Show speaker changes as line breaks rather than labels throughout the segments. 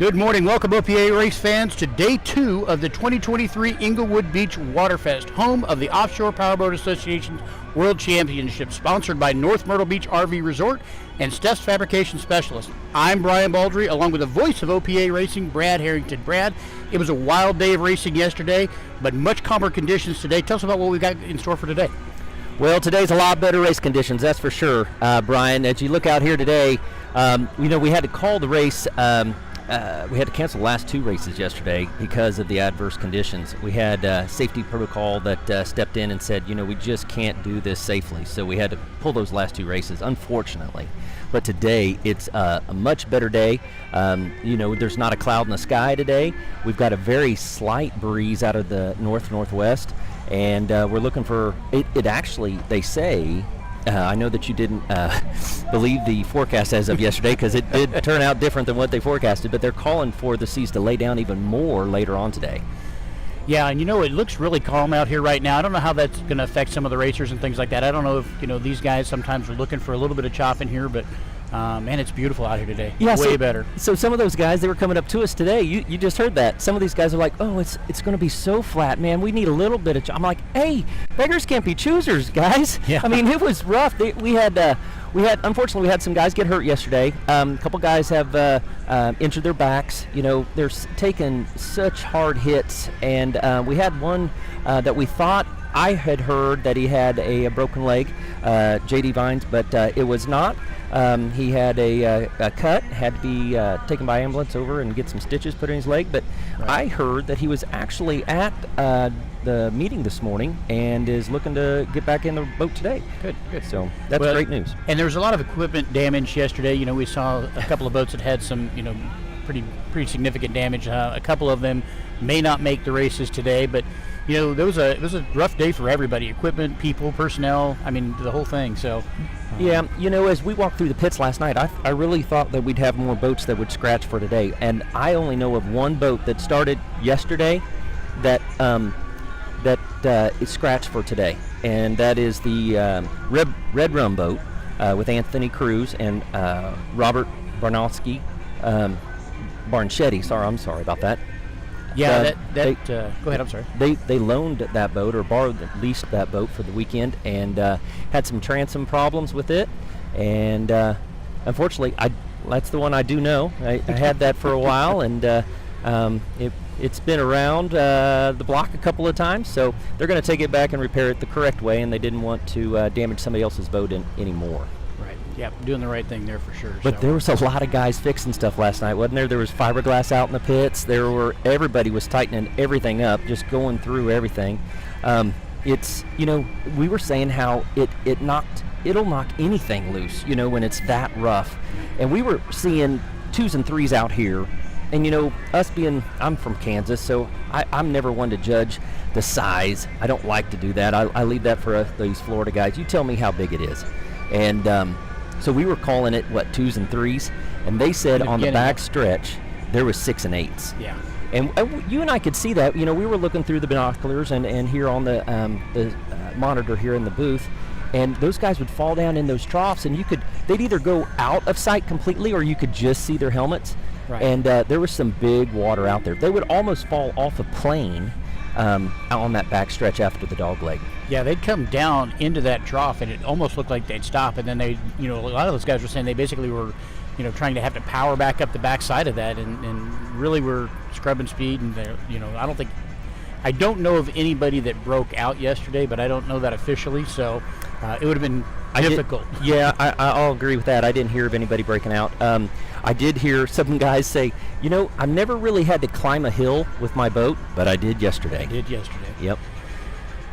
Good morning. Welcome, OPA race fans, to day 2 of the 2023 Englewood Beach Waterfest, home of the Offshore Powerboat Association's World Championship, sponsored by North Myrtle Beach RV Resort and Steph's Fabrication Specialist. I'm Brian Baldry, along with the voice of OPA Racing, Brad Harrington. Brad, it was a wild day of racing yesterday, but much calmer conditions today. Tell us about what we've got in store for today.
Well, today's a lot better race conditions, that's for sure, Brian. As you look out here today, we had to call the race. We had to cancel the last 2 races yesterday because of the adverse conditions. We had a safety protocol that stepped in and said, we just can't do this safely. So we had to pull those last 2 races, unfortunately. But today, it's a much better day. There's not a cloud in the sky today. We've got a very slight breeze out of the northwest, and we're looking for it. Actually, they say, I know that you didn't believe the forecast as of yesterday because it did turn out different than what they forecasted, but they're calling for the seas to lay down even more later on today.
Yeah, and it looks really calm out here right now. I don't know how that's going to affect some of the racers and things like that. I don't know if, these guys sometimes are looking for a little bit of chop in here, but man, it's beautiful out here today. Yeah, way better.
So some of those guys, they were coming up to us today. You just heard that. Some of these guys are like, oh, it's going to be so flat, man. We need a little bit of chop. I'm like, hey, beggars can't be choosers, guys. Yeah. I mean, it was rough. Unfortunately, we had some guys get hurt yesterday. A couple guys have injured their backs. They're taking such hard hits, and we had one that we thought I had heard that he had a broken leg, J.D. Vines, but it was not. He had a cut, had to be taken by ambulance over and get some stitches put in his leg. But right. I heard that he was actually at the meeting this morning and is looking to get back in the boat today. Good. So that's great news.
And there was a lot of equipment damage yesterday. We saw a couple of boats that had some, pretty significant damage. A couple of them may not make the races today, but it was a rough day for everybody. Equipment, people, personnel, the whole thing. So
yeah, as we walked through the pits last night, I really thought that we'd have more boats that would scratch for today. And I only know of one boat that started yesterday that is scratched for today. And that is the Red Rum boat with Anthony Cruz and Robert Barnowski. Barnchetti, I'm sorry about that.
Yeah, go ahead, I'm sorry.
They loaned that boat or leased that boat for the weekend and had some transom problems with it. And unfortunately, that's the one I do know. I had that for a while, and it's been around the block a couple of times. So they're going to take it back and repair it the correct way, and they didn't want to damage somebody else's boat anymore.
Right. Yeah, doing the right thing there for sure.
But there was a lot of guys fixing stuff last night, wasn't there? There was fiberglass out in the pits. Everybody was tightening everything up, just going through everything. We were saying how it'll knock anything loose, when it's that rough. And we were seeing 2s and 3s out here. And I'm from Kansas, so I'm never one to judge the size. I don't like to do that. I leave that for these Florida guys. You tell me how big it is. And so we were calling it 2s and 3s, and they said on the back stretch there was 6 and 8s.
Yeah.
And you and I could see that. We were looking through the binoculars and here on the monitor here in the booth, and those guys would fall down in those troughs, and they'd either go out of sight completely or you could just see their helmets. Right. And there was some big water out there. They would almost fall off a plane on that back stretch after the dog leg.
Yeah, they'd come down into that trough, and it almost looked like they'd stop. And then a lot of those guys were saying they basically were, trying to have to power back up the backside of that, and really were scrubbing speed. And I don't know of anybody that broke out yesterday, but I don't know that officially. So it would have been difficult.
I'll agree with that. I didn't hear of anybody breaking out. I did hear some guys say, I've never really had to climb a hill with my boat, but I did yesterday. Yep.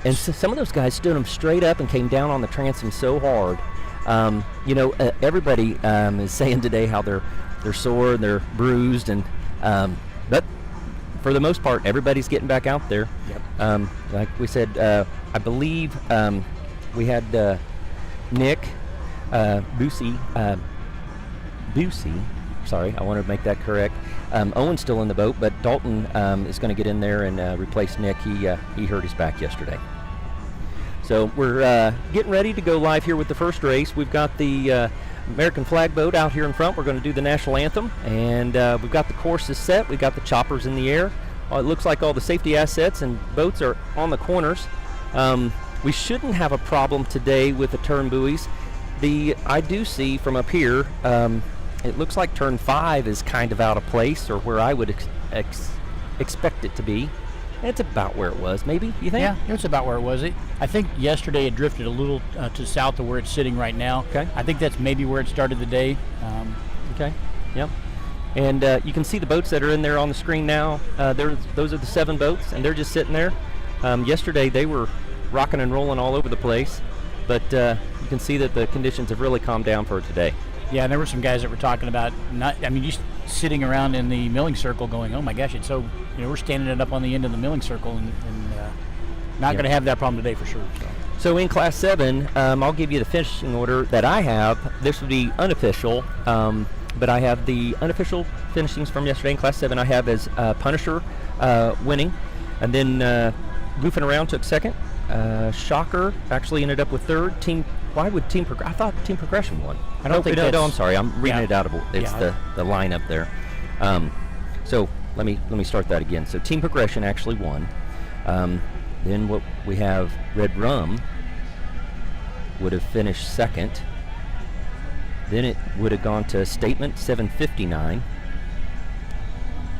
And so some of those guys stood them straight up and came down on the transom so hard. Everybody is saying today how they're sore and they're bruised, and but for the most part, everybody's getting back out there. Yep. Like we said, I believe we had Nick Busey. Sorry, I want to make that correct. Owen's still in the boat, but Dalton is going to get in there and replace Nick. He hurt his back yesterday. So we're getting ready to go live here with the first race. We've got the American flag boat out here in front. We're going to do the national anthem, and we've got the courses set. We've got the choppers in the air. It looks like all the safety assets and boats are on the corners. We shouldn't have a problem today with the turn buoys. I do see from up here, it looks like turn 5 is kind of out of place, or where I would expect it to be. It's about where it was, maybe, you think?
Yeah, it's about where it was. I think yesterday it drifted a little to south of where it's sitting right now.
Okay.
I think that's maybe where it started the day.
Okay, yep. And you can see the boats that are in there on the screen now. Those are the 7 boats, and they're just sitting there. Yesterday they were rocking and rolling all over the place, but you can see that the conditions have really calmed down for today.
Yeah, and there were some guys that were talking about just sitting around in the milling circle going, oh my gosh, it's so, we're standing it up on the end of the milling circle and not going to have that problem today for sure.
So in Class 7, I'll give you the finishing order that I have. This would be unofficial, but I have the unofficial finishings from yesterday in Class 7. I have as Punisher winning, and then Goofing Around took second. Shocker actually ended up with third. Why would Team Progression? I thought Team Progression won.
I don't think that's...
No, I'm sorry. I'm reading it out of it's the line up there. So let me start that again. So Team Progression actually won. Then what we have, Red Rum would have finished second. Then it would have gone to Statement 759.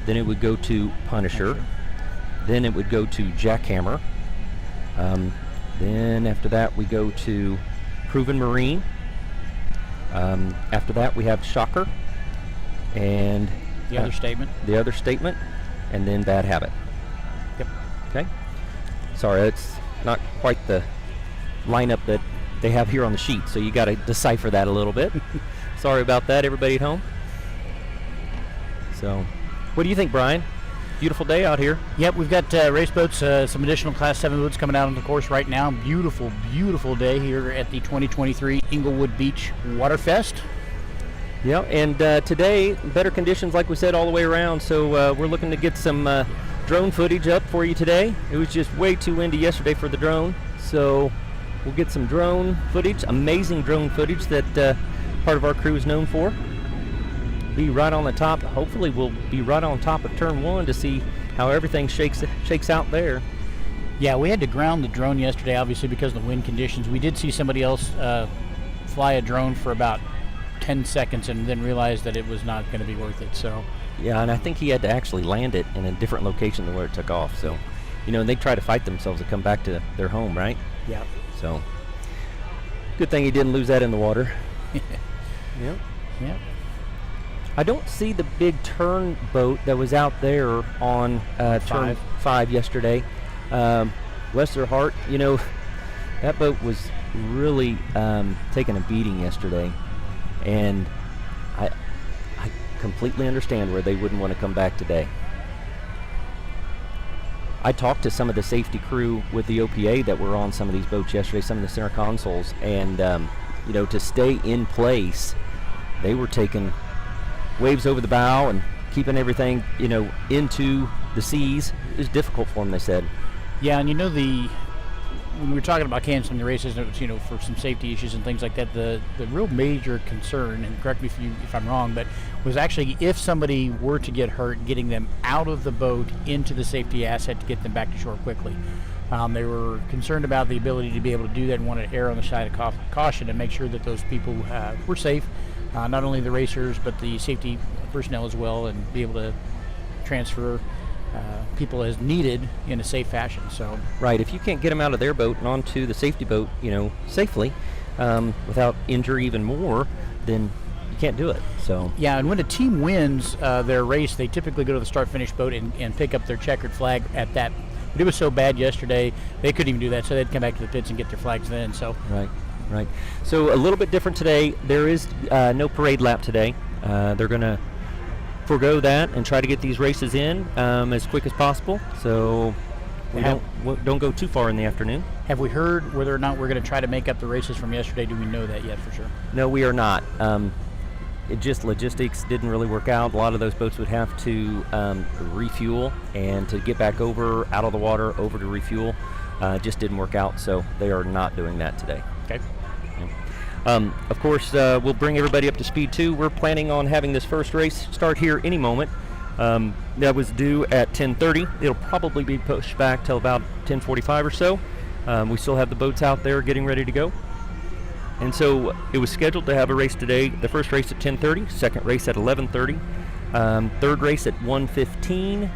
Then it would go to Punisher. Then it would go to Jackhammer. Then after that we go to Proven Marine. After that we have Shocker and
the other statement,
and then Bad Habit.
Yep.
Okay. Sorry, it's not quite the lineup that they have here on the sheet, so you got to decipher that a little bit. Sorry about that, everybody at home. So, what do you think, Brian? Beautiful day out here.
Yep, we've got race boats, some additional Class 7 boats coming out on the course right now. Beautiful, beautiful day here at the 2023 Englewood Beach Waterfest.
Yeah, and today, better conditions, like we said, all the way around. So we're looking to get some drone footage up for you today. It was just way too windy yesterday for the drone. So we'll get some drone footage, amazing drone footage that part of our crew is known for. Be right on the top. Hopefully we'll be right on top of turn 1 to see how everything shakes out there.
Yeah, we had to ground the drone yesterday, obviously, because of the wind conditions. We did see somebody else fly a drone for about 10 seconds and then realized that it was not going to be worth it. So
yeah, and I think he had to actually land it in a different location than where it took off. So, and they try to fight themselves to come back to their home, right?
Yeah.
So good thing he didn't lose that in the water.
Yep. Yep.
I don't see the big turn boat that was out there on turn 5 yesterday. Bless their heart, that boat was really taking a beating yesterday, and I completely understand where they wouldn't want to come back today. I talked to some of the safety crew with the OPA that were on some of these boats yesterday, some of the center consoles, and to stay in place, they were taking waves over the bow and keeping everything, into the seas. It was difficult for them, they said.
Yeah, and when we were talking about canceling the races, it was, for some safety issues and things like that, the real major concern, and correct me if I'm wrong, but was actually if somebody were to get hurt, getting them out of the boat into the safety asset to get them back to shore quickly. They were concerned about the ability to be able to do that and wanted to err on the side of caution and make sure that those people were safe. Not only the racers, but the safety personnel as well, and be able to transfer people as needed in a safe fashion. So
right, if you can't get them out of their boat and onto the safety boat, safely, without injury even more, then you can't do it. So
yeah, and when a team wins their race, they typically go to the start-finish boat and pick up their checkered flag at that. But it was so bad yesterday, they couldn't even do that, so they'd come back to the pits and get their flags then. So
Right. So a little bit different today. There is no parade lap today. They're going to forego that and try to get these races in as quick as possible. So we don't go too far in the afternoon.
Have we heard whether or not we're going to try to make up the races from yesterday? Do we know that yet for sure?
No, we are not. It just logistics didn't really work out. A lot of those boats would have to refuel, and to get back out of the water, over to refuel, just didn't work out. So they are not doing that today.
Okay.
Of course, we'll bring everybody up to speed too. We're planning on having this first race start here any moment. That was due at 10:30. It'll probably be pushed back till about 10:45 or so. We still have the boats out there getting ready to go. And so it was scheduled to have a race today. The first race at 10:30, second race at 11:30, third race at 1:15,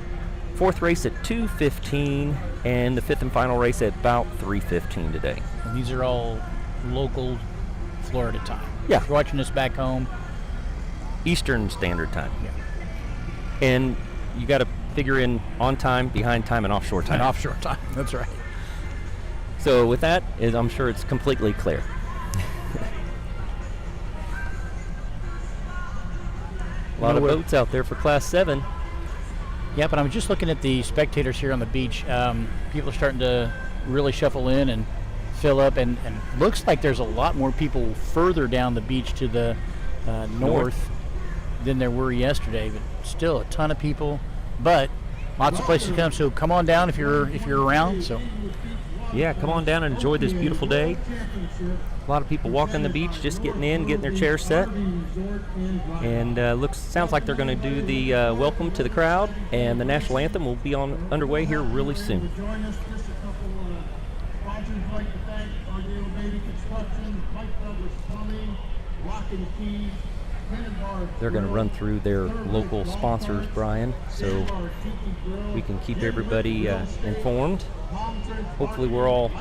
fourth race at 2:15, and the fifth and final race at about 3:15 today.
And these are all local Florida time.
Yeah.
If you're watching this back home,
Eastern Standard Time.
Yeah.
And you got to figure in on time, behind time, and offshore time.
And offshore time. That's right.
So with that, I'm sure it's completely clear. A lot of boats out there for Class 7.
Yeah, but I'm just looking at the spectators here on the beach. People are starting to really shuffle in and fill up, and looks like there's a lot more people further down the beach to the north than there were yesterday. But still, a ton of people. But lots of places to come. So come on down if you're around. So
yeah, come on down and enjoy this beautiful day. A lot of people walking the beach, just getting in, getting their chairs set, and sounds like they're going to do the welcome to the crowd, and the national anthem will be underway here really soon. They're going to run through their local sponsors, Brian, so we can keep everybody informed. Hopefully we're all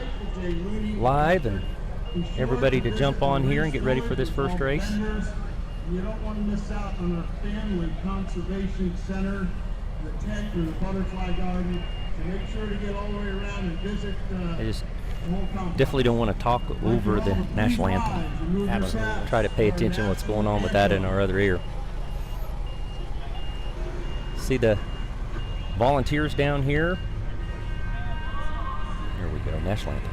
live and everybody to jump on here and get ready for this first race.
You don't want to miss out on our family conservation center, the tent or the butterfly garden. So make sure to get all the way around and visit
I just definitely don't want to talk over the national anthem.
Absolutely.
Try to pay attention to what's going on with that in our other ear. See the volunteers down here. Here we go, national anthem.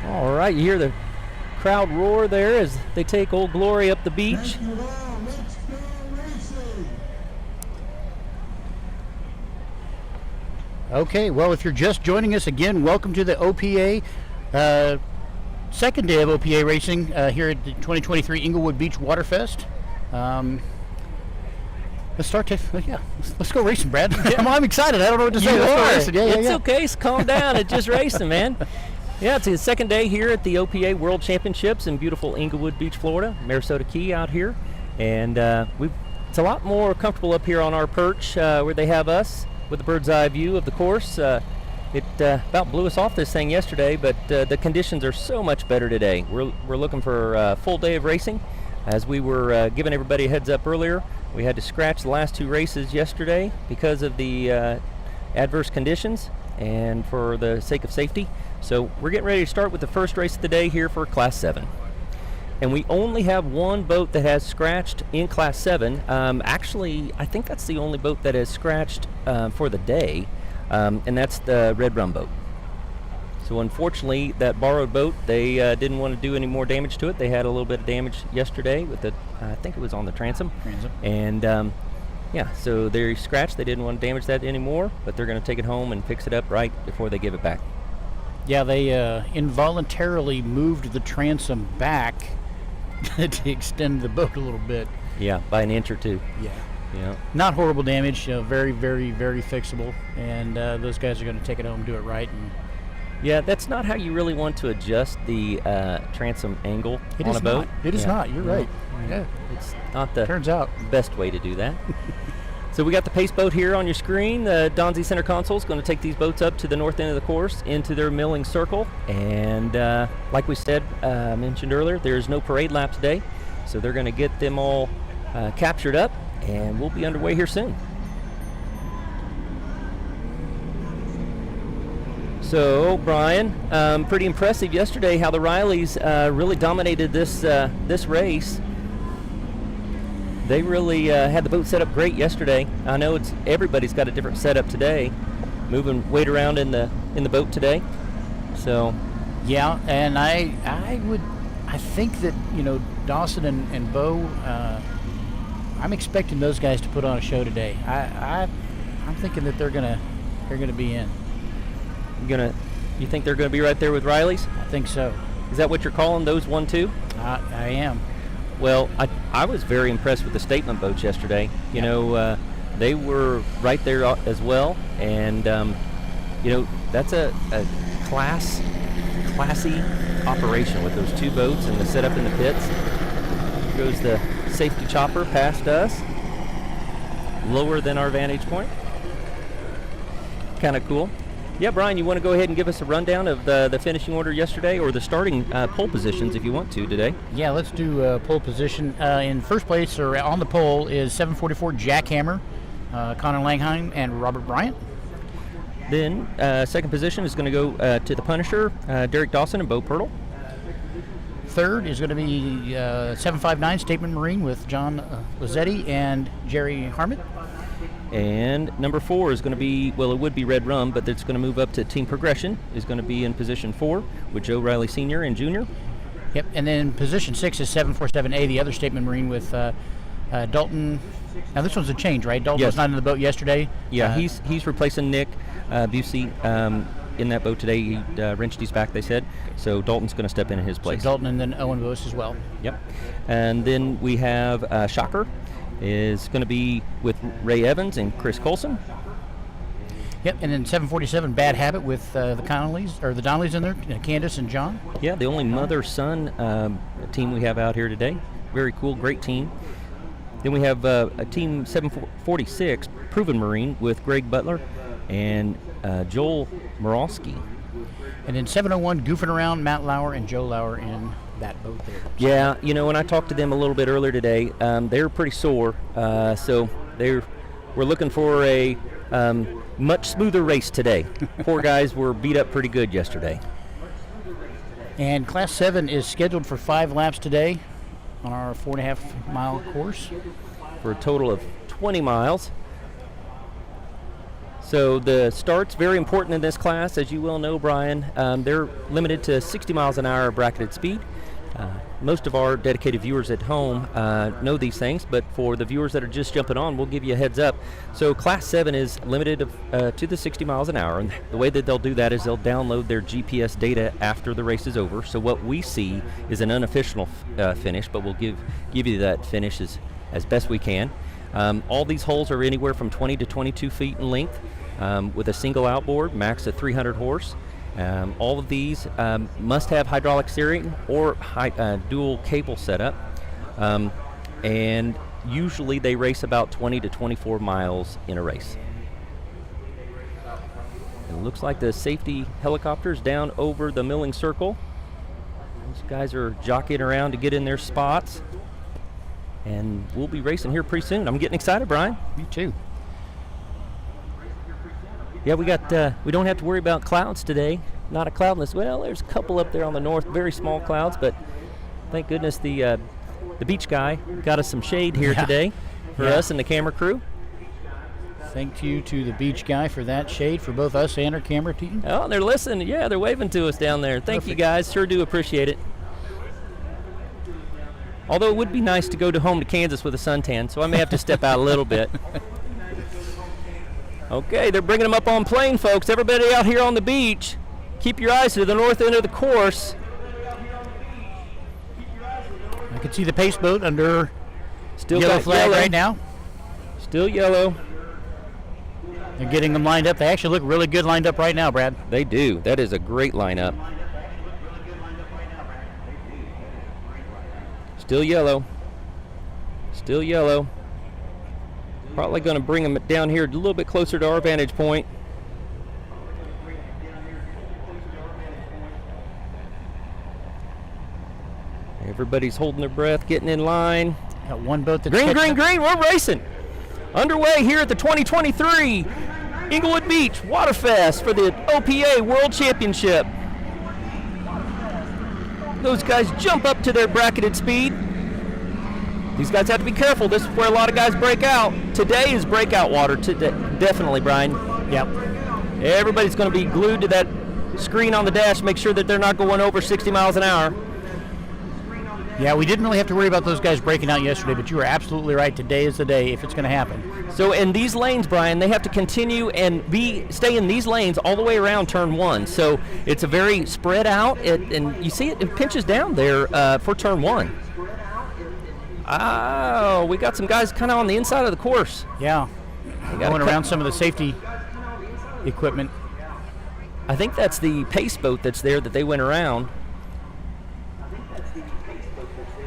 All right, you hear the crowd roar there as they take Old Glory up the beach.
Okay, well, if you're just joining us again, welcome to the OPA, second day of OPA racing here at the 2023 Englewood Beach Waterfest. Let's start to, let's go racing, Brad. I'm excited. I don't know what to say. Let's go racing.
It's okay. Calm down. It's just racing, man. Yeah, it's the second day here at the OPA World Championships in beautiful Englewood Beach, Florida, Sarasota Key out here. And it's a lot more comfortable up here on our perch where they have us with a bird's eye view of the course. It about blew us off this thing yesterday, but the conditions are so much better today. We're looking for a full day of racing. As we were giving everybody a heads up earlier, we had to scratch the last two races yesterday because of the adverse conditions. and for the sake of safety. So we're getting ready to start with the first race of the day here for Class 7. And we only have one boat that has scratched in Class 7. Actually, I think that's the only boat that has scratched for the day, and that's the Red Rum boat. So unfortunately, that borrowed boat, they didn't want to do any more damage to it. They had a little bit of damage yesterday with the, I think it was on the transom. And yeah, so they scratched. They didn't want to damage that anymore, but they're going to take it home and fix it up right before they give it back.
Yeah, they involuntarily moved the transom back to extend the boat a little bit.
Yeah, by an inch or two.
Yeah. Not horrible damage, very, very, very fixable. And those guys are going to take it home and do it right. And
yeah, that's not how you really want to adjust the transom angle on a boat.
It is not. You're right. Yeah.
It's not the
Turns out.
best way to do that. So we got the pace boat here on your screen. The Donzi Center Console is going to take these boats up to the north end of the course into their milling circle. And like we said, mentioned earlier, there's no parade lap today. So they're going to get them all captured up, and we'll be underway here soon. So, Brian, pretty impressive yesterday how the Rileys really dominated this race. They really had the boat set up great yesterday. I know everybody's got a different setup today, moving weight around in the boat today. So,
yeah, and I think that Dawson and Bo, I'm expecting those guys to put on a show today. I'm thinking that they're gonna be in. You think they're gonna be right there with Riley's?
I think so.
Is that what you're calling those 1-2?
I am. Well, I was very impressed with the statement boats yesterday. You know, they were right there as well, and that's a classy operation with those two boats and the setup in the pits. Here goes the safety chopper past us, lower than our vantage point. Kind of cool. Yeah, Brian, you want to go ahead and give us a rundown of the finishing order yesterday, or the starting pole positions if you want to today?
Yeah, let's do pole position. In first place, or on the pole, is 744 Jackhammer, Connor Langheim, and Robert Bryant.
Then second position is going to go to the Punisher, Derek Dawson and Bo Pirtle.
Third is going to be 759 Statement Marine with John Lazzetti and Jerry Harmon.
And number 4 is going to be, well, it would be Red Rum, but it's going to move up to Team Progression, is going to be in position 4 with Joe Riley Sr. and Jr.
Yep, and then position 6 is 747A, the other Statement Marine with Dalton. Now this one's a change, right? Dalton was not in the boat yesterday.
Yeah, he's replacing Nick Busey in that boat today. He wrenched his back, they said. So Dalton's going to step in his place.
So Dalton and then Owen Bose as well.
Yep. And then we have Shocker is going to be with Ray Evans and Chris Colson.
Yep, and then 747 Bad Habit with the Connollys, or the Donnellys in there, Candace and John.
Yeah, the only mother-son team we have out here today. Very cool, great team. Then we have a team 746, Proven Marine, with Greg Butler and Joel Morosky.
And then 701, Goofing Around, Matt Lauer and Joe Lauer in that boat there.
Yeah, when I talked to them a little bit earlier today, they were pretty sore. So we're looking for a much smoother race today. Poor guys were beat up pretty good yesterday.
And Class 7 is scheduled for 5 laps today on our 4.5 mile course.
For a total of 20 miles. So the start's very important in this class, as you well know, Brian. They're limited to 60 miles an hour bracketed speed. Most of our dedicated viewers at home know these things, but for the viewers that are just jumping on, we'll give you a heads up. So Class 7 is limited to the 60 miles an hour, and the way that they'll do that is they'll download their GPS data after the race is over. So what we see is an unofficial finish, but we'll give you that finish as best we can. All these holes are anywhere from 20 to 22 feet in length with a single outboard, max of 300 horse. All of these must have hydraulic steering or dual cable setup, and usually they race about 20 to 24 miles in a race. It looks like the safety helicopter's down over the milling circle. These guys are jockeying around to get in their spots, and we'll be racing here pretty soon. I'm getting excited, Brian.
Me too.
Yeah, we don't have to worry about clouds today. Not a cloudless. Well, there's a couple up there on the north, very small clouds, but thank goodness the beach guy got us some shade here today for us and the camera crew.
Thank you to the beach guy for that shade for both us and our camera team.
Oh, they're listening. Yeah, they're waving to us down there. Thank you guys. Sure do appreciate it. Although it would be nice to go home to Kansas with a suntan, so I may have to step out a little bit. Okay, they're bringing them up on plane, folks. Everybody out here on the beach, keep your eyes to the north end of the course.
I can see the pace boat under yellow flag right now.
Still yellow.
They're getting them lined up. They actually look really good lined up right now, Brad.
They do. That is a great lineup. Still yellow. Still yellow. Probably going to bring them down here a little bit closer to our vantage point. Everybody's holding their breath, getting in line.
Got one boat that's
green, we're racing. Underway here at the 2023 Englewood Beach Waterfest for the OPA World Championship. Those guys jump up to their bracketed speed. These guys have to be careful. This is where a lot of guys break out. Today is breakout water. Definitely, Brian.
Yep.
Everybody's going to be glued to that screen on the dash. Make sure that they're not going over 60 miles an hour.
Yeah, we didn't really have to worry about those guys breaking out yesterday, but you were absolutely right. Today is the day if it's going to happen.
So in these lanes, Brian, they have to continue and stay in these lanes all the way around turn one. So it's a very spread out, and you see it pinches down there for turn one. Oh, we got some guys kind of on the inside of the course.
Yeah, going around some of the safety equipment.
I think that's the pace boat that's there that they went around.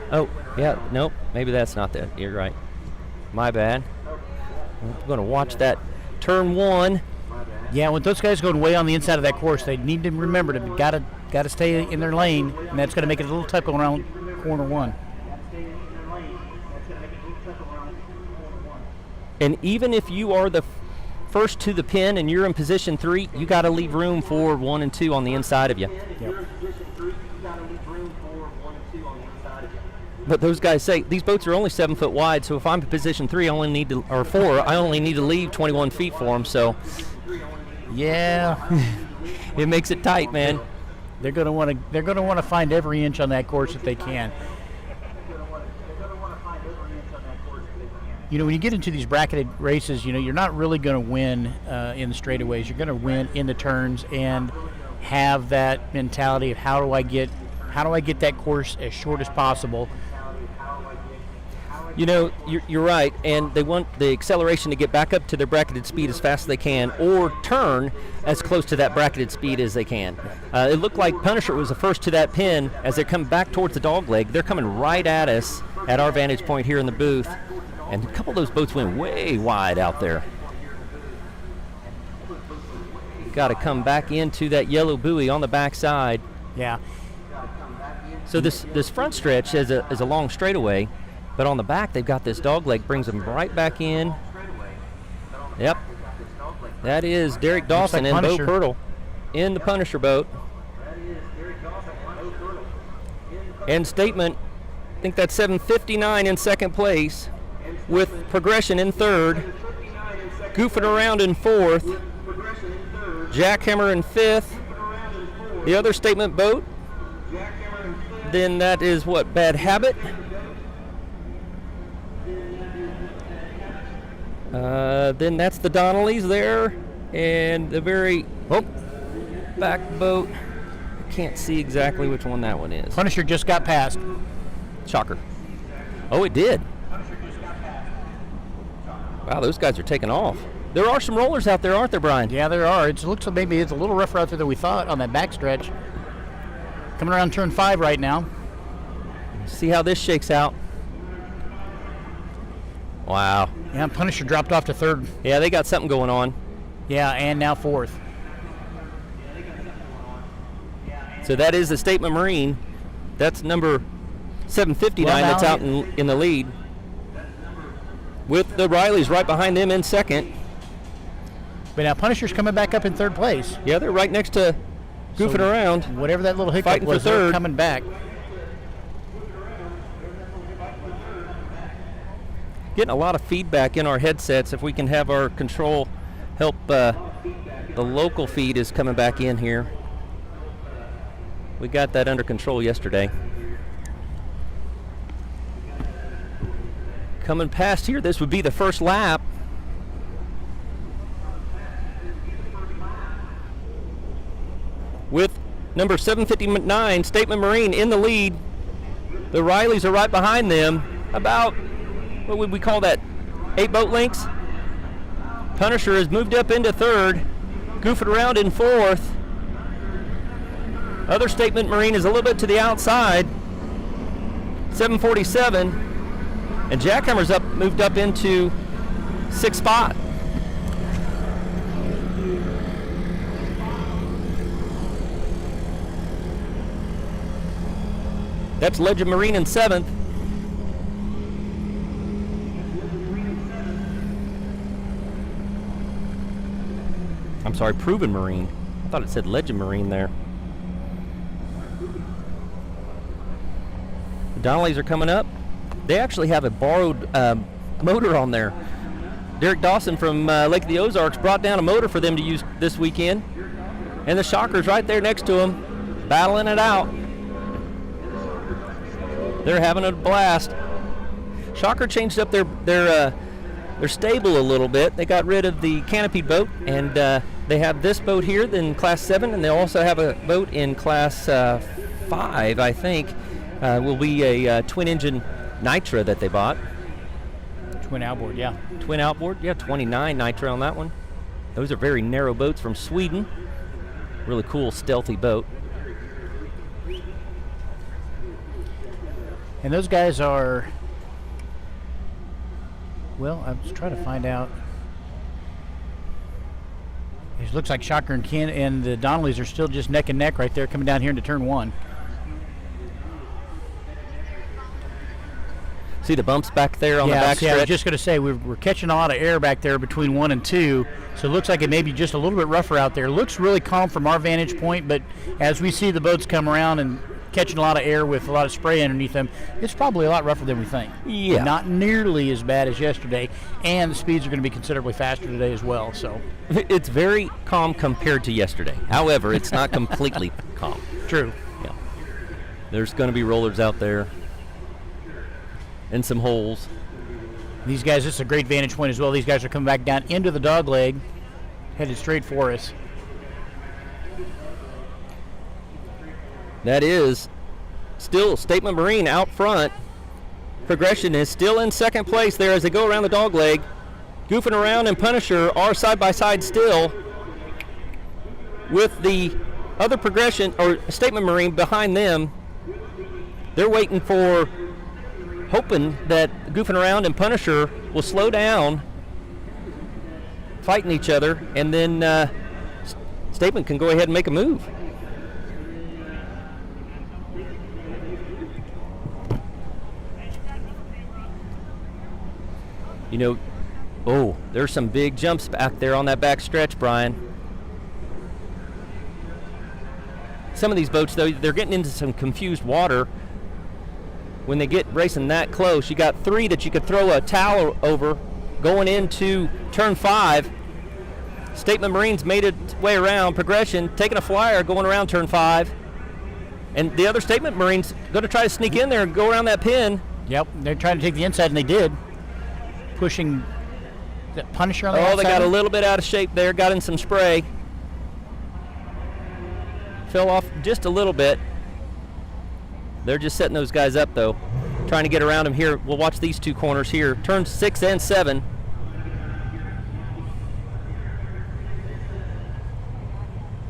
Oh, yeah, nope, maybe that's not that. You're right. My bad. I'm going to watch that turn one.
Yeah, with those guys going way on the inside of that course, they need to remember to got to stay in their lane, and that's going to make it a little tough going around corner one.
And even if you are the first to the pin and you're in position 3, you got to leave room for 1 and 2 on the inside of you.
Yep.
But those guys say these boats are only 7 foot wide, so if I'm in position 3, I only need to, or 4, I only need to leave 21 feet for them. So,
yeah,
it makes it tight, man.
They're going to want to find every inch on that course if they can. You know, when you get into these bracketed races, you know, you're not really going to win in the straightaways. You're going to win in the turns and have that mentality of how do I get that course as short as possible.
You know, you're right, and they want the acceleration to get back up to their bracketed speed as fast as they can, or turn as close to that bracketed speed as they can. It looked like Punisher was the first to that pin. As they're coming back towards the dog leg, they're coming right at us at our vantage point here in the booth, and a couple of those boats went way wide out there. Got to come back into that yellow buoy on the backside.
Yeah.
So this front stretch is a long straightaway, but on the back they've got this dog leg, brings them right back in. Yep. That is Derek Dawson and Bo Pirtle in the Punisher boat. And Statement, I think that's 7:59 in second place, with Progression in third, Goofing Around in fourth, Jackhammer in fifth. The other Statement boat, then that is what, Bad Habit. Then that's the Donnellys there, and the very back boat. I can't see exactly which one that one is.
Punisher just got past.
Shocker. Oh, it did. Wow, those guys are taking off. There are some rollers out there, aren't there, Brian?
Yeah, there are. It looks like maybe it's a little rougher out there than we thought on that backstretch. Coming around turn 5 right now.
See how this shakes out. Wow.
Yeah, Punisher dropped off to third.
Yeah, they got something going on.
Yeah, and now fourth.
So that is the Statement Marine. That's number 759 that's out in the lead, with the Rileys right behind them in second.
But now Punisher's coming back up in third place.
Yeah, they're right next to Goofing Around.
Whatever that little hiccup
Fighting
was,
for
they're
third.
coming back.
Getting a lot of feedback in our headsets. If we can have our control help, the local feed is coming back in here. We got that under control yesterday. Coming past here, this would be the first lap. With number 759, Statement Marine in the lead. The Rileys are right behind them. About, what would we call that, 8 boat lengths? Punisher has moved up into third. Goofing Around in fourth. Other Statement Marine is a little bit to the outside. 747. And Jackhammer's moved up into 6th spot. That's Legend Marine in 7th. I'm sorry, Proven Marine. I thought it said Legend Marine there. The Donnellys are coming up. They actually have a borrowed motor on there. Derek Dawson from Lake of the Ozarks brought down a motor for them to use this weekend. And the Shocker's right there next to them, battling it out. They're having a blast. Shocker changed up their stable a little bit. They got rid of the canopied boat, and they have this boat here in Class 7, and they also have a boat in Class 5, I think. Will be a twin-engine Nitra that they bought.
Twin outboard, yeah.
Twin outboard, yeah, 29 Nitra on that one. Those are very narrow boats from Sweden. Really cool, stealthy boat.
And those guys are, well, I was trying to find out. It looks like Shocker and Ken and the Donnellys are still just neck and neck right there coming down here into turn 1.
See the bumps back there on the back stretch?
I was just going to say, we're catching a lot of air back there between 1 and 2, so it looks like it may be just a little bit rougher out there. Looks really calm from our vantage point, but as we see the boats come around and catching a lot of air with a lot of spray underneath them, it's probably a lot rougher than we think.
Yeah.
Not nearly as bad as yesterday, and the speeds are going to be considerably faster today as well. So
it's very calm compared to yesterday. However, it's not completely calm.
True.
Yeah. There's going to be rollers out there and some holes.
These guys, this is a great vantage point as well. These guys are coming back down into the dog leg, headed straight for us. That
is still Statement Marine out front. Progression is still in second place there as they go around the dog leg. Goofing Around and Punisher are side by side still, with the other Progression or Statement Marine behind them. They're waiting for, hoping that Goofing Around and Punisher will slow down, fighting each other, and then Statement can go ahead and make a move. You know, oh, there's some big jumps back there on that back stretch, Brian. Some of these boats, though, they're getting into some confused water. When they get racing that close, you got 3 that you could throw a towel over going into turn 5. Statement Marine's made its way around. Progression taking a flyer going around turn 5. And the other Statement Marine's going to try to sneak in there and go around that pin.
Yep, they're trying to take the inside, and they did. Pushing the Punisher on the outside.
Oh, they got a little bit out of shape there, got in some spray. Fell off just a little bit. They're just setting those guys up, though. Trying to get around them here. We'll watch these two corners here. Turns 6 and 7.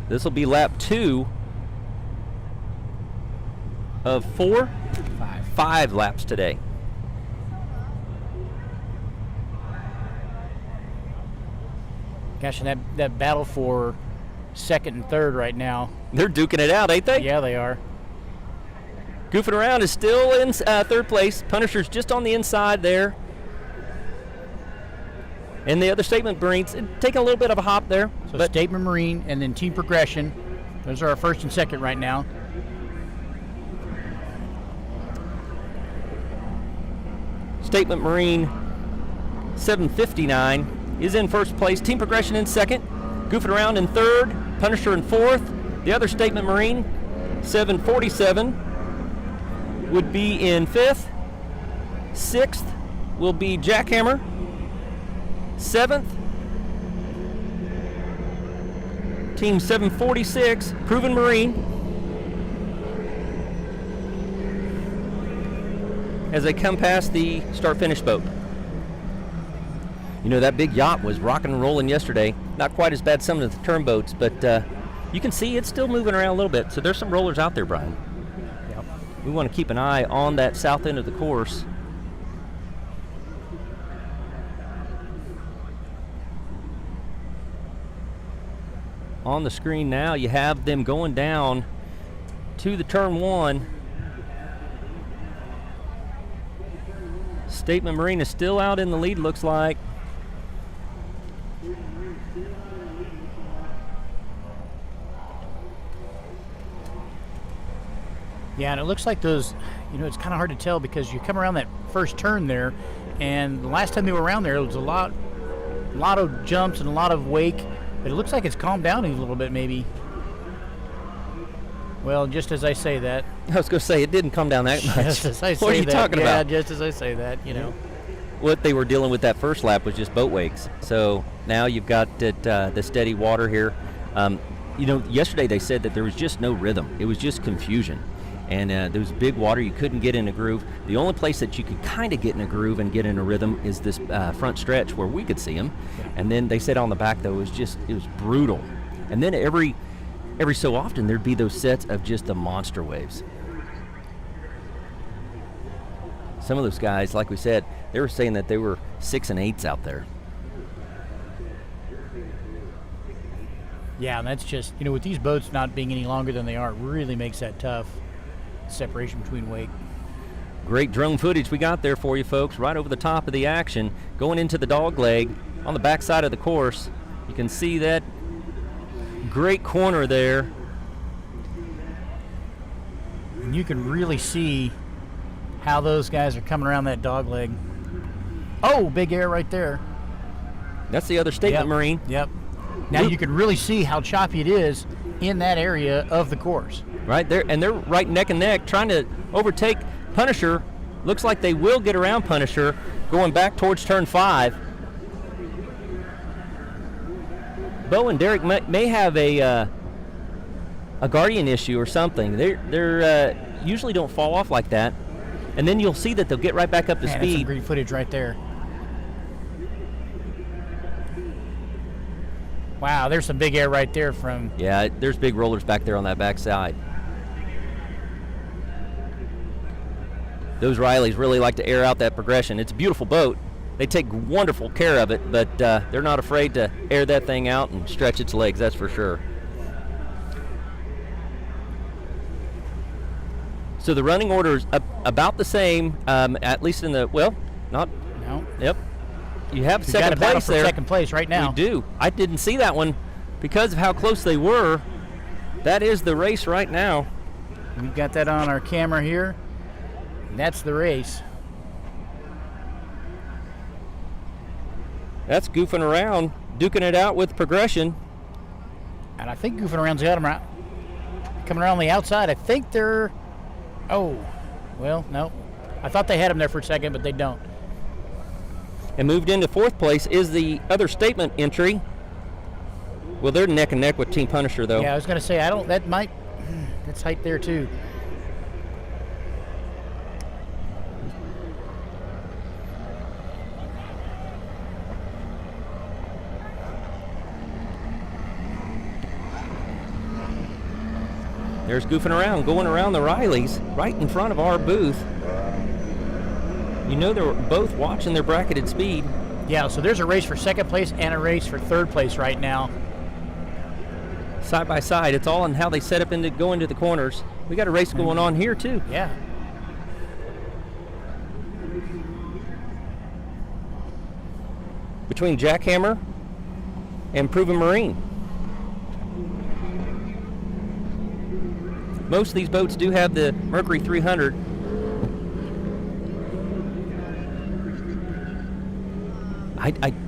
This will be lap 2 of 4? 5 laps today.
Gosh, and that battle for second and third right now.
They're duking it out, ain't they?
Yeah, they are.
Goofing Around is still in third place. Punisher's just on the inside there. And the other Statement Marines taking a little bit of a hop there.
So Statement Marine and then Team Progression. Those are our first and second right now.
Statement Marine 759 is in first place. Team Progression in second. Goofing Around in third. Punisher in fourth. The other Statement Marine 747 would be in fifth. Sixth will be Jackhammer. Seventh, Team 746, Proven Marine. As they come past the start-finish boat. You know, that big yacht was rocking and rolling yesterday. Not quite as bad as some of the turn boats, but you can see it's still moving around a little bit. So there's some rollers out there, Brian.
Yep.
We want to keep an eye on that south end of the course. On the screen now, you have them going down to the turn one. Statement Marine is still out in the lead, looks like.
Yeah, and it looks like those, you know, it's kind of hard to tell because you come around that first turn there, and the last time they were around there, it was a lot of jumps and a lot of wake, but it looks like it's calmed down a little bit maybe. Well, just as I say that.
I was going to say, it didn't come down that much.
Just as I say
what are you
that,
talking
yeah,
about?
just as I say that, you know.
What they were dealing with that first lap was just boat wakes. So now you've got the steady water here. You know, yesterday they said that there was just no rhythm. It was just confusion. And there was big water. You couldn't get in a groove. The only place that you could kind of get in a groove and get in a rhythm is this front stretch where we could see them. Yeah. And then they said on the back, though, it was brutal. And then every so often there'd be those sets of just the monster waves. Some of those guys, like we said, they were saying that they were 6 and 8s out there.
Yeah, and that's just, you know, with these boats not being any longer than they are, it really makes that tough separation between wake.
Great drone footage we got there for you folks, right over the top of the action. Going into the dog leg on the back side of the course. You can see that great corner there.
And you can really see how those guys are coming around that dog leg. Oh, big air right there.
That's the other Statement Marine.
Yep. Now you can really see how choppy it is in that area of the course.
Right there, and they're right neck and neck trying to overtake Punisher. Looks like they will get around Punisher going back towards turn 5. Bo and Derek may have a guardian issue or something. They're usually don't fall off like that, and then you'll see that they'll get right back up to
speed. That's some great footage right there. Wow, there's some big air right there from.
Yeah, there's big rollers back there on that back side. Those Rileys really like to air out that progression. It's a beautiful boat. They take wonderful care of it, but they're not afraid to air that thing out and stretch its legs, that's for sure. So the running order is about the same, at least in the, well, not.
No.
Yep. You have
We've
second
got a battle
place
for
there.
Second place right now.
We do. I didn't see that one because of how close they were. That is the race right now.
We've got that on our camera here. That's the race.
That's Goofing Around, duking it out with Progression.
And I think Goofing Around's got them right. Coming around the outside. I think they're. Oh, well, no. I thought they had them there for a second, but they don't.
And moved into fourth place is the other Statement entry. Well, they're neck and neck with Team Punisher, though.
Yeah, I was going to say, that's height there, too.
There's Goofing Around, going around the Rileys, right in front of our booth. You know they're both watching their bracketed speed.
Yeah, so there's a race for second place and a race for third place right now.
Side by side, it's all on how they set up go into the corners. We got a race going on here too.
Yeah.
between Jackhammer and Proven Marine. Most of these boats do have the Mercury 300.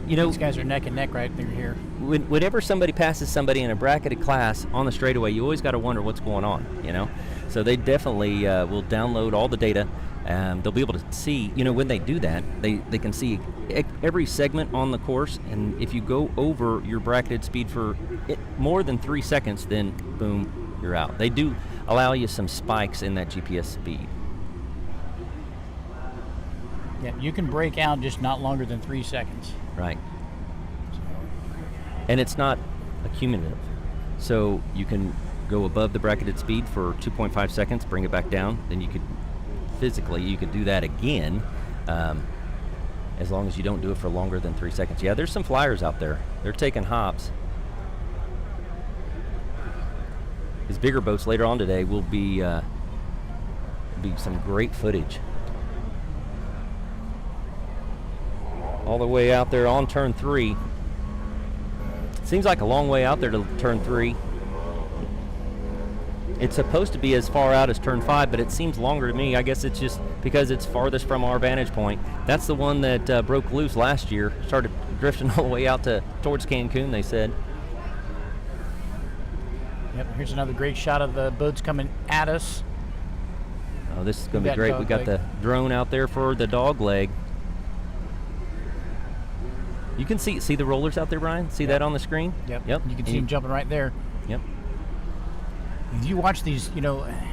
These guys are neck and neck right through here.
Whenever somebody passes somebody in a bracketed class on the straightaway, you always got to wonder what's going on, So they definitely will download all the data. They'll be able to see, when they do that, they can see every segment on the course, and if you go over your bracketed speed for more than 3 seconds, then boom, you're out. They do allow you some spikes in that GPS speed.
Yeah, you can break out just not longer than 3 seconds.
Right. And it's not accumulative. So you can go above the bracketed speed for 2.5 seconds, bring it back down, then you could do that again, as long as you don't do it for longer than 3 seconds. Yeah, there's some flyers out there. They're taking hops. These bigger boats later on today will be some great footage. All the way out there on turn 3. Seems like a long way out there to turn 3. It's supposed to be as far out as turn 5, but it seems longer to me. I guess it's just because it's farthest from our vantage point. That's the one that broke loose last year, started drifting all the way out towards Cancun, they said.
Yep, here's another great shot of the boats coming at us.
Oh, this is going to be great. We got the drone out there for the dog leg. You can see the rollers out there, Brian? See that on the screen?
Yep. You can see them jumping right there.
Yep.
If you watch these,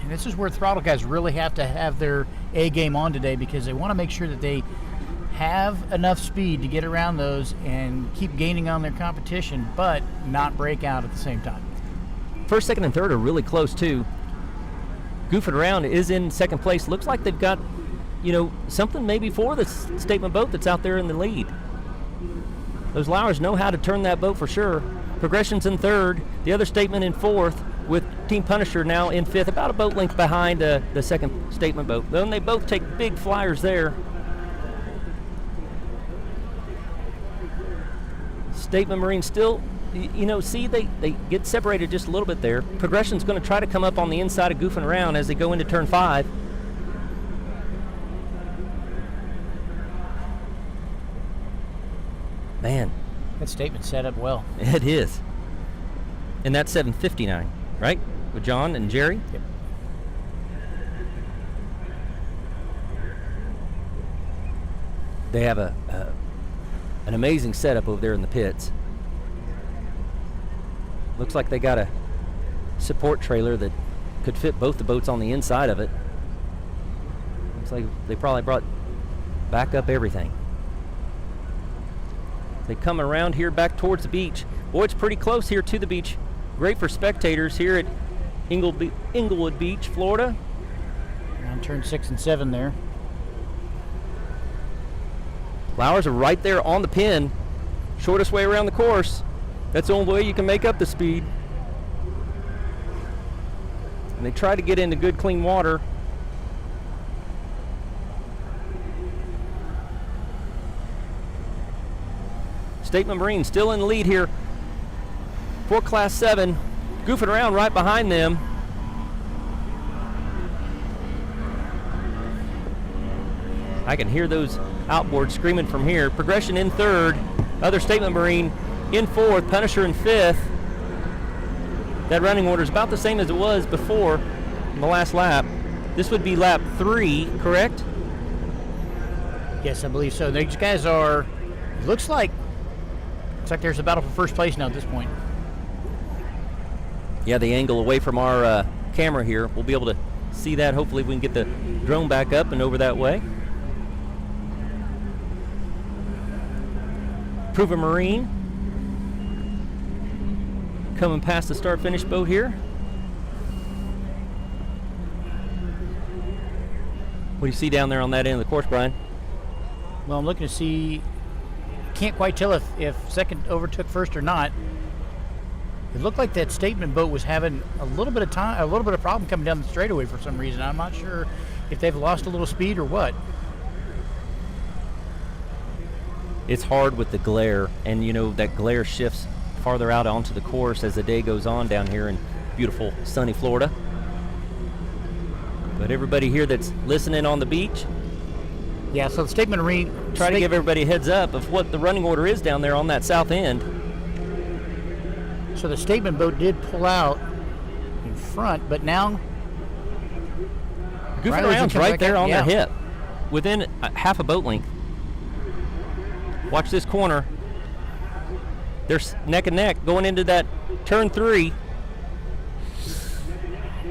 this is where throttle guys really have to have their A game on today, because they want to make sure that they have enough speed to get around those and keep gaining on their competition, but not break out at the same time.
First, second, and third are really close, too. Goofing Around is in second place. Looks like they've got, something maybe for the statement boat that's out there in the lead. Those Lowers know how to turn that boat for sure. Progression's in third, the other statement in fourth, with Team Punisher now in fifth, about a boat length behind the second statement boat. Then they both take big flyers there. Statement Marine still, see they get separated just a little bit there. Progression's going to try to come up on the inside of Goofing Around as they go into turn 5. Man,
that statement's set up well.
It is. And that's 7:59, right? With John and Jerry?
Yep.
They have an amazing setup over there in the pits. Looks like they got a support trailer that could fit both the boats on the inside of it. Looks like they probably brought back up everything. They come around here back towards the beach. Boy, it's pretty close here to the beach. Great for spectators here at Englewood Beach, Florida.
On turn 6 and 7 there.
Flowers are right there on the pin. Shortest way around the course. That's the only way you can make up the speed. And they try to get into good, clean water. Statement Marine still in the lead here for Class 7. Goofing Around right behind them. I can hear those outboards screaming from here. Progression in third. Other Statement Marine in fourth. Punisher in fifth. That running order is about the same as it was before in the last lap. This would be lap 3, correct?
Yes, I believe so. These guys are, looks like there's a battle for first place now at this point.
Yeah, the angle away from our camera here. We'll be able to see that. Hopefully we can get the drone back up and over that way. Proven Marine coming past the start-finish boat here. What do you see down there on that end of the course, Brian?
Well, I'm looking to see, can't quite tell if second overtook first or not. It looked like that statement boat was having a little bit of problem coming down the straightaway for some reason. I'm not sure if they've lost a little speed or what.
it's hard with the glare, and that glare shifts farther out onto the course as the day goes on down here in beautiful sunny Florida. But everybody here that's listening on the beach,
Yeah, so the Statement Marine...
try to give everybody a heads up of what the running order is down there on that south end.
So the Statement boat did pull out in front, but now...
Goofing
Riley's
around's
come
right
back
there
out,
on
yeah.
their hip, within half a boat length. Watch this corner. They're neck and neck going into that turn 3.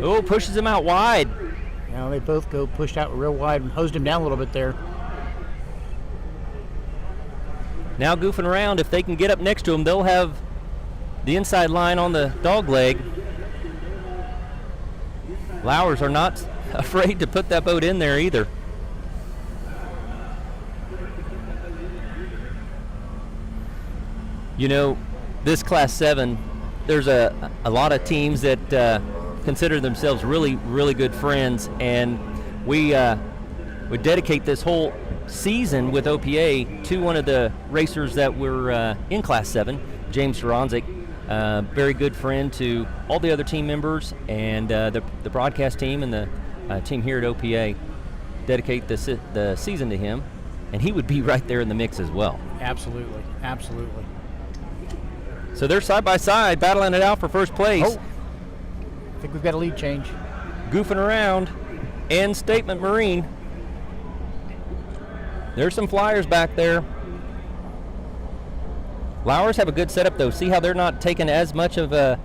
Oh, pushes him out wide.
Now they both go pushed out real wide and hosed him down a little bit there.
Now goofing around, if they can get up next to him, they'll have the inside line on the dog leg. Lowers are not afraid to put that boat in there either. This Class 7, there's a lot of teams that consider themselves really, really good friends, and we dedicate this whole season with OPA to one of the racers that were in Class 7, James Jaronczyk, very good friend to all the other team members and the broadcast team and the team here at OPA. Dedicate the season to him, and he would be right there in the mix as well.
Absolutely, absolutely.
So they're side by side battling it out for first place.
Oh, I think we've got a lead change.
Goofing around and Statement Marine. There's some flyers back there. Lowers have a good setup though. See how they're not taking as much of a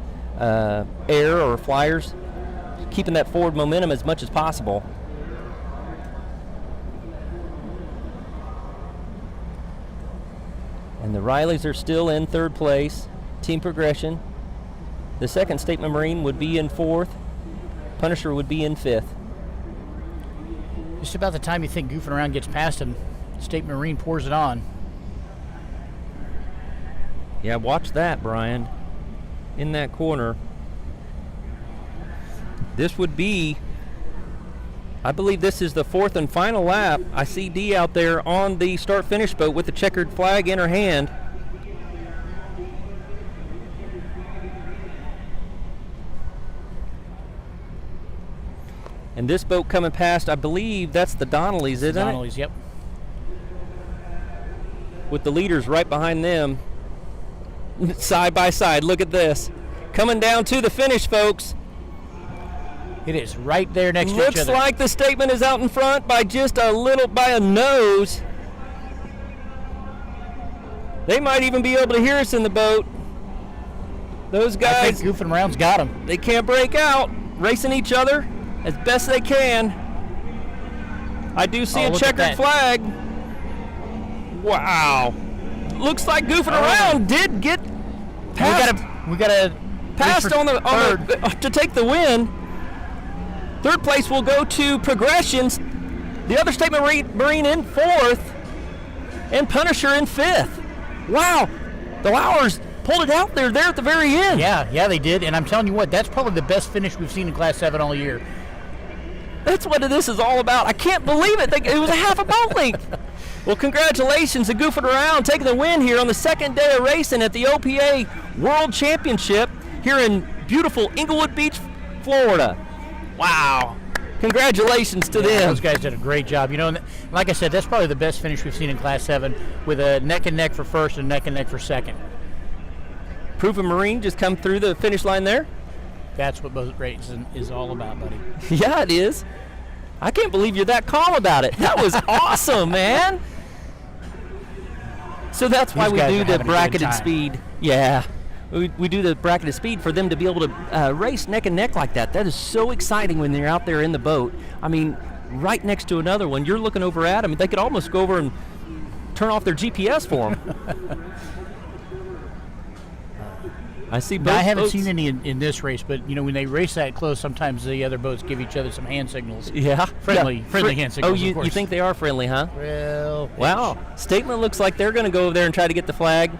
air or flyers, keeping that forward momentum as much as possible. And the Rileys are still in third place. Team progression. The second Statement Marine would be in fourth. Punisher would be in fifth.
Just about the time you think Goofing Around gets past him, Statement Marine pours it on.
Yeah, watch that, Brian. In that corner. This would be, I believe this is the fourth and final lap. I see Dee out there on the start-finish boat with the checkered flag in her hand. And this boat coming past, I believe that's the Donnellys, isn't it?
Donnellys, yep.
With the leaders right behind them. Side by side, look at this. Coming down to the finish, folks.
It is right there next to each
Looks
other.
like the Statement is out in front by just by a nose. They might even be able to hear us in the boat. Those
I
guys,
think Goofing Around's got him.
they can't break out, racing each other as best they can. I do see a
look at
checkered
that.
flag. Wow. Looks like Goofing Around did get past.
We gotta
Passed on the to take the win. Third place will go to Progressions. The other Statement Marine in fourth, and Punisher in fifth. Wow, the Lowers pulled it out there at the very end.
Yeah, they did. And I'm telling you what, that's probably the best finish we've seen in Class 7 all year.
That's what this is all about. I can't believe it. It was a half a boat length. Well, congratulations to Goofing Around taking the win here on the second day of racing at the OPA World Championship here in beautiful Englewood Beach, Florida. Wow. Congratulations to them.
Those guys did a great job. And like I said, that's probably the best finish we've seen in Class 7 with a neck and neck for first and neck and neck for second.
Proven Marine just come through the finish line there.
That's what boat racing is all about, buddy.
Yeah, it is. I can't believe you're that calm about it. That was awesome, man. So that's why
These
we
guys
do
are
the
having a good
bracketed
time.
speed. Yeah. We do the bracketed speed for them to be able to race neck and neck like that. That is so exciting when they're out there in the boat. I mean, right next to another one, you're looking over at them. They could almost go over and turn off their GPS for them. I see both
Now, I haven't
boats.
seen any in this race, but when they race that close, sometimes the other boats give each other some hand signals.
Yeah.
Friendly hand signals.
Oh,
of
you
course.
think they are friendly, huh?
Well,
Wow. Statement looks like they're going to go over there and try to get the flag.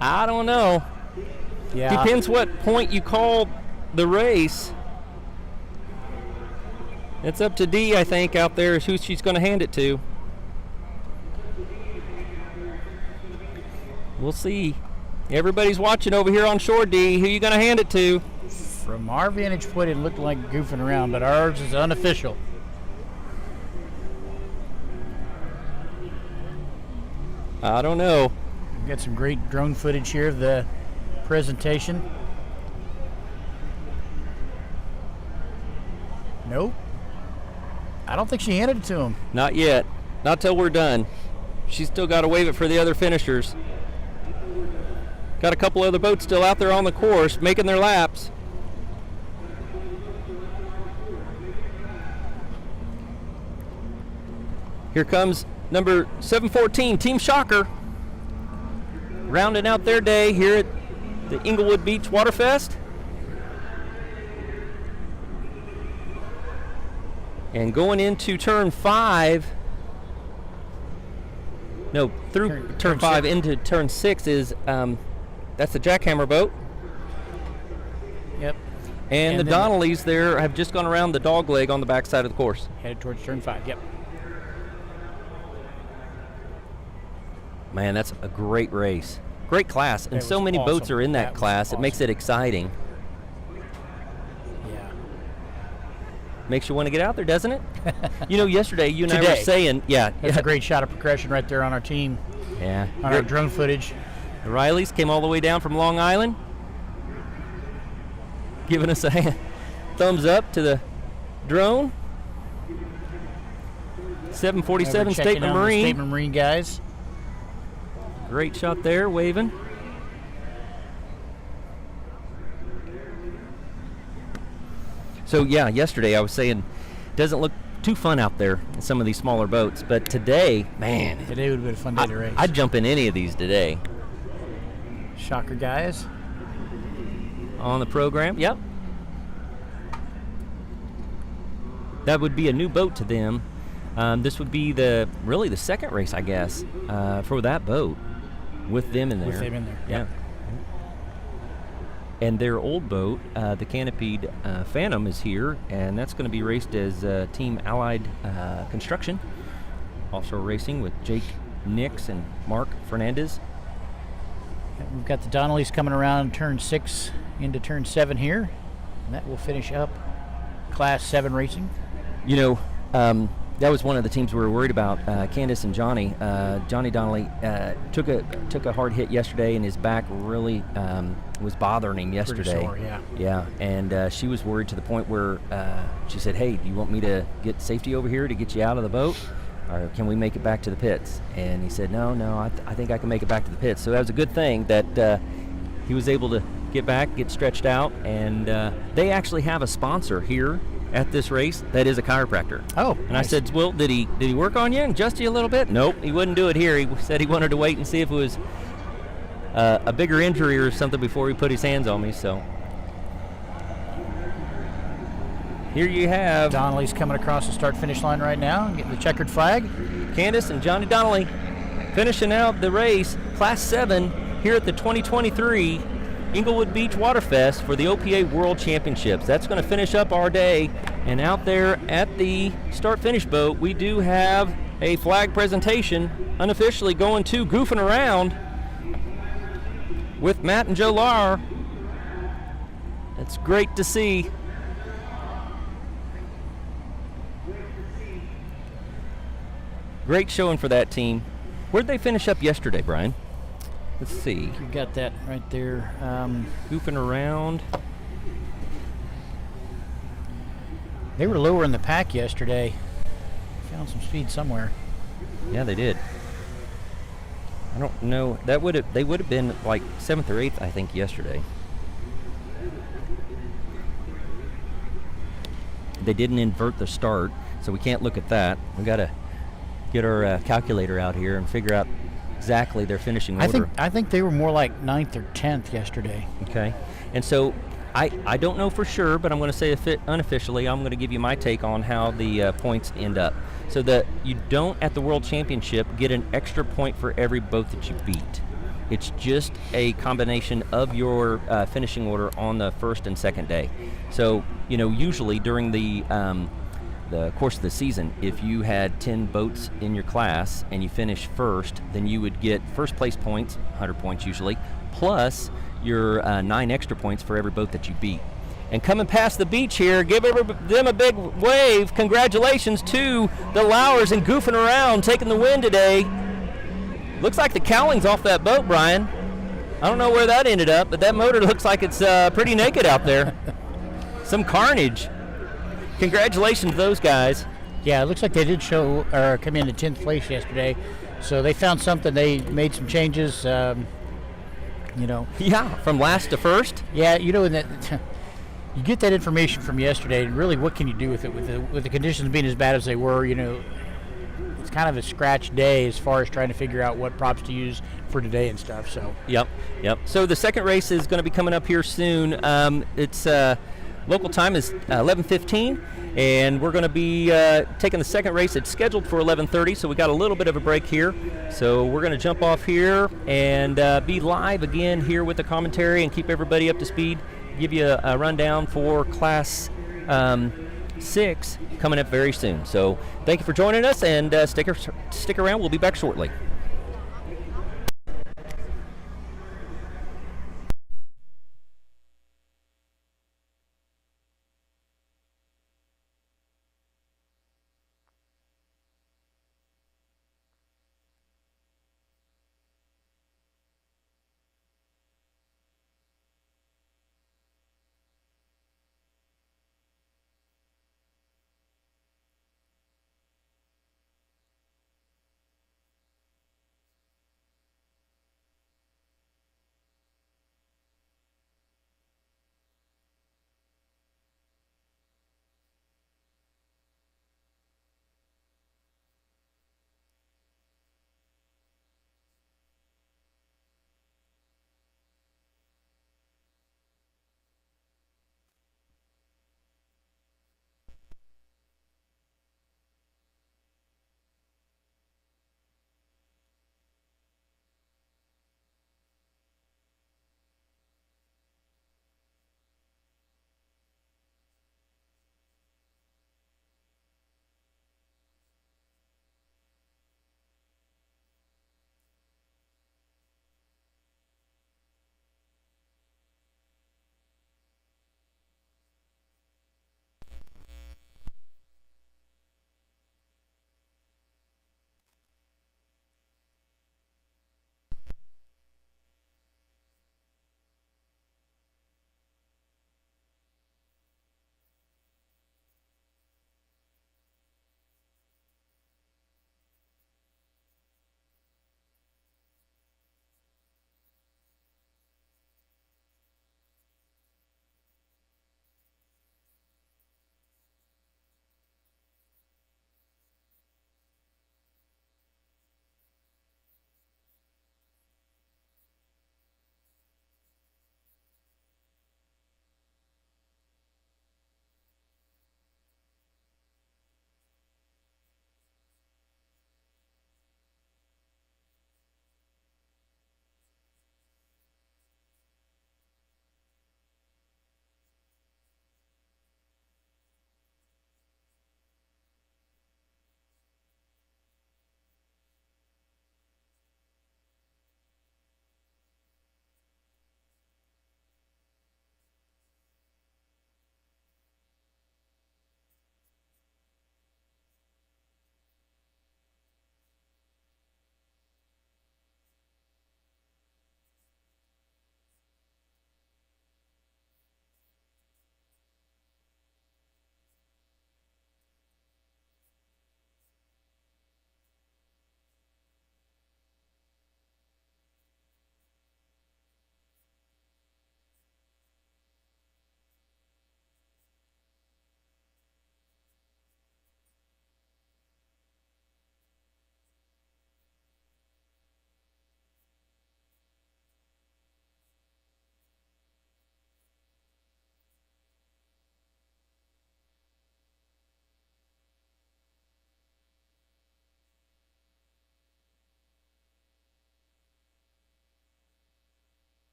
I don't know.
yeah.
Depends what point you call the race. It's up to Dee, I think, out there is who she's going to hand it to. We'll see. Everybody's watching over here on shore, D. Who you going to hand it to?
From our vantage point, it looked like goofing around, but ours is unofficial.
I don't know.
We've got some great drone footage here of the presentation. Nope. I don't think she handed it to him.
Not yet. Not till we're done. She's still got to wave it for the other finishers. Got a couple other boats still out there on the course making their laps. Here comes number 714, Team Shocker, rounding out their day here at the Englewood Beach Waterfest. And going into turn 5, no, through turn 5 into turn 6 is, that's the jackhammer boat.
Yep.
And the Donnellys there have just gone around the dog leg on the backside of the course.
Headed towards turn 5, yep.
Man, that's a great race. Great class. And so many
awesome.
boats are in that class.
Awesome.
It makes it exciting.
Yeah.
Makes you want to get out there, doesn't it? You know, yesterday you and I were saying,
That's a great shot of progression right there on our team.
Yeah.
On our drone footage.
The Rileys came all the way down from Long Island, giving us a thumbs up to the drone. 747 Statement Marine.
Statement Marine guys.
Great shot there, waving. So yeah, yesterday I was saying, doesn't look too fun out there in some of these smaller boats, but today, man.
Today would have been a fun day to race.
I'd jump in any of these today.
Shocker guys.
On the program, yep. That would be a new boat to them. This would be really the second race, I guess, for that boat. With them in there.
With them in there,
yeah. And their old boat, the canopied Phantom, is here, and that's going to be raced as Team Allied Construction. Offshore racing with Jake Nix and Mark Fernandez.
We've got the Donnellys coming around turn 6 into turn 7 here, and that will finish up Class 7 racing.
You know, that was one of the teams we were worried about. Candace and Johnny. Johnny Donnelly took a hard hit yesterday, and his back really was bothering him yesterday.
Pretty sore, yeah.
Yeah, and she was worried to the point where she said, "Hey, do you want me to get safety over here to get you out of the boat, or can we make it back to the pits?" And he said, "No, I think I can make it back to the pits." So that was a good thing that he was able to get back, get stretched out, and they actually have a sponsor here at this race that is a chiropractor.
Oh,
and
nice.
I said, "Well, did he work on you and adjust you a little bit?" Nope, he wouldn't do it here. He said he wanted to wait and see if it was a bigger injury or something before he put his hands on me. So here you have
Donnelly's coming across the start-finish line right now, getting the checkered flag.
Candace and Johnny Donnelly finishing out the race, Class 7, here at the 2023 Englewood Beach Waterfest for the OPA World Championships. That's going to finish up our day. And out there at the start-finish boat, we do have a flag presentation unofficially going to Goofing Around with Matt and Joe Lar. It's great to see. Great showing for that team. Where'd they finish up yesterday, Brian? Let's see.
You got that right there.
Goofing Around.
They were lower in the pack yesterday. Found some speed somewhere.
Yeah, they did. I don't know. They would have been like 7th or 8th, I think, yesterday. They didn't invert the start, so we can't look at that. We got to get our calculator out here and figure out exactly their finishing order.
I think they were more like 9th or 10th yesterday.
Okay. And so I don't know for sure, but I'm going to say unofficially, I'm going to give you my take on how the points end up. So that you don't, at the World Championship, get an extra point for every boat that you beat. It's just a combination of your finishing order on the first and second day. So, you know, usually during the the course of the season, if you had 10 boats in your class and you finished first, then you would get first place points, 100 points usually, plus your 9 extra points for every boat that you beat. And coming past the beach here, give them a big wave. Congratulations to the Lowers and goofing around, taking the win today. Looks like the cowling's off that boat, Brian. I don't know where that ended up, but that motor looks like it's pretty naked out there. Some carnage. Congratulations to those guys.
Yeah, it looks like they did come in at 10th place yesterday. So they found something. They made some changes,
Yeah, from last to first.
Yeah, and that you get that information from yesterday, and really what can you do with it? With the conditions being as bad as they were, it's kind of a scratch day as far as trying to figure out what props to use for today and stuff. So
Yep. So the second race is going to be coming up here soon. It's local time is 11:15, and we're going to be taking the second race. It's scheduled for 11:30, so we got a little bit of a break here. So we're going to jump off here and be live again here with the commentary and keep everybody up to speed. Give you a rundown for Class 6 coming up very soon. So thank you for joining us, and stick around. We'll be back shortly.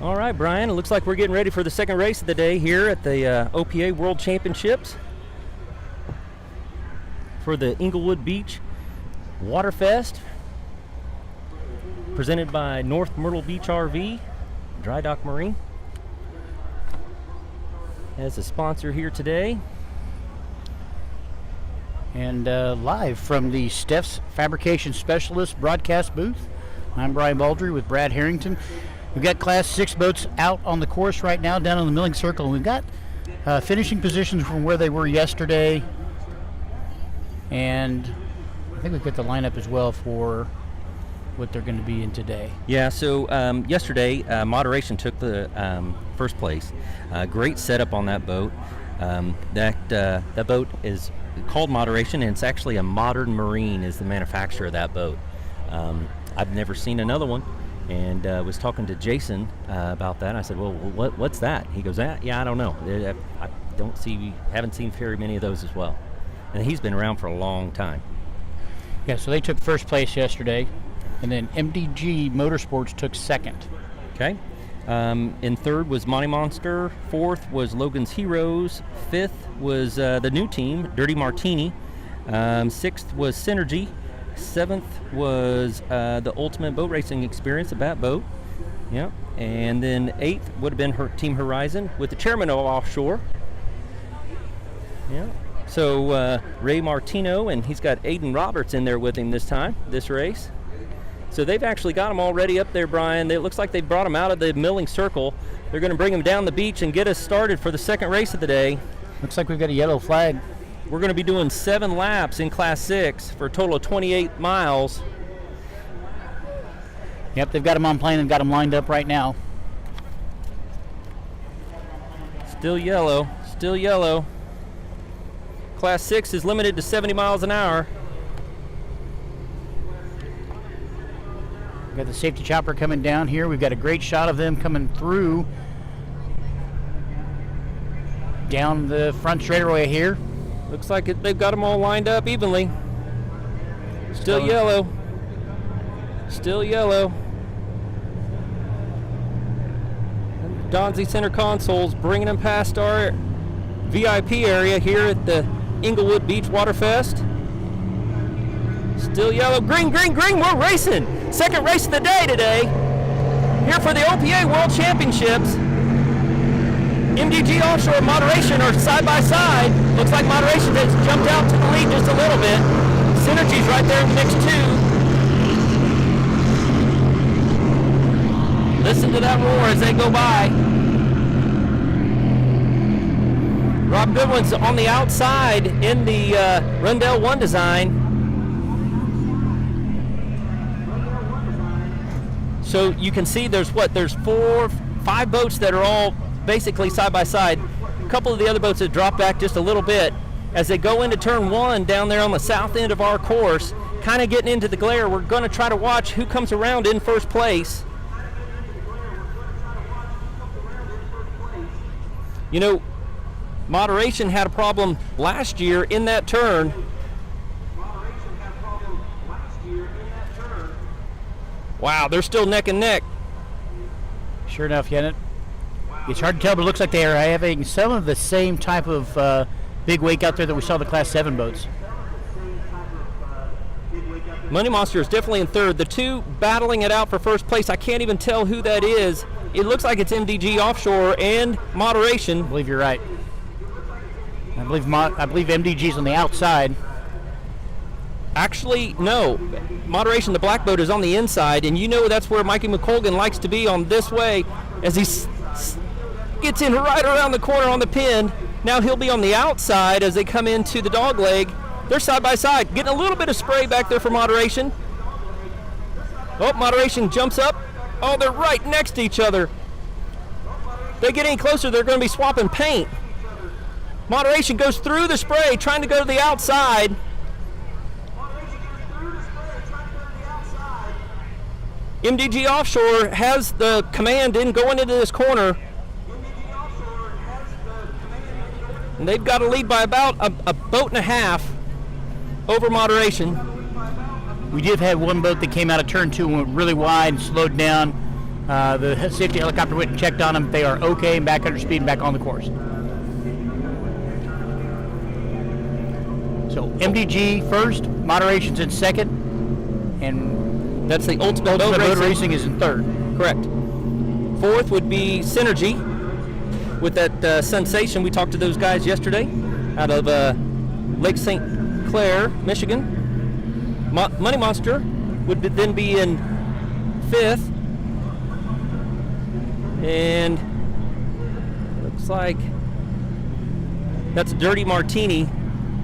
All right, Brian, it looks like we're getting ready for the second race of the day here at the OPA World Championships for the Englewood Beach Waterfest, presented by North Myrtle Beach RV, Dry Dock Marine, as a sponsor here today.
And live from the Steph's Fabrication Specialist broadcast booth, I'm Brian Baldry with Brad Harrington. We've got Class 6 boats out on the course right now down on the milling circle. We've got finishing positions from where they were yesterday. And I think we've got the lineup as well for what they're going to be in today.
Yeah, so yesterday, Moderation took the first place. Great setup on that boat. That boat is called Moderation, and it's actually a Modern Marine is the manufacturer of that boat. I've never seen another one, and was talking to Jason about that. I said, well, what's that? He goes, yeah, I don't know. Haven't seen very many of those as well. And he's been around for a long time.
Yeah, so they took first place yesterday, and then MDG Motorsports took second.
Okay. In third was Monty Monster. Fourth was Logan's Heroes. Fifth was the new team, Dirty Martini. Sixth was Synergy. Seventh was the Ultimate Boat Racing Experience, a Bat Boat. Yeah. And then eighth would have been Team Horizon with the chairman of Offshore. Yeah. So Ray Martino, and he's got Aiden Roberts in there with him this race. So they've actually got them already up there, Brian. It looks like they brought them out of the milling circle. They're going to bring them down the beach and get us started for the second race of the day.
Looks like we've got a yellow flag.
We're going to be doing 7 laps in Class 6 for a total of 28 miles.
Yep, they've got them on plane and got them lined up right now.
Still yellow, still yellow. Class 6 is limited to 70 miles an hour.
We've got the safety chopper coming down here. We've got a great shot of them coming through down the front straightaway here.
Looks like they've got them all lined up evenly. Still yellow. Still yellow. Donzi Center Consoles bringing them past our VIP area here at the Englewood Beach Waterfest. Still yellow. Green, green, green. We're racing. Second race of the day today. Here for the OPA World Championships. MDG Offshore and Moderation are side by side. Looks like Moderation has jumped out to the lead just a little bit. Synergy's right there in the mix too. Listen to that roar as they go by. Rob Goodwin's on the outside in the Rundell 1 design. So you can see there's 5 boats that are all basically side by side. A couple of the other boats have dropped back just a little bit as they go into turn 1 down there on the south end of our course, kind of getting into the glare. We're going to try to watch who comes around in first place. You know, Moderation had a problem last year in that turn. Wow, they're still neck and neck.
Sure enough, Yennet. It's hard to tell, but it looks like they are having some of the same type of big wake out there that we saw the Class 7 boats.
Money Monster is definitely in third. The two battling it out for first place, I can't even tell who that is. It looks like it's MDG Offshore and Moderation.
I believe you're right. I believe MDG's on the outside.
Actually, no. Moderation, the black boat, is on the inside, and you know that's where Mikey McColgan likes to be, on this way, as he gets in right around the corner on the pin. Now he'll be on the outside as they come into the dog leg. They're side by side, getting a little bit of spray back there for Moderation. Oh, Moderation jumps up. Oh, they're right next to each other. They get any closer, they're going to be swapping paint. Moderation goes through the spray, trying to go to the outside. MDG Offshore has the command in going into this corner. And they've got a lead by about a boat and a half over Moderation.
We did have one boat that came out of turn 2 and went really wide and slowed down. The safety helicopter went and checked on them. They are okay and back under speed and back on the course. So MDG first, Moderation's in second, and
that's the Ultimate
Boat Racing is in third.
Correct. Fourth would be Synergy with that Sensation. We talked to those guys yesterday out of Lake St. Clair, Michigan. Money Monster would then be in fifth. And looks like that's Dirty Martini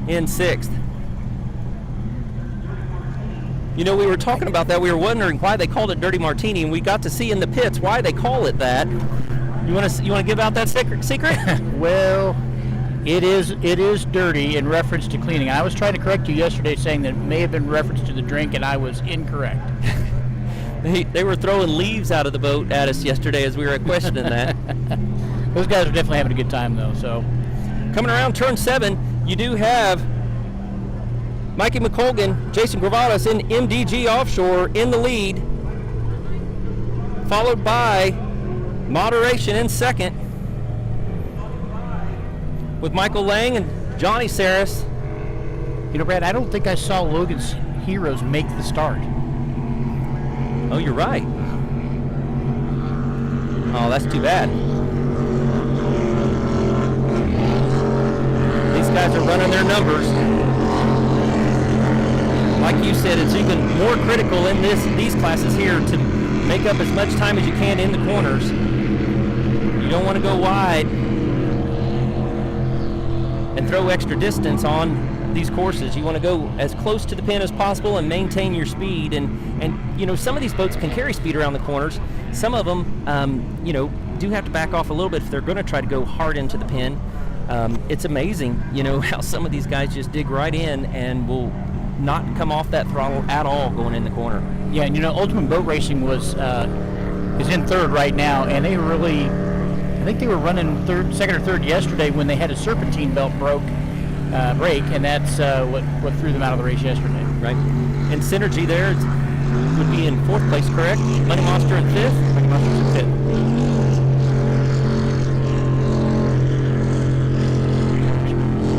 in sixth. You know, we were talking about that. We were wondering why they called it Dirty Martini, and we got to see in the pits why they call it that. You want to give out that secret?
Well, it is dirty in reference to cleaning. I was trying to correct you yesterday, saying that it may have been reference to the drink, and I was incorrect.
They were throwing leaves out of the boat at us yesterday as we were questioning that.
Those guys are definitely having a good time, though. So,
coming around turn 7, you do have Mikey McColgan, Jason Gravatas in MDG Offshore in the lead, followed by Moderation in second, with Michael Lang and Johnny Saris.
You know, Brad, I don't think I saw Logan's Heroes make the start.
Oh, you're right. Oh, that's too bad. These guys are running their numbers. Like you said, it's even more critical in these classes here to make up as much time as you can in the corners. You don't want to go wide and throw extra distance on these courses. You want to go as close to the pin as possible and maintain your speed. And you know, some of these boats can carry speed around the corners. Some of them, you know, do have to back off a little bit if they're going to try to go hard into the pin. It's amazing, you know, how some of these guys just dig right in and will not come off that throttle at all going in the corner.
Yeah, and you know, Ultimate Boat Racing is in third right now, and they really, I think they were running second or third yesterday when they had a serpentine belt break, and that's what threw them out of the race yesterday.
Right. And Synergy there would be in fourth place, correct? Money Monster in fifth?
Money Monster's in fifth.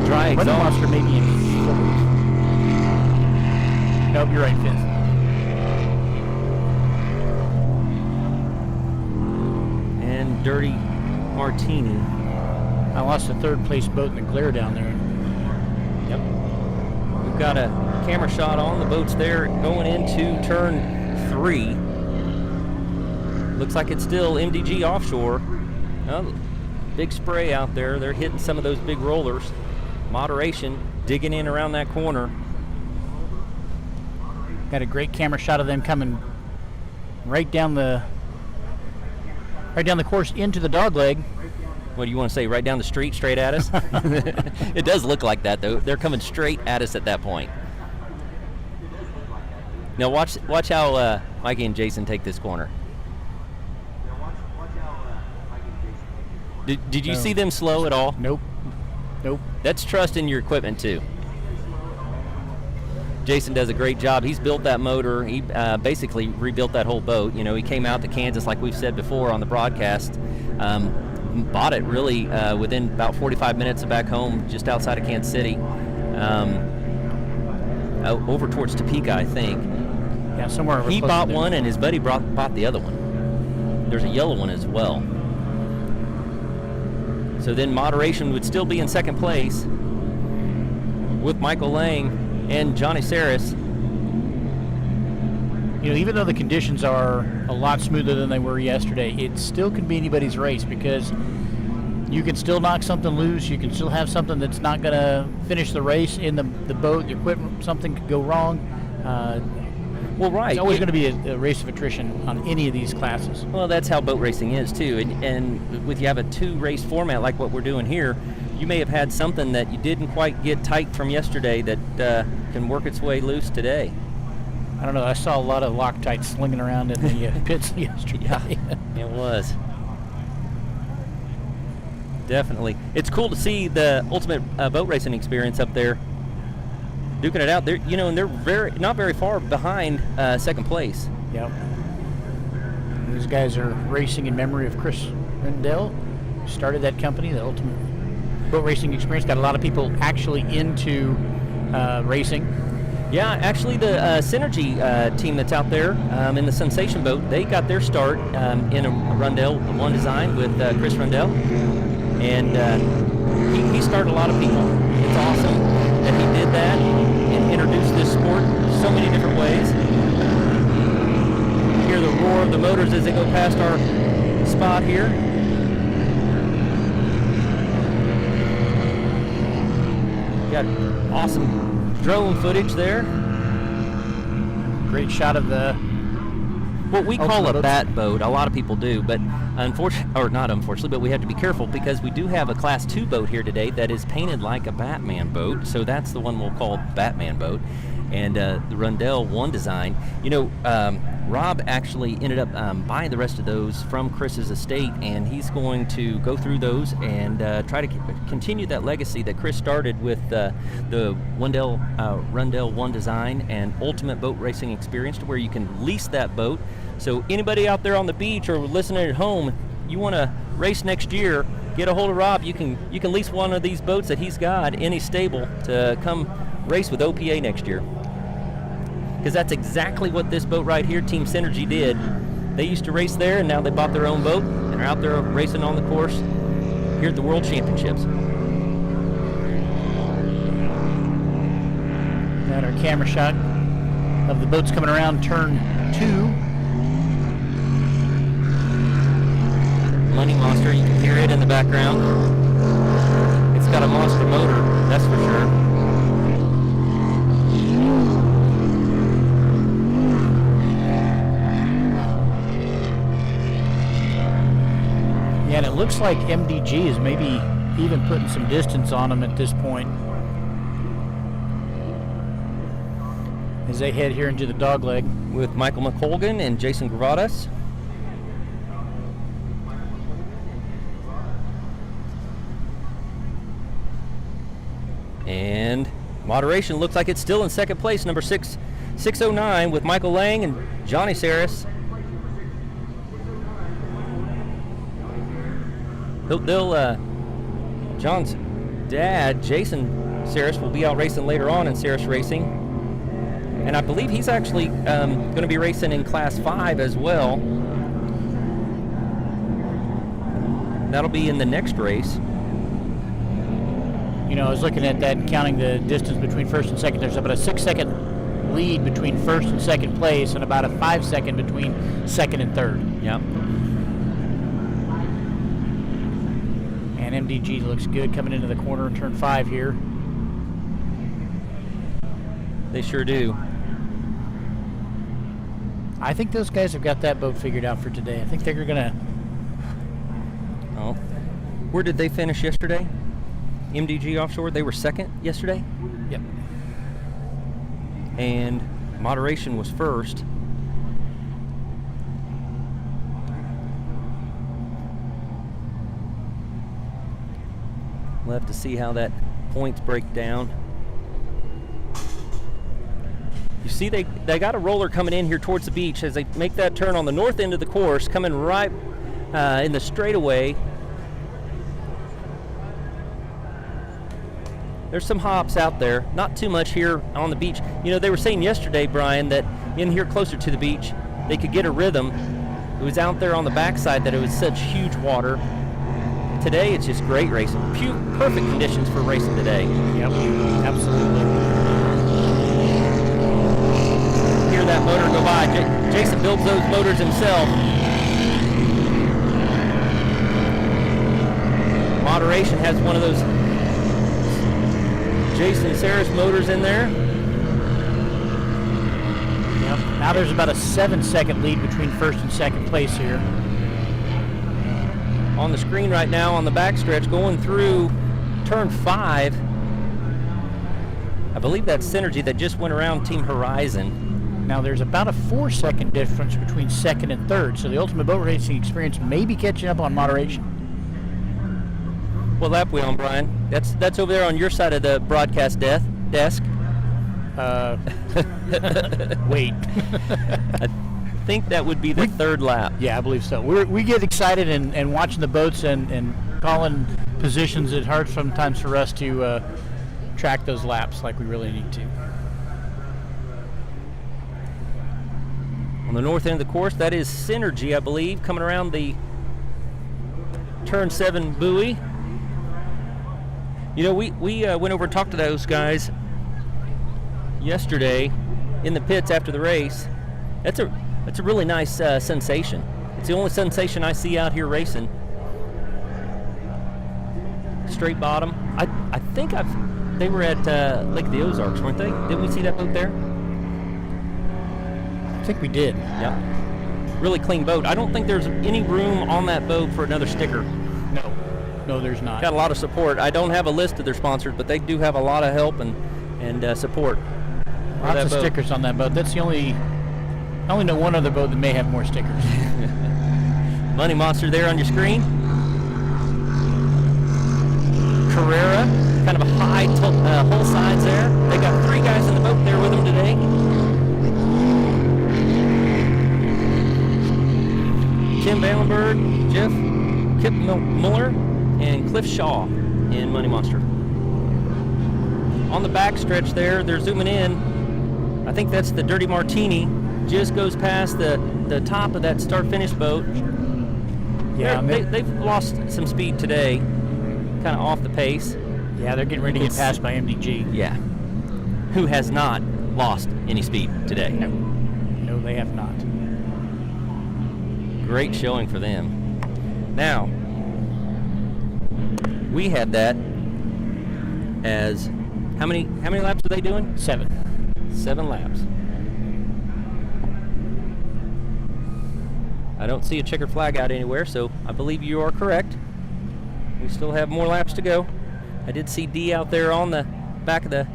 Dry exhaust.
Money Monster may be in fourth. Nope, you're right, fifth.
And Dirty Martini.
I lost a third place boat in the glare down there.
Yep. We've got a camera shot on the boats there going into turn 3. Looks like it's still MDG Offshore. Oh, big spray out there. They're hitting some of those big rollers. Moderation digging in around that corner.
Got a great camera shot of them coming right down the course into the dogleg.
What do you want to say? Right down the street, straight at us? It does look like that, though. They're coming straight at us at that point. Now watch how Mikey and Jason take this corner. Did you see them slow at all?
Nope.
That's trust in your equipment too. Jason does a great job. He's built that motor. He basically rebuilt that whole boat. You know, he came out to Kansas, like we've said before on the broadcast. Bought it really within about 45 minutes of back home, just outside of Kansas City, over towards Topeka, I think.
Yeah, somewhere over
He
close
bought
to there.
one, and his buddy bought the other one. There's a yellow one as well. So then Moderation would still be in second place with Michael Lang and Johnny Saris.
You know, even though the conditions are a lot smoother than they were yesterday, it still can be anybody's race because you can still knock something loose. You can still have something that's not going to finish the race in the boat, the equipment, something could go wrong.
Well, right.
It's always going to be a race of attrition on any of these classes.
Well, that's how boat racing is, too. And with you have a 2-race format like what we're doing here, you may have had something that you didn't quite get tight from yesterday that can work its way loose today.
I don't know. I saw a lot of Loctite slinging around in the pits yesterday.
Yeah, it was. Definitely. It's cool to see the ultimate boat racing experience up there, duking it out. And they're not very far behind second place.
Yep. These guys are racing in memory of Chris Rendell, who started that company, the Ultimate Boat Racing Experience. Got a lot of people actually into racing.
Yeah, actually the Synergy team that's out there in the Sensation boat, they got their start in a Rendell One design with Chris Rendell. And he started a lot of people. It's awesome that he did that and introduced this sport so many different ways. Hear the roar of the motors as they go past our spot here. Got awesome drone footage there.
Great shot of the
what we call a bat boat. A lot of people do, but unfortunately, but we have to be careful because we do have a Class 2 boat here today that is painted like a Batman boat. So that's the one we'll call Batman boat. And the Rendell One design, Rob actually ended up buying the rest of those from Chris's estate, and he's going to go through those and try to continue that legacy that Chris started with the Rendell One design and Ultimate Boat Racing Experience, to where you can lease that boat. So anybody out there on the beach or listening at home, you want to race next year, get a hold of Rob. You can lease one of these boats that he's got in his stable to come race with OPA next year. Because that's exactly what this boat right here, Team Synergy, did. They used to race there, and now they bought their own boat and are out there racing on the course here at the World Championships.
Got our camera shot of the boats coming around turn 2.
Money Monster, you can hear it in the background. It's got a monster motor, that's for sure.
Yeah, and it looks like MDG is maybe even putting some distance on them at this point as they head here into the dogleg.
With Michael McColgan and Jason Gravatas. And Moderation looks like it's still in second place, number 609, with Michael Lang and Johnny Saris. John's dad, Jason Saris, will be out racing later on in Saris Racing. And I believe he's actually going to be racing in Class 5 as well. That'll be in the next race.
I was looking at that and counting the distance between first and second. There's about a 6-second lead between first and second place and about a 5-second between second and third.
Yep.
And MDG looks good coming into the corner in turn 5 here.
They sure do.
I think those guys have got that boat figured out for today. I think they're going to...
Oh. Where did they finish yesterday? MDG Offshore, they were second yesterday?
Yep.
And Moderation was first. We'll have to see how that points break down. You see they got a roller coming in here towards the beach as they make that turn on the north end of the course, coming right in the straightaway. There's some hops out there, not too much here on the beach. They were saying yesterday, Brian, that in here closer to the beach, they could get a rhythm. It was out there on the backside that it was such huge water. Today, it's just great racing. Perfect conditions for racing today.
Yep, absolutely.
Hear that motor go by. Jason builds those motors himself. Moderation has one of those Jason Saris motors in there.
Yep. Now there's about a 7-second lead between first and second place here.
On the screen right now on the backstretch going through turn 5. I believe that's Synergy that just went around Team Horizon.
Now there's about a 4-second difference between second and third, so the Ultimate Boat Racing Experience may be catching up on Moderation.
What lap we on, Brian? That's over there on your side of the broadcast desk.
Wait.
think that would be the third lap.
Yeah, I believe so. We get excited and watching the boats and calling positions. It's hard sometimes for us to track those laps like we really need to.
On the north end of the course, that is Synergy, I believe, coming around the turn 7 buoy. You know, we went over and talked to those guys yesterday in the pits after the race. That's a really nice sensation. It's the only sensation I see out here racing. Straight bottom. I think they were at Lake of the Ozarks, weren't they? Didn't we see that boat there?
I think we did.
Yep. Really clean boat. I don't think there's any room on that boat for another sticker.
No, there's not.
Got a lot of support. I don't have a list of their sponsors, but they do have a lot of help and support.
Lots of stickers on that boat. That's I only know one other boat that may have more stickers.
Money Monster there on your screen. Carrera, kind of a high hull sides there. They got 3 guys in the boat there with them today. Tim Valenberg, Kip Muller, and Cliff Shaw in Money Monster. On the back stretch there, they're zooming in. I think that's the Dirty Martini. Just goes past the top of that start-finish boat. Yeah, they've lost some speed today, kind of off the pace.
Yeah, they're getting ready to get passed by MDG.
Yeah, who has not lost any speed today.
No, they have not.
Great showing for them. Now, we had that as how many laps are they doing?
7.
7 laps. I don't see a checker flag out anywhere, so I believe you are correct. We still have more laps to go. I did see Dee out there on the back of the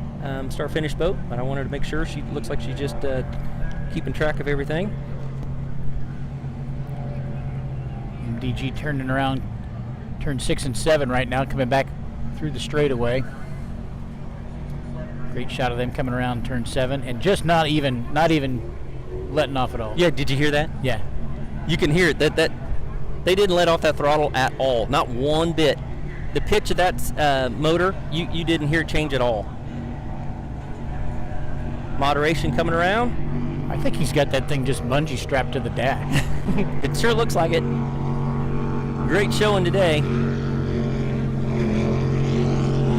start-finish boat, but I wanted to make sure. She looks like she's just keeping track of everything.
MDG turning around turn 6 and 7 right now, coming back through the straightaway. Great shot of them coming around turn 7 and just not even letting off at all.
Yeah, did you hear that?
Yeah.
You can hear it. That they didn't let off that throttle at all, not one bit. The pitch of that motor, you didn't hear it change at all. Moderation coming around.
I think he's got that thing just bungee strapped to the deck.
It sure looks like it. Great showing today.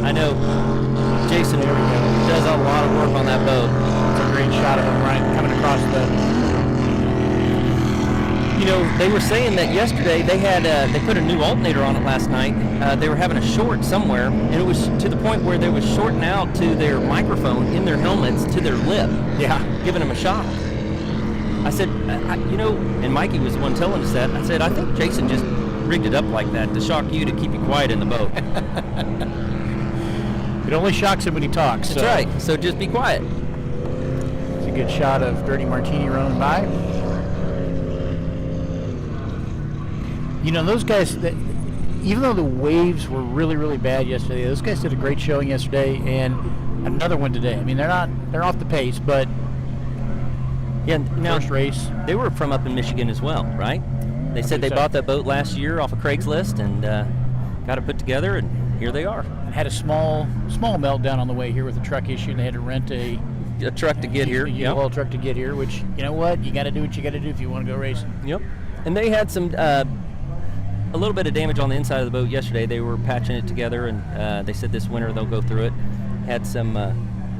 I know Jason does a lot of work on that boat.
It's a great shot of him right coming across the...
You know, they were saying that yesterday they put a new alternator on it last night. They were having a short somewhere, and it was to the point where they was shorting out to their microphone in their helmets to their lip.
Yeah.
Giving them a shock. I said, and Mikey was the one telling us that. I said, I think Jason just rigged it up like that to shock you, to keep you quiet in the boat.
It only shocks him when he talks.
That's right. So just be quiet.
It's a good shot of Dirty Martini rolling by. You know, those guys, even though the waves were really, really bad yesterday, those guys did a great showing yesterday and another one today. I mean, they're off the pace, but
yeah, now,
first race.
They were from up in Michigan as well, right? They said they bought that boat last year off of Craigslist and got it put together, and here they are.
And had a small meltdown on the way here with a truck issue, and they had to rent a
truck to get here.
A U-Haul truck to get here, which, you know what? You got to do what you got to do if you want to go racing.
Yep. And they had some... a little bit of damage on the inside of the boat yesterday. They were patching it together, and they said this winter they'll go through it. Had some,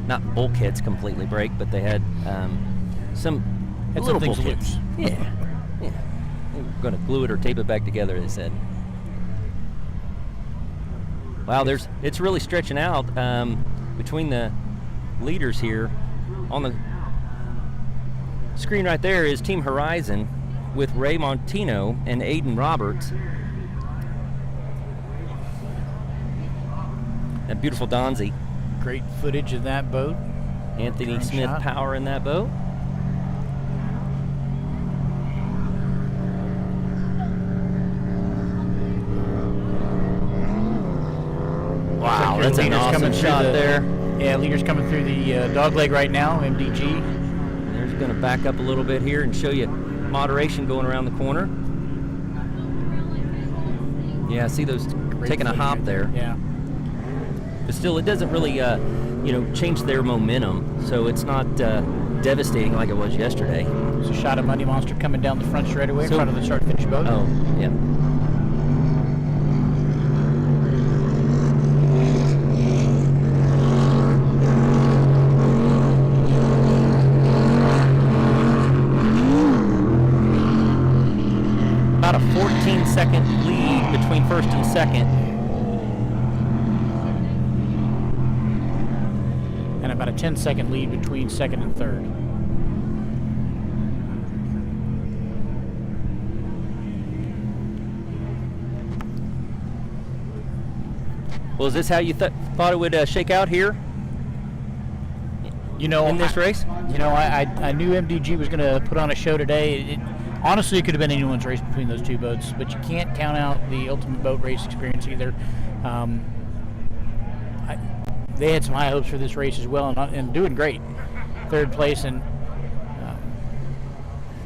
not bulkheads completely break, but they had some little
things
bulkheads.
loose.
Yeah. We're going to glue it or tape it back together, they said. Wow, it's really stretching out between the leaders here. On the screen right there is Team Horizon with Ray Montino and Aiden Roberts. That beautiful Donzi.
Great footage of that boat.
Anthony
Drone
Smith
shot.
power in that boat. Wow, that's an awesome shot there.
Yeah, leader's coming through the dog leg right now, MDG.
There's going to back up a little bit here and show you Moderation going around the corner. Yeah, I see those taking a hop there.
Yeah.
But still, it doesn't really, change their momentum. So it's not devastating like it was yesterday.
There's a shot of Money Monster coming down the front straightaway in front of the start-finish boat.
Oh, yeah. About a 14-second lead between first and second.
And about a 10-second lead between second and third.
Well, is this how you thought it would shake out here? In this race?
I knew MDG was going to put on a show today. Honestly, it could have been anyone's race between those two boats, but you can't count out the Ultimate Boat Race experience either. They had some high hopes for this race as well, and doing great. Third place. And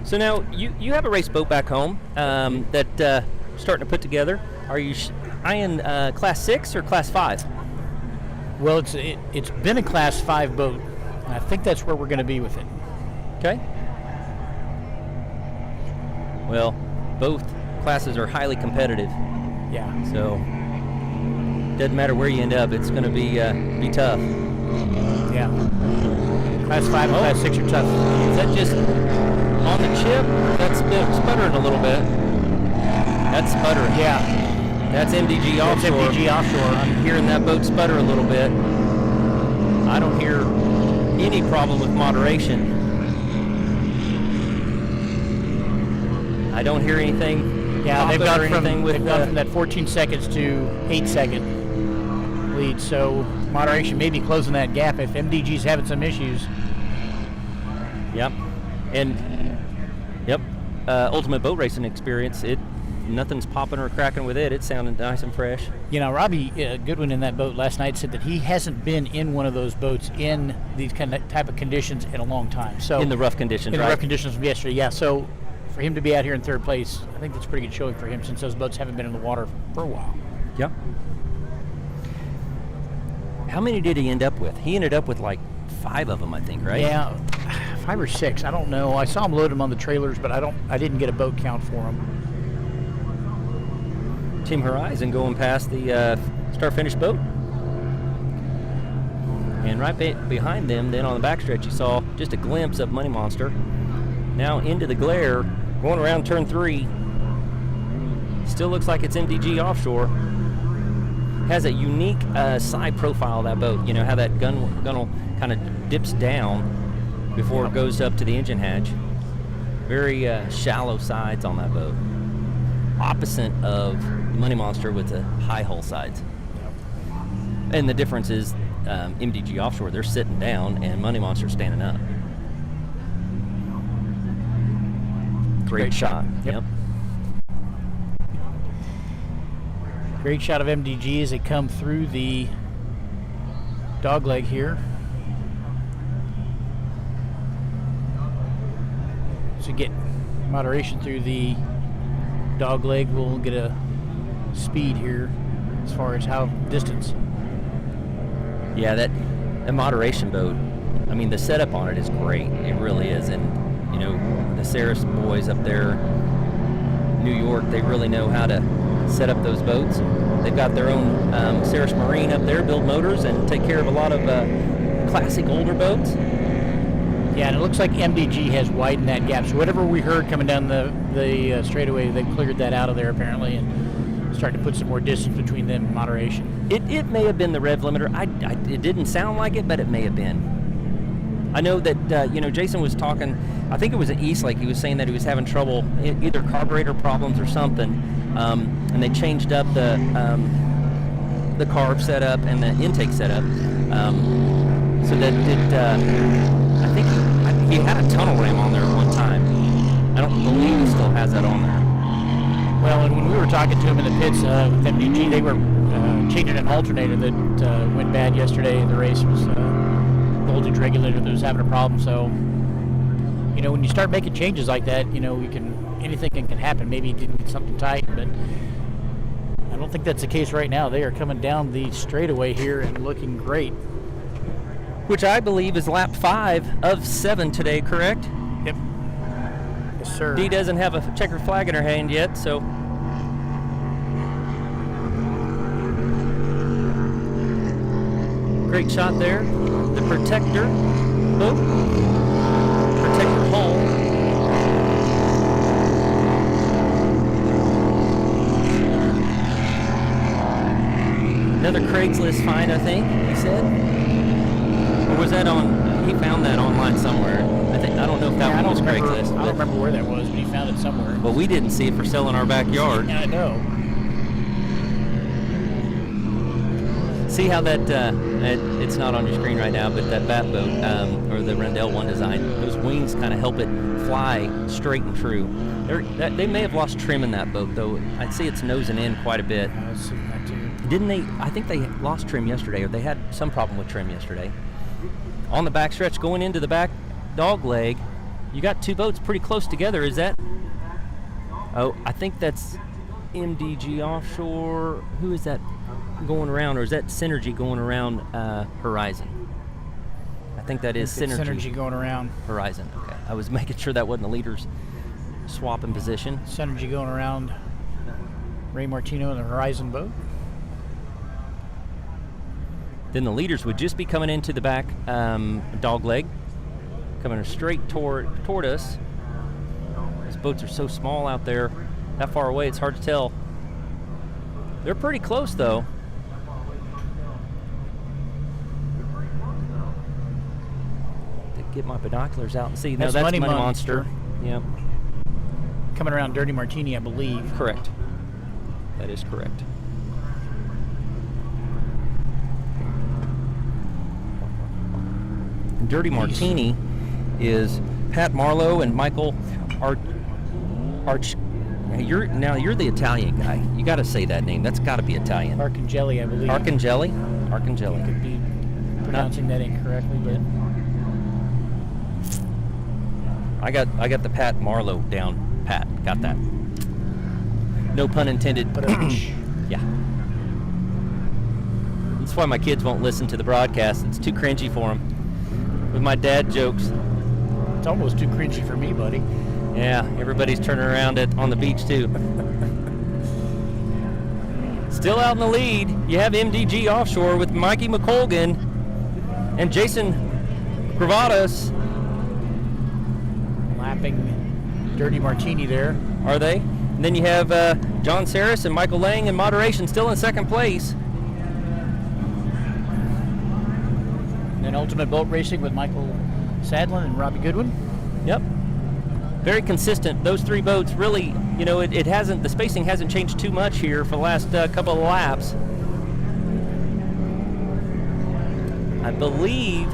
so now you have a race boat back home that starting to put together. Are you eyeing Class 6 or Class 5?
Well, it's been a Class 5 boat, and I think that's where we're going to be with it.
Okay. Well, both classes are highly competitive.
Yeah.
So doesn't matter where you end up, it's going to be tough.
Yeah. Class 5 and Class 6 are tough.
Is that just on the chip? That's sputtering a little bit. That's sputtering.
Yeah.
That's MDG offshore.
That's MDG offshore.
I'm hearing that boat sputter a little bit. I don't hear any problem with moderation. I don't hear anything.
Yeah, they've gone from
with
that 14 seconds to 8-second lead. So moderation may be closing that gap if MDG's having some issues.
Yep. And Ultimate Boat Racing experience. Nothing's popping or cracking with it. It's sounding nice and fresh.
Robbie Goodwin in that boat last night said that he hasn't been in one of those boats in these type of conditions in a long time. So
in the rough conditions,
in
right?
the rough conditions from yesterday, yeah. So for him to be out here in third place, I think that's a pretty good showing for him since those boats haven't been in the water for a while.
Yep. How many did he end up with? He ended up with like 5 of them, I think, right?
Yeah, 5 or 6. I don't know. I saw him load them on the trailers, but I didn't get a boat count for him.
Team Horizon going past the start-finish boat. And right behind them, then on the backstretch, you saw just a glimpse of Money Monster. Now into the glare, going around turn 3. Still looks like it's MDG offshore. Has a unique side profile, that boat. How that gunnel kind of dips down before it goes up to the engine hatch. Very shallow sides on that boat. Opposite of Money Monster with the high hull sides. And the difference is MDG offshore, they're sitting down and Money Monster standing up. Great shot. Yep.
Great shot of MDG as they come through the dogleg here. So get moderation through the dogleg. We'll get a speed here as far as how distance.
Yeah, that moderation boat, I mean, the setup on it is great. It really is. And, the Saris boys up there, New York, they really know how to set up those boats. They've got their own Saris Marine up there, build motors and take care of a lot of classic older boats.
Yeah, and it looks like MDG has widened that gap. So whatever we heard coming down the straightaway, they cleared that out of there apparently and started to put some more distance between them and moderation.
It may have been the rev limiter. It didn't sound like it, but it may have been. I know that Jason was talking. I think it was at Eastlake. He was saying that he was having trouble, either carburetor problems or something, and they changed up the carb setup and the intake setup, so that I think he had a tunnel ram on there at one time. I don't believe he still has that on there.
Well, and when we were talking to him in the pits with MDG, they were changing an alternator that went bad yesterday in the race. It was voltage regulator that was having a problem, so when you start making changes like that, anything can happen. Maybe you didn't get something tight, but I don't think that's the case right now. They are coming down the straightaway here and looking great.
Which I believe is lap 5 of 7 today, correct?
Yep. Yes, sir.
Dee doesn't have a checkered flag in her hand yet, so. Great shot there. The protector boat. Protector hull. Another Craigslist find, I think, he said. Or was that on, he found that online somewhere. I don't know if that one was Craigslist.
I don't remember where that was, but he found it somewhere.
Well, we didn't see it for sale in our backyard.
Yeah, I know.
See how that, it's not on your screen right now, but that bat boat, or the Rendell One design, those wings kind of help it fly straight and true. They may have lost trim in that boat, though. I'd say it's nosing in quite a bit.
I was seeing that too.
Didn't they? I think they lost trim yesterday, or they had some problem with trim yesterday. On the backstretch, going into the back dog leg, you got two boats pretty close together. Is that? Oh, I think that's MDG Offshore. Who is that going around, or is that Synergy going around Horizon? I think that is
Synergy going around
Horizon. Okay, I was making sure that wasn't the leaders swapping position.
Synergy going around Ray Martino in the Horizon boat.
Then the leaders would just be coming into the back dog leg, coming straight toward us. These boats are so small out there, that far away, it's hard to tell. They're pretty close, though. Get my binoculars out and see.
That's
no, that's
Money
Monster. Yep.
Coming around Dirty Martini, I believe.
Correct. That is correct. Dirty Martini is Pat Marlowe and Michael Arch. You're the Italian guy. You got to say that name. That's got to be Italian.
Arcangeli, I believe.
Arcangeli.
I could be pronouncing that incorrectly, but
I got the Pat Marlowe down. Pat, got that. No pun intended. Yeah. That's why my kids won't listen to the broadcast. It's too cringy for them. With my dad jokes.
It's almost too cringy for me, buddy.
Yeah, everybody's turning around on the beach too. Still out in the lead, you have MDG Offshore with Mikey McColgan and Jason Gravatas.
Lapping Dirty Martini there.
Are they? And then you have John Saris and Michael Lang in moderation still in second place.
And then Ultimate Boat Racing with Michael Sadlin and Robbie Goodwin.
Yep. Very consistent. Those three boats really, it hasn't, the spacing hasn't changed too much here for the last couple of laps. I believe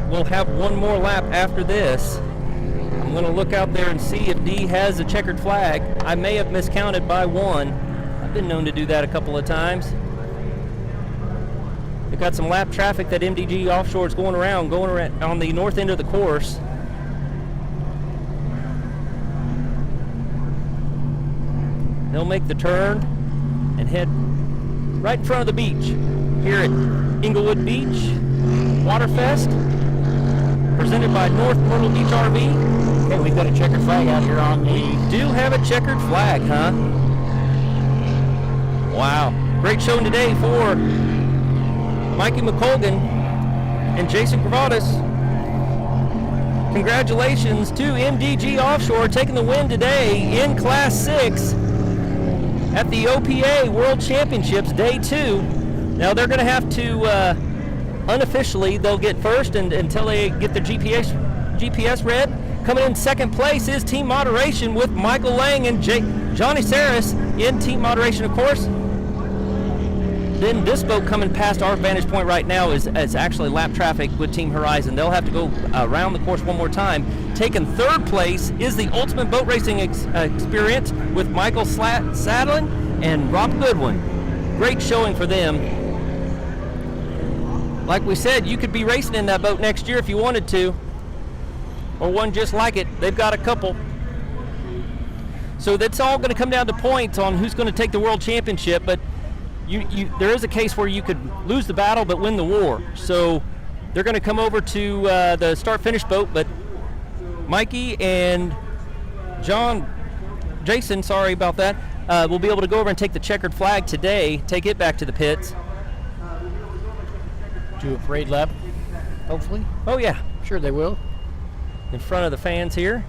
we'll have one more lap after this. I'm going to look out there and see if Dee has a checkered flag. I may have miscounted by one. I've been known to do that a couple of times. We've got some lap traffic that MDG Offshore is going around on the north end of the course. They'll make the turn and head right in front of the beach here at Englewood Beach Waterfest, presented by North Myrtle Beach RV.
Okay, we've got a checkered flag out here on the...
We do have a checkered flag, huh? Wow. Great showing today for Mikey McColgan and Jason Gravatas. Congratulations to MDG Offshore taking the win today in Class 6 at the OPA World Championships Day 2. Now they're going to have to, unofficially, they'll get first until they get their GPS read. Coming in second place is Team Moderation with Michael Lang and Johnny Saris in Team Moderation, of course. Then this boat coming past our vantage point right now is actually lap traffic with Team Horizon. They'll have to go around the course one more time. Taking third place is the Ultimate Boat Racing Experience with Michael Sadlin and Rob Goodwin. Great showing for them. Like we said, you could be racing in that boat next year if you wanted to. or one just like it. They've got a couple. So that's all going to come down to points on who's going to take the world championship, but there is a case where you could lose the battle but win the war. So they're going to come over to the start-finish boat, but Mikey and Jason, sorry about that, will be able to go over and take the checkered flag today, take it back to the pits.
Do a parade lap, hopefully.
Oh, yeah.
Sure they will.
In front of the fans here.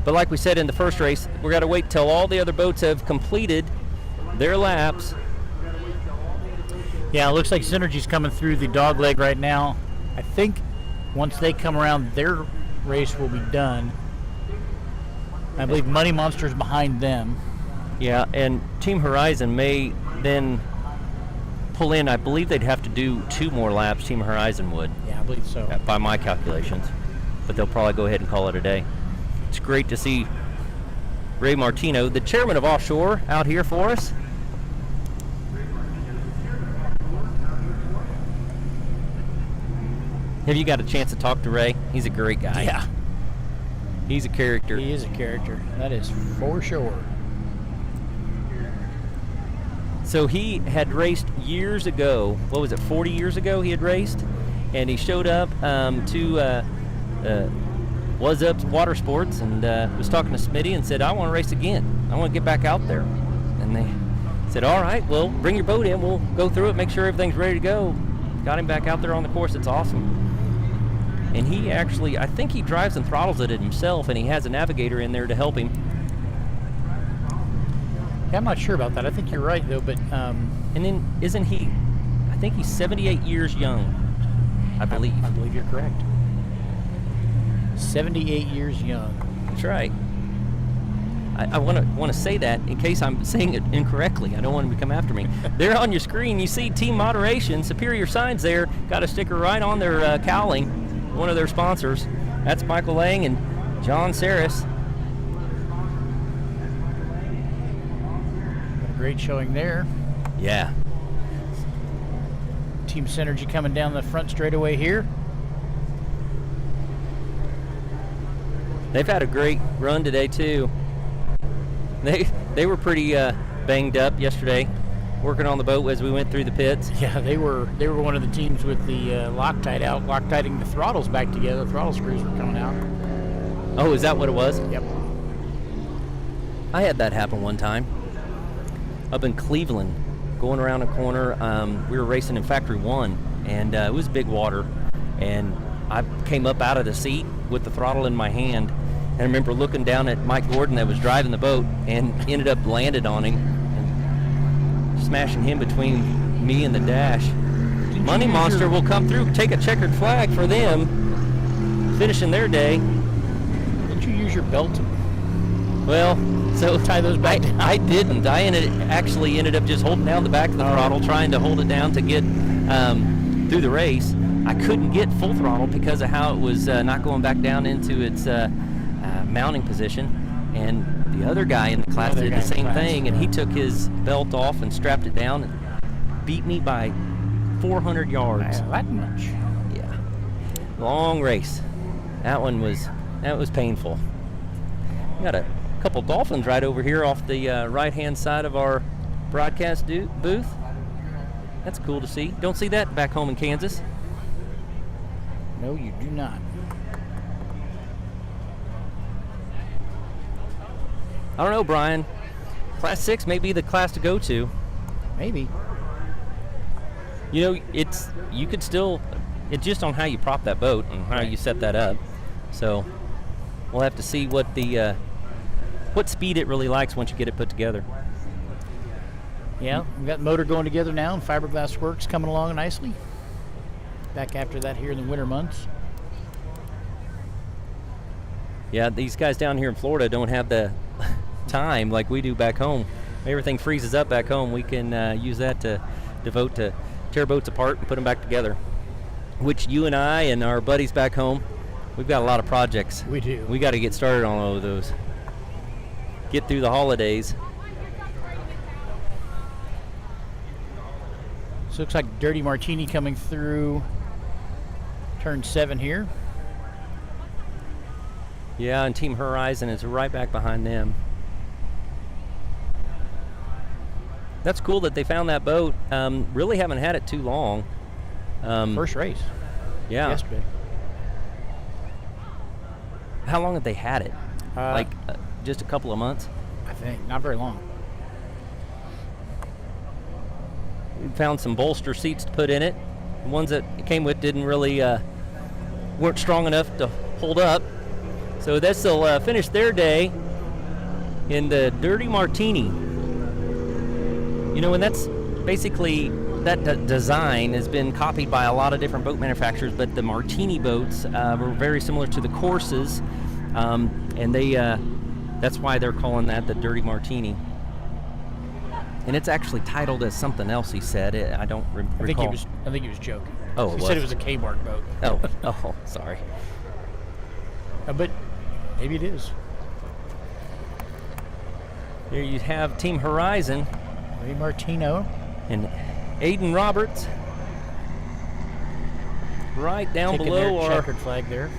But like we said in the first race, we've got to wait till all the other boats have completed their laps.
Yeah, it looks like Synergy's coming through the dog leg right now. I think once they come around, their race will be done. I believe Money Monster's behind them.
Yeah, and Team Horizon may then pull in. I believe they'd have to do 2 more laps, Team Horizon would.
Yeah, I believe so.
By my calculations. But they'll probably go ahead and call it a day. It's great to see Ray Martino, the chairman of Offshore, out here for us. Have you got a chance to talk to Ray? He's a great guy.
Yeah.
He's a character.
He is a character. That is for sure.
So he had raced years ago. What was it, 40 years ago he had raced? And he showed up to Was Up Water Sports and was talking to Smitty and said, I want to race again. I want to get back out there. And they said, all right, well, bring your boat in. We'll go through it, make sure everything's ready to go. Got him back out there on the course. It's awesome. And he actually, I think he drives and throttles it himself, and he has a navigator in there to help him.
Yeah, I'm not sure about that. I think you're right, though, but...
And then, isn't he, I think he's 78 years young, I believe.
I believe you're correct. 78 years young.
That's right. I want to say that in case I'm saying it incorrectly. I don't want him to come after me. There on your screen, you see Team Moderation, Superior Signs there, got a sticker right on their cowling, one of their sponsors. That's Michael Lang and John Saris.
Great showing there.
Yeah.
Team Synergy coming down the front straightaway here.
They've had a great run today too. They were pretty banged up yesterday, working on the boat as we went through the pits.
Yeah, they were one of the teams with the Loctite out, Loctiting the throttles back together. The throttle screws were coming out.
Oh, is that what it was?
Yep.
I had that happen one time up in Cleveland, going around a corner. We were racing in Factory 1, and it was big water, and I came up out of the seat with the throttle in my hand. I remember looking down at Mike Gordon that was driving the boat and ended up landed on him and smashing him between me and the dash. Money Monster will come through, take a checkered flag for them, finishing their day.
Didn't you use your belt?
Well, so
tie those back down?
I didn't. I actually ended up just holding down the back of the throttle, trying to hold it down to get through the race. I couldn't get full throttle because of how it was not going back down into its mounting position, and the other guy in the class did the same thing, and he took his belt off and strapped it down and beat me by 400 yards.
That much?
Yeah. Long race. That was painful. We got a couple dolphins right over here off the right-hand side of our broadcast booth. That's cool to see. Don't see that back home in Kansas.
No, you do not.
I don't know, Brian. Class 6 may be the class to go to.
Maybe.
You know, it's just on how you prop that boat and how you set that up. So we'll have to see what speed it really likes once you get it put together.
Yeah, we've got the motor going together now, and fiberglass works coming along nicely. Back after that here in the winter months.
Yeah, these guys down here in Florida don't have the time like we do back home. Everything freezes up back home. We can use that to devote to tear boats apart and put them back together, which you and I and our buddies back home, we've got a lot of projects.
We do.
We got to get started on all of those. Get through the holidays.
So looks like Dirty Martini coming through turn 7 here.
Yeah, and Team Horizon is right back behind them. That's cool that they found that boat. Really haven't had it too long.
First race.
Yeah.
Yesterday.
How long have they had it? Just a couple of months?
I think. Not very long.
We found some bolster seats to put in it. The ones that it came with didn't really, weren't strong enough to hold up. So they'll finish their day in the Dirty Martini. You know, and that's basically, that design has been copied by a lot of different boat manufacturers, but the Martini boats were very similar to the Courses, and that's why they're calling that the Dirty Martini. And it's actually titled as something else, he said. I don't recall.
I think he was joking.
Oh,
he said it was a K-Mark boat.
Oh, sorry.
But maybe it is.
Here you have Team Horizon.
Ray Martino.
And Aiden Roberts. Right down
Taking
below
their
our
checkered flag there.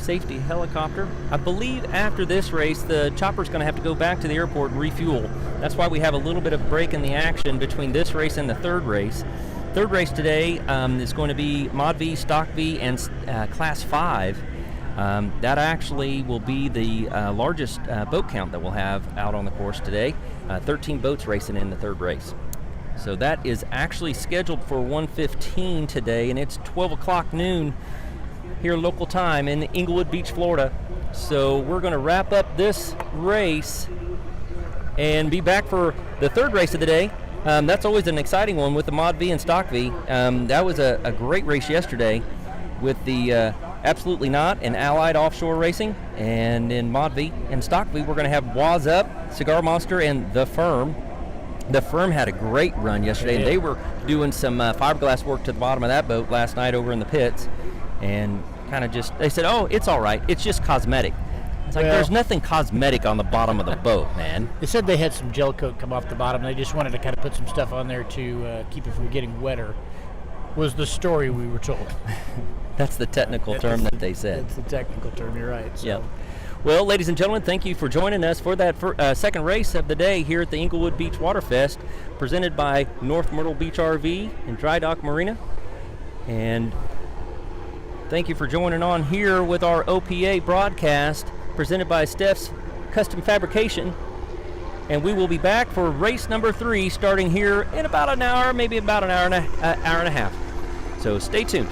safety helicopter. I believe after this race, the chopper's going to have to go back to the airport and refuel. That's why we have a little bit of break in the action between this race and the third race. Third race today is going to be Mod V, Stock V, and Class 5. That actually will be the largest boat count that we'll have out on the course today. 13 boats racing in the third race. So that is actually scheduled for 1:15 today, and it's 12 o'clock noon here local time in Englewood Beach, Florida. So we're going to wrap up this race and be back for the third race of the day. That's always an exciting one with the Mod V and Stock V. That was a great race yesterday with the Absolutely Not and Allied Offshore Racing. And in Mod V and Stock V, we're going to have Waz Up, Cigar Monster, and The Firm. The Firm had a great run yesterday, and they were doing some fiberglass work to the bottom of that boat last night over in the pits. And kind of just, they said, oh, it's all right. It's just cosmetic. It's like, there's nothing cosmetic on the bottom of the boat, man.
They said they had some gel coat come off the bottom. They just wanted to kind of put some stuff on there to keep it from getting wetter, was the story we were told.
That's the technical term that they said.
That's the technical term, you're right. So.
Yep. Well, ladies and gentlemen, thank you for joining us for that second race of the day here at the Englewood Beach Waterfest, presented by North Myrtle Beach RV and Dry Dock Marina. And thank you for joining on here with our OPA broadcast, presented by Steph's Custom Fabrication. And we will be back for race number 3 starting here in about an hour, maybe about an hour and a half. So stay tuned.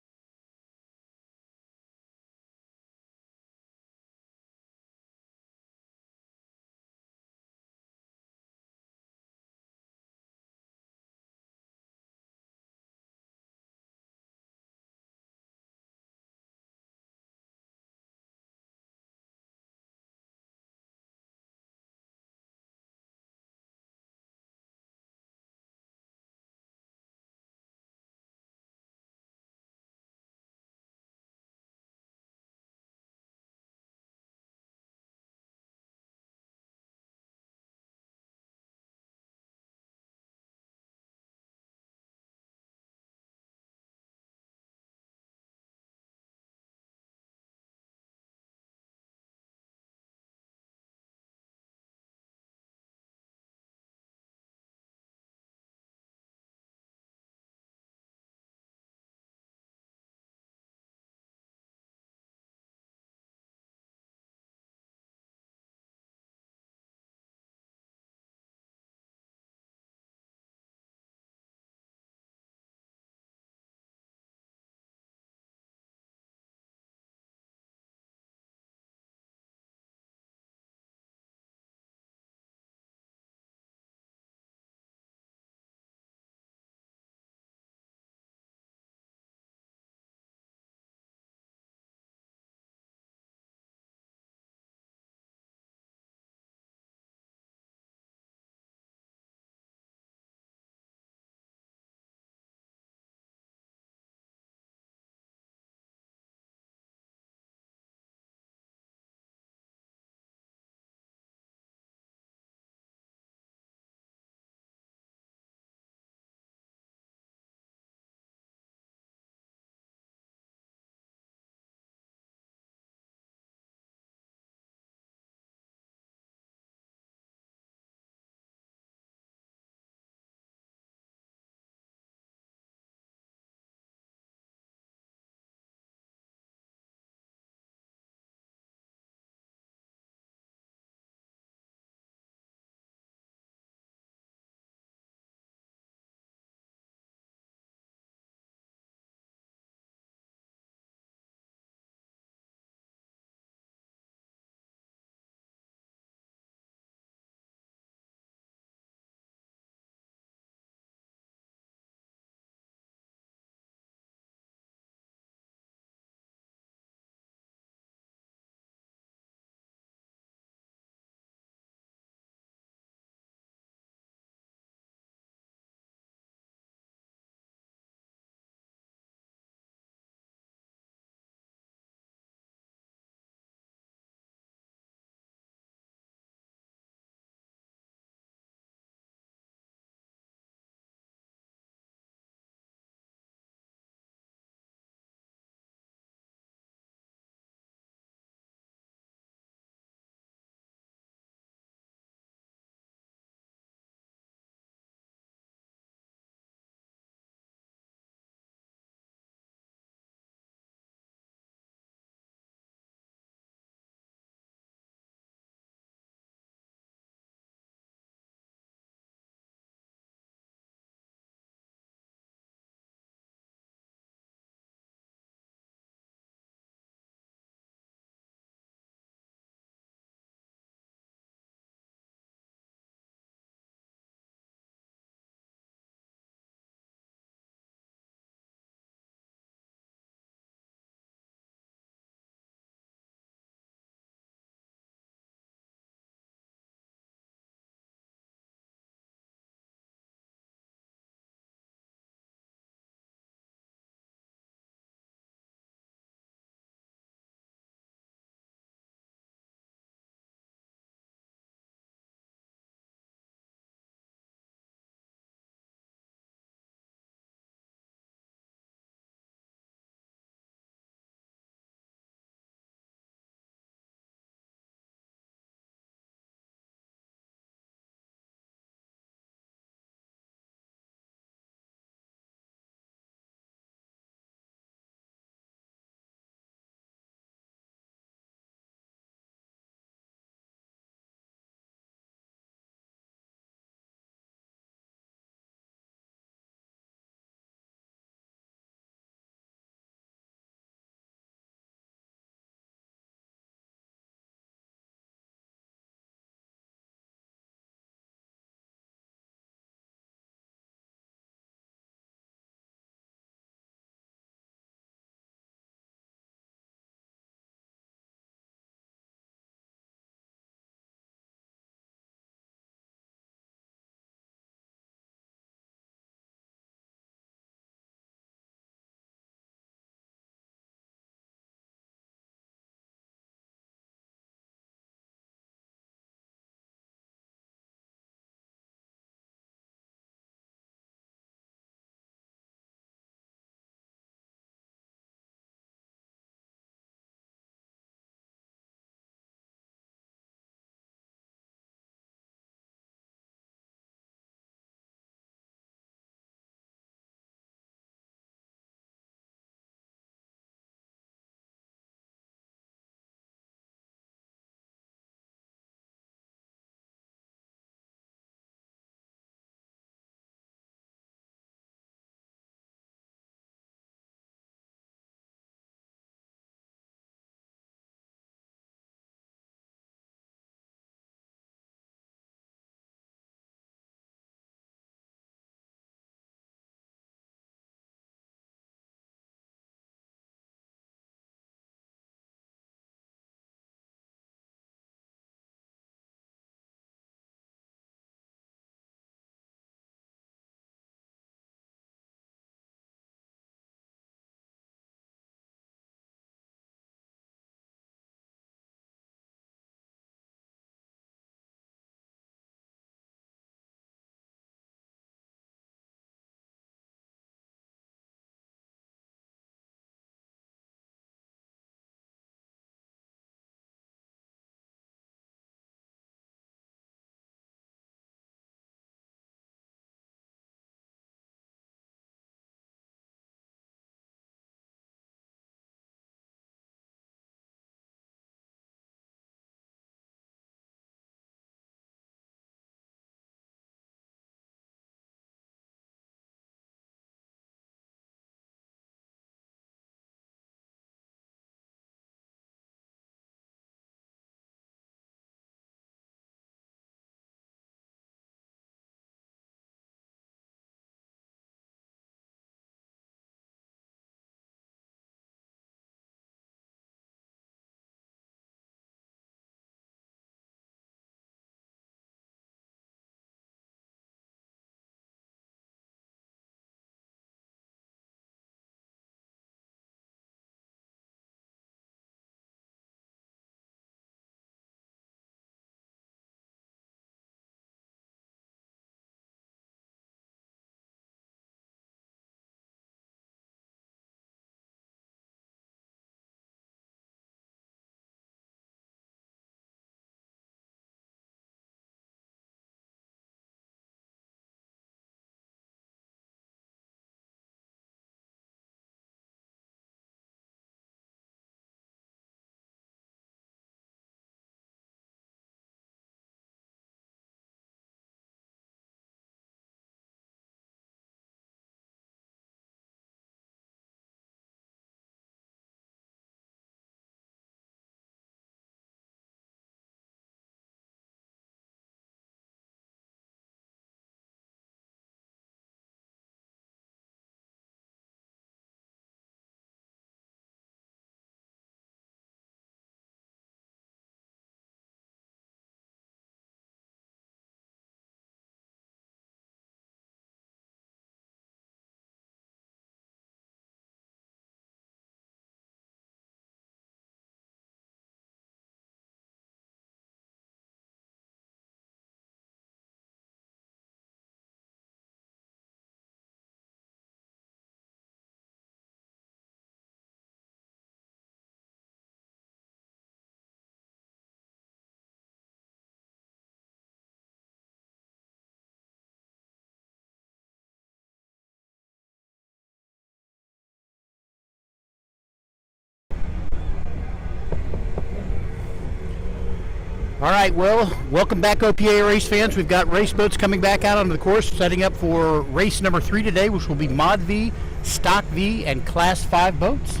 All right, well, welcome back, OPA race fans. We've got race boats coming back out onto the course, setting up for race number 3 today, which will be Mod V, Stock V, and Class 5 boats.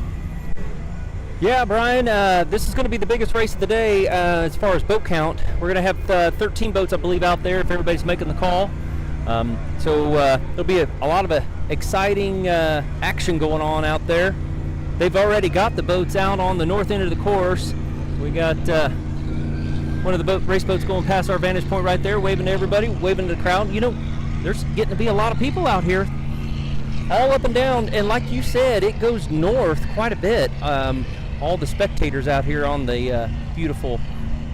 Yeah, Brian, this is going to be the biggest race of the day as far as boat count. We're going to have 13 boats, I believe, out there if everybody's making the call. So there'll be a lot of exciting action going on out there. They've already got the boats out on the north end of the course. We got one of the race boats going past our vantage point right there, waving to everybody, waving to the crowd. You know, there's getting to be a lot of people out here, all up and down. And like you said, it goes north quite a bit. All the spectators out here on the beautiful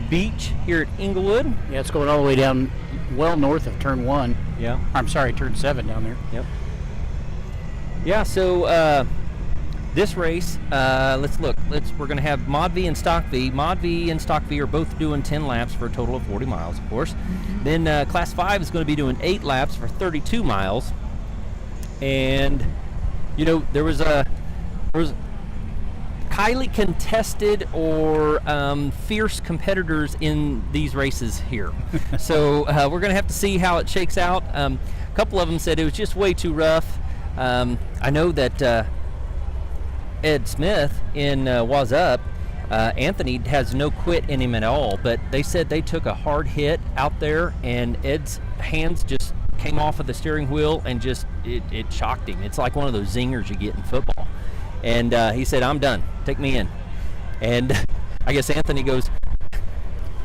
beach here at Englewood.
Yeah, it's going all the way down well north of Turn 1.
Yeah.
I'm sorry, Turn 7 down there.
Yep. Yeah, so this race, let's look. We're going to have Mod V and Stock V. Mod V and Stock V are both doing 10 laps for a total of 40 miles, of course. Then Class 5 is going to be doing 8 laps for 32 miles. And, you know, there was highly contested or fierce competitors in these races here. So we're going to have to see how it shakes out. A couple of them said it was just way too rough. I know that Ed Smith in Was Up, Anthony has no quit in him at all, but they said they took a hard hit out there and Ed's hands just came off of the steering wheel and just it shocked him. It's like one of those zingers you get in football. And he said, "I'm done. Take me in." And I guess Anthony goes,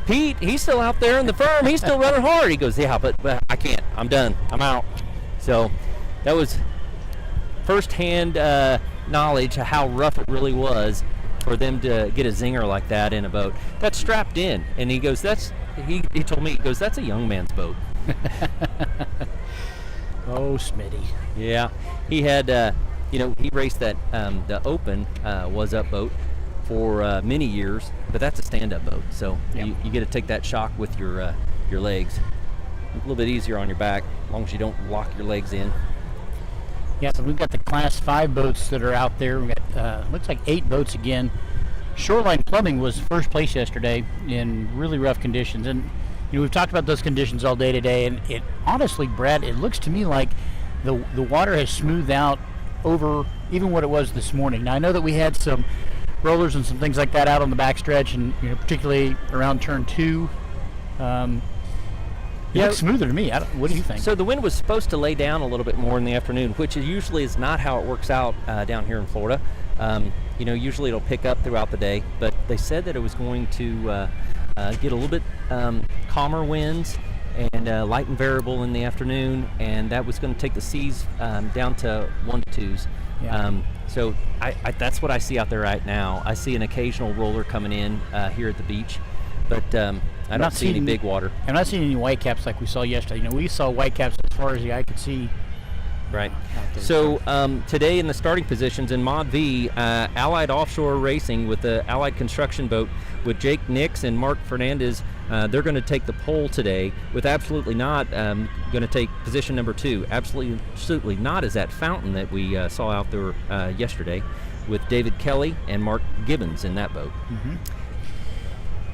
"Pete, he's still out there in the firm. He's still running hard." He goes, "Yeah, but I can't. I'm done. I'm out." So that was firsthand knowledge of how rough it really was for them to get a zinger like that in a boat that's strapped in. And he goes, he told me, he goes, "That's a young man's boat."
Oh, Smitty.
Yeah, he had, he raced that the Open Was Up boat for many years, but that's a stand-up boat, so
yep.
you get to take that shock with your legs. A little bit easier on your back, as long as you don't lock your legs in.
Yeah, so we've got the Class 5 boats that are out there. We've got, looks like 8 boats again. Shoreline Plumbing was first place yesterday in really rough conditions. And, you know, we've talked about those conditions all day today. And it honestly, Brad, it looks to me like the water has smoothed out over even what it was this morning. Now, I know that we had some rollers and some things like that out on the backstretch, and, you know, particularly around Turn 2. It looks smoother to me. What do you think?
So the wind was supposed to lay down a little bit more in the afternoon, which usually is not how it works out down here in Florida. Usually it'll pick up throughout the day, but they said that it was going to get a little bit calmer winds and light and variable in the afternoon, and that was going to take the seas down to 1 to 2s.
Yeah.
So that's what I see out there right now. I see an occasional roller coming in here at the beach, but I don't see any big water.
I'm not seeing any whitecaps like we saw yesterday. You know, we saw whitecaps as far as the eye could see.
Right. So today in the starting positions in Mod V, Allied Offshore Racing with the Allied Construction boat with Jake Nix and Mark Fernandez, they're going to take the pole today with Absolutely Not going to take position number 2. Absolutely Not is that fountain that we saw out there yesterday with David Kelly and Mark Gibbons in that boat.
Mm-hmm.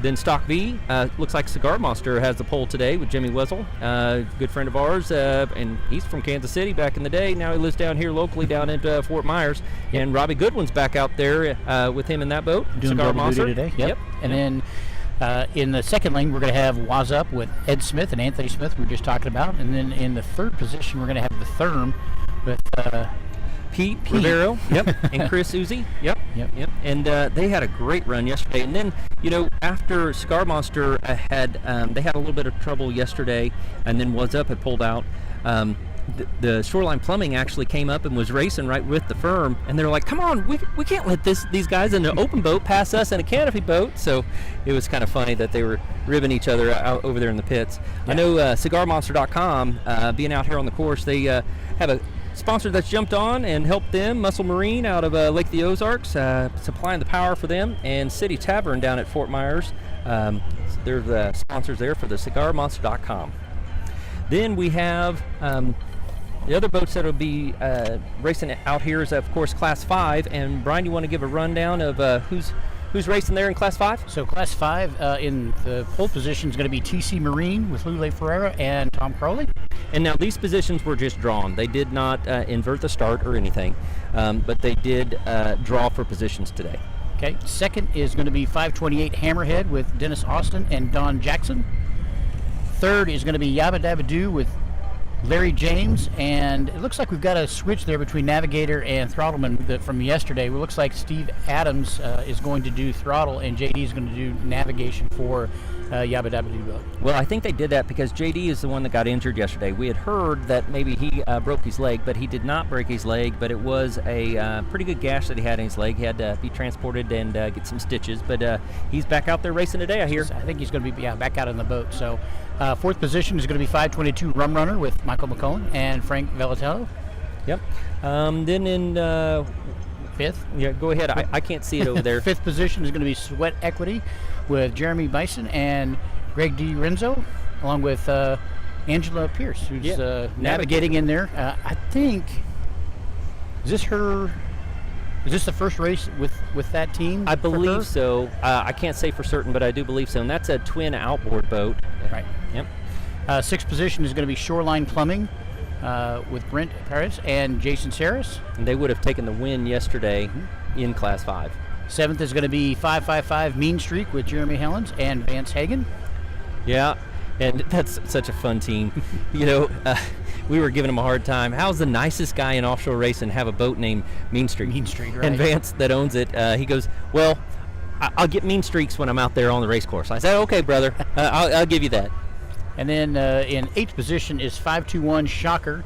Then Stock V, looks like Cigar Monster has the pole today with Jimmy Wessel, good friend of ours, and he's from Kansas City back in the day. Now he lives down here locally down at Fort Myers. Yep. And Robbie Goodwin's back out there with him in that boat,
doing
Cigar Monster
today. Yep. And then in the second lane, we're going to have Was Up with Ed Smith and Anthony Smith, we were just talking about. And then in the third position, we're going to have the Therm with
Pete Rivero, and Chris Uzi, yep. And they had a great run yesterday. And then, you know, after Cigar Monster they had a little bit of trouble yesterday, and then Was Up had pulled out. The Shoreline Plumbing actually came up and was racing right with the firm, and they're like, "Come on, we can't let these guys in an open boat pass us in a canopy boat." So it was kind of funny that they were ribbing each other out over there in the pits. Yeah. I know CigarMonster.com, being out here on the course, they have a sponsor that's jumped on and helped them, Muscle Marine out of Lake the Ozarks, supplying the power for them, and City Tavern down at Fort Myers. They're the sponsors there for the CigarMonster.com. Then we have the other boats that will be racing out here is, of course, Class 5. And Brian, you want to give a rundown of who's Who's racing there in Class 5?
So Class 5 in the pole position is going to be TC Marine with Lule Ferreira and Tom Crowley.
And now these positions were just drawn. They did not invert the start or anything, but they did draw for positions today.
Okay. Second is going to be 528 Hammerhead with Dennis Austin and Don Jackson. Third is going to be Yabba Dabba Doo with Larry James, and it looks like we've got a switch there between Navigator and Throttleman from yesterday. It looks like Steve Adams is going to do throttle, and JD is going to do navigation for Yabba Dabba Doo boat.
Well, I think they did that because JD is the one that got injured yesterday. We had heard that maybe he broke his leg, but he did not break his leg, but it was a pretty good gash that he had in his leg. He had to be transported and get some stitches, but he's back out there racing today, I hear.
I think he's going to be back out in the boat. So fourth position is going to be 522 Rum Runner with Michael McCullen and Frank Velatello.
Yep. Then in
fifth.
Yeah, go ahead. I can't see it over there.
Fifth position is going to be Sweat Equity with Jeremy Bison and Greg D. Renzo, along with Angela Pierce, who's navigating in there. I think, is this the first race with that team?
I believe so. I can't say for certain, but I do believe so. And that's a twin outboard boat.
Right.
Yep.
Sixth position is going to be Shoreline Plumbing with Brent Paris and Jason Saris.
And they would have taken the win yesterday in Class 5.
Seventh is going to be 555 Mean Streak with Jeremy Helens and Vance Hagen.
Yeah, and that's such a fun team. We were giving them a hard time. How's the nicest guy in offshore racing have a boat named Mean Streak?
Mean Streak, right.
And Vance, that owns it, he goes, well, I'll get mean streaks when I'm out there on the race course. I said, okay, brother, I'll give you that.
And then in eighth position is 521 Shocker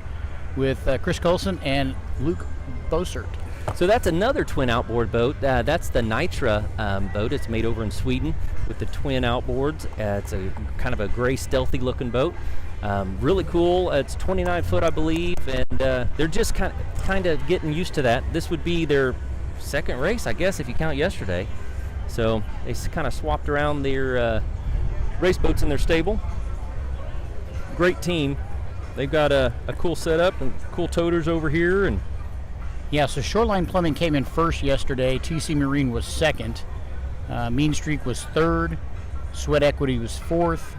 with Chris Colson and Luke Bossert.
So that's another twin outboard boat. That's the Nitra boat. It's made over in Sweden with the twin outboards. It's a kind of a gray, stealthy-looking boat. Really cool. It's 29 foot, I believe, and they're just kind of getting used to that. This would be their second race, I guess, if you count yesterday. So they kind of swapped around their race boats in their stable. Great team. They've got a cool setup and cool toters over here, and
yeah, so Shoreline Plumbing came in first yesterday. TC Marine was second. Mean Streak was third. Sweat Equity was fourth.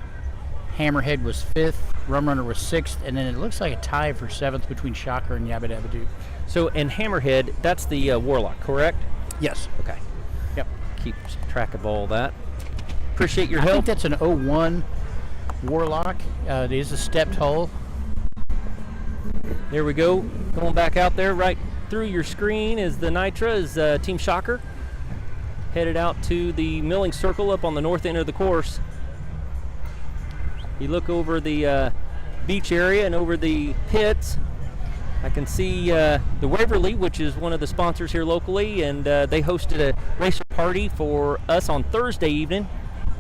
Hammerhead was fifth. Rum Runner was sixth. And then it looks like a tie for seventh between Shocker and Yabba Dabba Doo.
So, and Hammerhead, that's the Warlock, correct?
Yes.
Okay.
Yep.
Keep track of all that. Appreciate your
I
help.
think that's an 01 Warlock. It is a stepped hull.
There we go. Going back out there right through your screen is the Nitra, is Team Shocker. Headed out to the milling circle up on the north end of the course. You look over the beach area and over the pits. I can see the Waverly, which is one of the sponsors here locally, and they hosted a racer party for us on Thursday evening.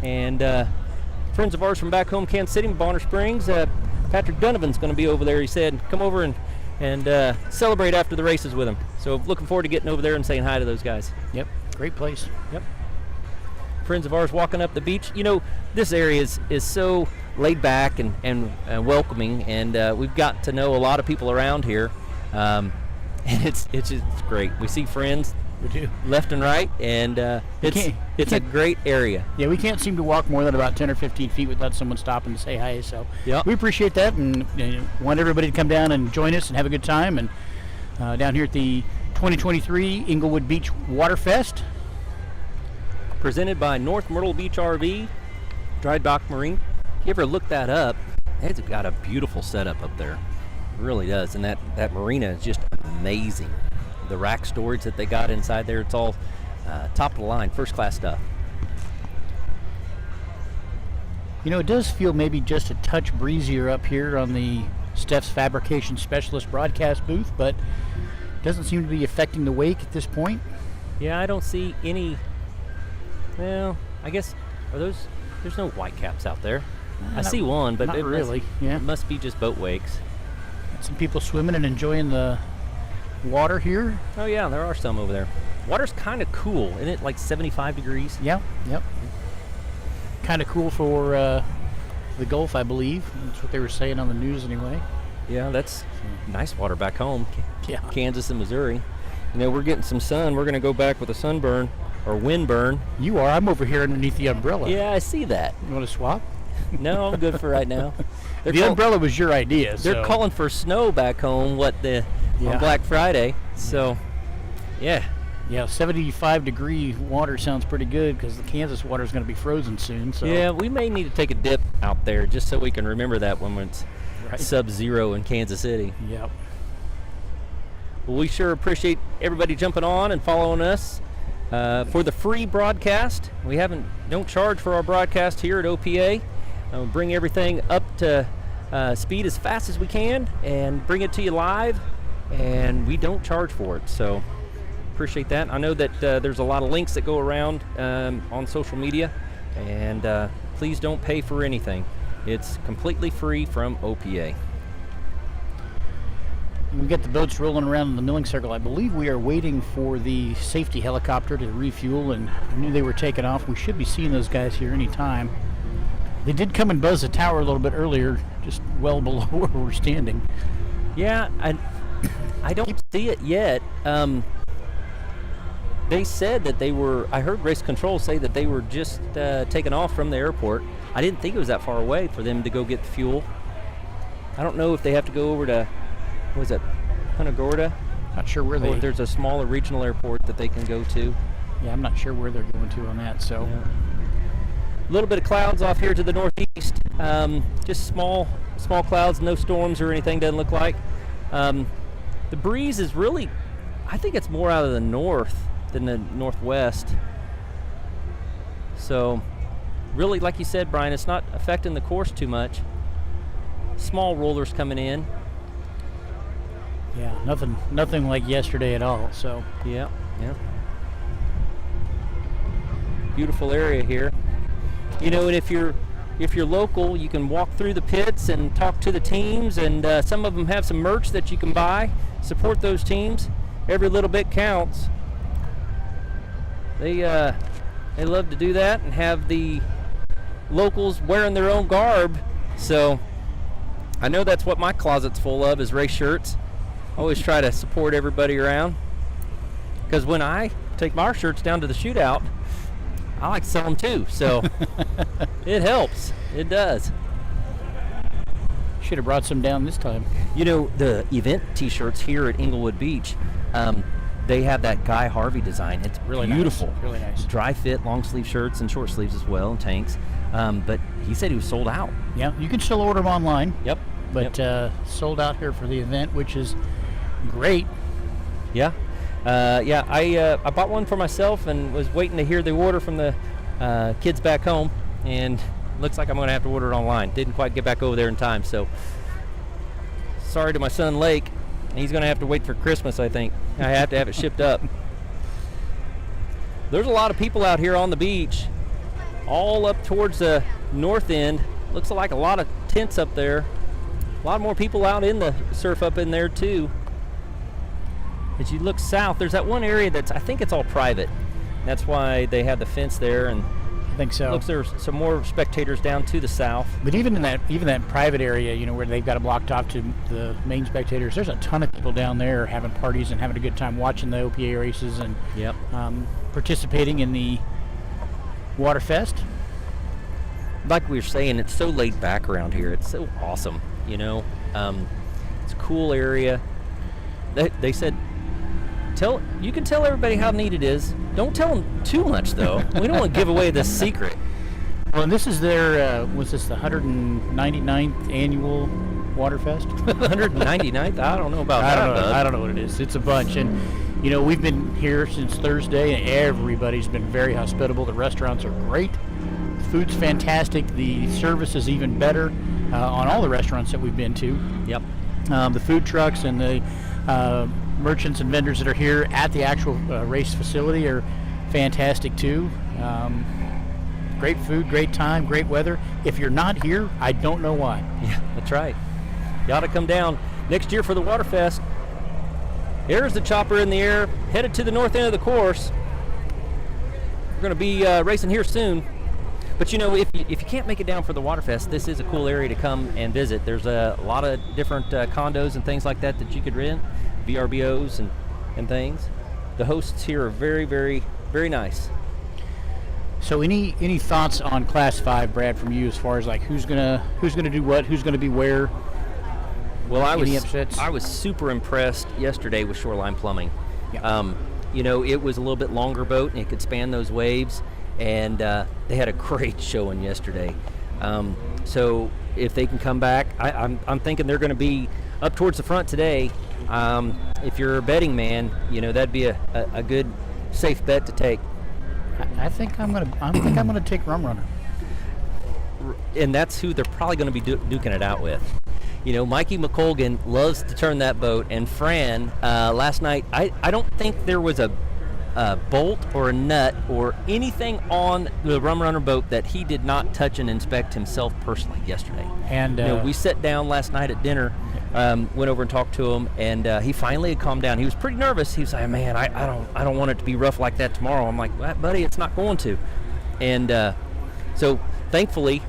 And friends of ours from back home, Kansas City, Bonner Springs, Patrick Donovan's going to be over there. He said, come over and celebrate after the races with him. So looking forward to getting over there and saying hi to those guys.
Yep, great place.
Yep. Friends of ours walking up the beach. You know, this area is so laid back and welcoming, and we've got to know a lot of people around here, and it's great. We see friends.
We do.
Left and right, and it's a great area.
Yeah, we can't seem to walk more than about 10 or 15 feet without someone stopping to say hi. So
yep.
We appreciate that, and want everybody to come down and join us and have a good time. And down here at the 2023 Englewood Beach Waterfest,
presented by North Myrtle Beach RV, Dry Dock Marine. If you ever look that up, it's got a beautiful setup up there. It really does, and that marina is just amazing. The rack storage that they got inside there, it's all top of the line, first class stuff.
You know, it does feel maybe just a touch breezier up here on the Steph's Fabrication Specialist broadcast booth, but it doesn't seem to be affecting the wake at this point.
Yeah, I don't see any. Well, I guess there's no white caps out there. I see one, but
not
it
really.
It must be just boat wakes.
Some people swimming and enjoying the water here.
Oh yeah, there are some over there. Water's kind of cool, isn't it? Like 75 degrees.
Yeah, yep. Kind of cool for the Gulf, I believe. That's what they were saying on the news anyway.
Yeah, that's nice water back home.
Yeah.
Kansas and Missouri. You know, we're getting some sun. We're going to go back with a sunburn. or windburn.
You are. I'm over here underneath the umbrella.
Yeah, I see that.
You want to swap?
No, I'm good for right now.
The umbrella was your idea.
They're calling for snow back home. On Black Friday? So, yeah.
Yeah, 75-degree water sounds pretty good because the Kansas water is going to be frozen soon. So
yeah, we may need to take a dip out there just so we can remember that when it's sub-zero in Kansas City.
Yep.
Well, we sure appreciate everybody jumping on and following us for the free broadcast. We don't charge for our broadcast here at OPA. Bring everything up to speed as fast as we can and bring it to you live, and we don't charge for it. So appreciate that. I know that there's a lot of links that go around on social media, and please don't pay for anything. It's completely free from OPA.
We get the boats rolling around in the milling circle. I believe we are waiting for the safety helicopter to refuel, and I knew they were taking off. We should be seeing those guys here any time. They did come and buzz the tower a little bit earlier, just well below where we're standing.
Yeah, I don't see it yet. They said that I heard Race Control say that they were just taking off from the airport. I didn't think it was that far away for them to go get the fuel. I don't know if they have to go over to, was it Punta Gorda?
Not sure where
or if there's a smaller regional airport that they can go to.
Yeah, I'm not sure where they're going to on that. So,
a little bit of clouds off here to the northeast. Just small clouds, no storms or anything. Doesn't look like. The breeze is really, I think it's more out of the north than the northwest. So, really, like you said, Brian, it's not affecting the course too much. Small rollers coming in.
Yeah, nothing like yesterday at all. So
yeah. Beautiful area here. You know, and if you're local, you can walk through the pits and talk to the teams, and some of them have some merch that you can buy. Support those teams. Every little bit counts. They love to do that and have the locals wearing their own garb. So I know that's what my closet's full of, is race shirts. Always try to support everybody around, because when I take my shirts down to the shootout, I like to sell them too. So it helps. It does.
Should have brought some down this time.
You know, the event T-shirts here at Englewood Beach, they have that Guy Harvey design. It's
really
beautiful.
Nice. Really nice.
Dry fit, long sleeve shirts and short sleeves as well, and tanks. But he said he was sold out.
Yeah, you can still order them online.
Yep.
But sold out here for the event, which is great.
Yeah. I bought one for myself and was waiting to hear the order from the kids back home, and looks like I'm going to have to order it online. Didn't quite get back over there in time, so sorry to my son Lake. He's going to have to wait for Christmas, I think. I have to have it shipped up. There's a lot of people out here on the beach, all up towards the north end. Looks like a lot of tents up there. A lot more people out in the surf up in there too. As you look south, there's that one area that's, I think it's all private. That's why they have the fence there, and
I think so.
Looks there's some more spectators down to the south.
But even that private area, you know, where they've got it blocked off to the main spectators, there's a ton of people down there having parties and having a good time watching the OPA races and participating in the Waterfest.
Like we were saying, it's so laid back around here. It's so awesome, you know. It's a cool area. They said, you can tell everybody how neat it is. Don't tell them too much, though. We don't want to give away the secret.
Well, and this is their, was this the 199th annual Waterfest?
199th? I don't know about that.
I don't know what it is. It's a bunch. And, you know, we've been here since Thursday, and everybody's been very hospitable. The restaurants are great. The food's fantastic. The service is even better on all the restaurants that we've been to.
Yep.
The food trucks and the merchants and vendors that are here at the actual race facility are fantastic too. Great food, great time, great weather. If you're not here, I don't know why.
Yeah, that's right. You ought to come down next year for the Waterfest. Here's the chopper in the air, headed to the north end of the course. We're going to be racing here soon. But you know, if you can't make it down for the Waterfest, this is a cool area to come and visit. There's a lot of different condos and things like that you could rent, VRBOs and things. The hosts here are very, very, Very nice.
So any thoughts on Class 5, Brad, from you as far as like who's gonna do what, who's gonna be where?
Well, I
upsets?
was super impressed yesterday with Shoreline Plumbing.
Yeah.
It was a little bit longer boat and it could span those waves, and they had a great showing yesterday. So if they can come back, I'm thinking they're going to be up towards the front today. If you're a betting man, that'd be a good safe bet to take.
I think I'm gonna take Rum Runner.
And that's who they're probably going to be duking it out with. Mikey McColgan loves to turn that boat, and Fran, last night, I don't think there was a bolt or a nut or anything on the Rum Runner boat that he did not touch and inspect himself personally yesterday.
And
we sat down last night at dinner, went over and talked to him, and he finally had calmed down. He was pretty nervous. He was like, man, I don't want it to be rough like that tomorrow. I'm like, well, buddy, it's not going to. And so thankfully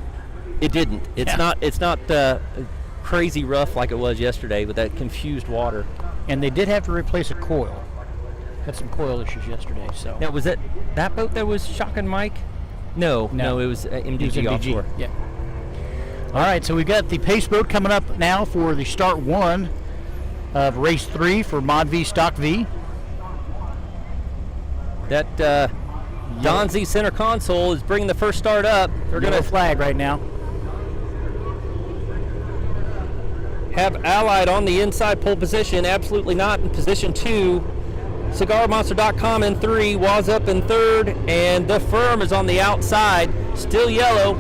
it didn't. It's not crazy rough like it was yesterday with that confused water.
And they did have to replace a coil. Had some coil issues yesterday. So
now, was it that boat that was shocking Mike? No, it was MDG Offshore.
Yeah. All right, so we've got the pace boat coming up now for the start 1 of race 3 for Mod V Stock V.
That Don Z center console is bringing the first start up.
They're going to flag right now.
Have Allied on the inside pole position. Absolutely not in position 2. CigarMonster.com in 3. Waz up in 3rd. And the Firm is on the outside. Still yellow.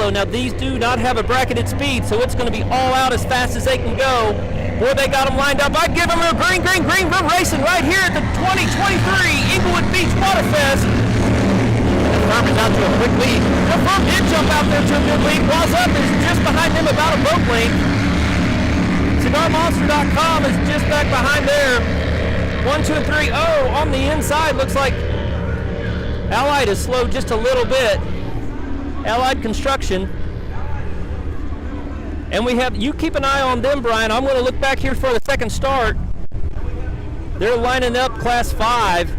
Now these do not have a bracketed speed, so it's going to be all out as fast as they can go. Boy, they got them lined up. I'd give them a green. We're racing right here at the 2023 Englewood Beach Waterfest.
The Firm is out to a quick lead.
The Firm did jump out there to a good lead. Waz up is just behind them about a boat length. CigarMonster.com is just back behind there. 1, 2, and 3. Oh, on the inside, looks like Allied is slowed just a little bit. Allied Construction. And you keep an eye on them, Brian. I'm going to look back here for the second start. They're lining up Class 5.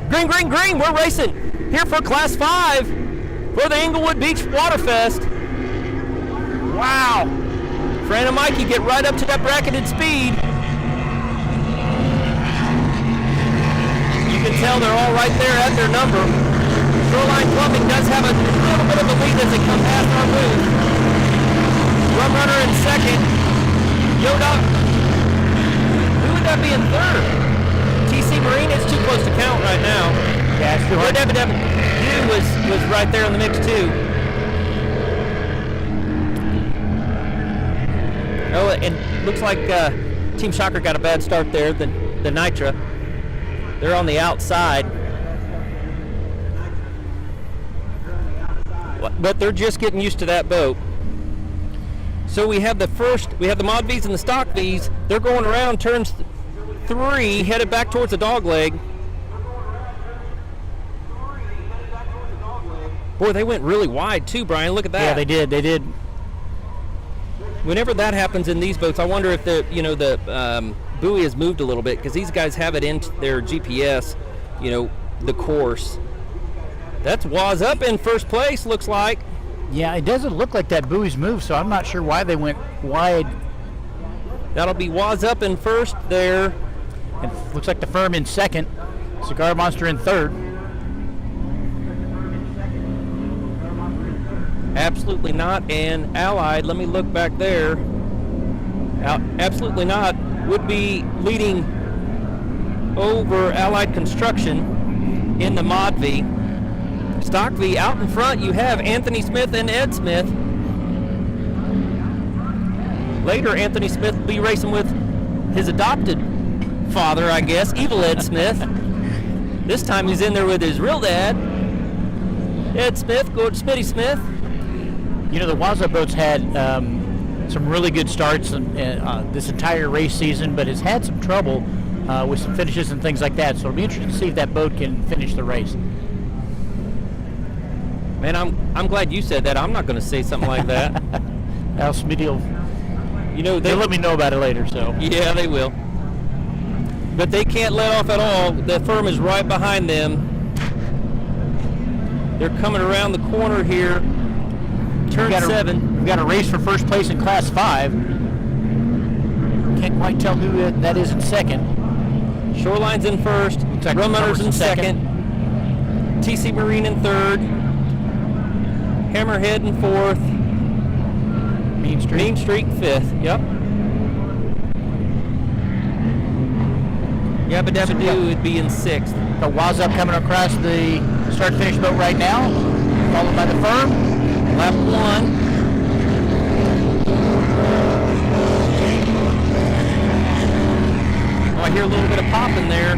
Green. We're racing here for Class 5 for the Englewood Beach Waterfest. Wow. Fran and Mikey get right up to that bracketed speed. You can tell they're all right there at their number. Shoreline Plumbing does have a little bit of a lead as they come past our booth. Rum Runner in 2nd. Yoda. Who would that be in 3rd? TC Marine. It's too close to count right now.
Yeah, it's too hard.
You was right there in the mix too. Oh, and looks like Team Shocker got a bad start there, the Nitra. They're on the outside. But they're just getting used to that boat. So we have the Mod V's and the Stock V's. They're going around turns 3, headed back towards the dog leg. Boy, they went really wide too, Brian. Look at that.
Yeah, they did.
Whenever that happens in these boats, I wonder if the buoy has moved a little bit, because these guys have it in their GPS, the course. That's Waz up in first place, looks like.
Yeah, it doesn't look like that buoy's moved, so I'm not sure why they went wide.
That'll be Waz up in first there.
And looks like the Firm in 2nd. Cigar Monster in 3rd.
Absolutely not. And Allied, let me look back there. Absolutely not would be leading over Allied Construction in the Mod V. Stock V out in front, you have Anthony Smith and Ed Smith. Later, Anthony Smith will be racing with his adopted father, I guess, Evil Ed Smith. This time he's in there with his real dad, Ed Smith, go to Smitty Smith.
The Waza boat's had some really good starts this entire race season, but has had some trouble with some finishes and things like that. So it'll be interesting to see if that boat can finish the race.
Man, I'm glad you said that. I'm not going to say something like that.
Al Smitty will, they'll let me know about it later. So
yeah, they will. But they can't let off at all. The firm is right behind them. They're coming around the corner here. Turn 7.
We've got a race for first place in Class 5. Can't quite tell who that is in second.
Shoreline's in first.
Like
Rum Runners in second. TC Marine in third. Hammerhead in fourth. Mean Streak fifth. Yep. Yabba Dabba Doo would be in sixth.
The Wazup coming across the start-finish boat right now, followed by the firm.
Lap 1. Oh, I hear a little bit of popping there.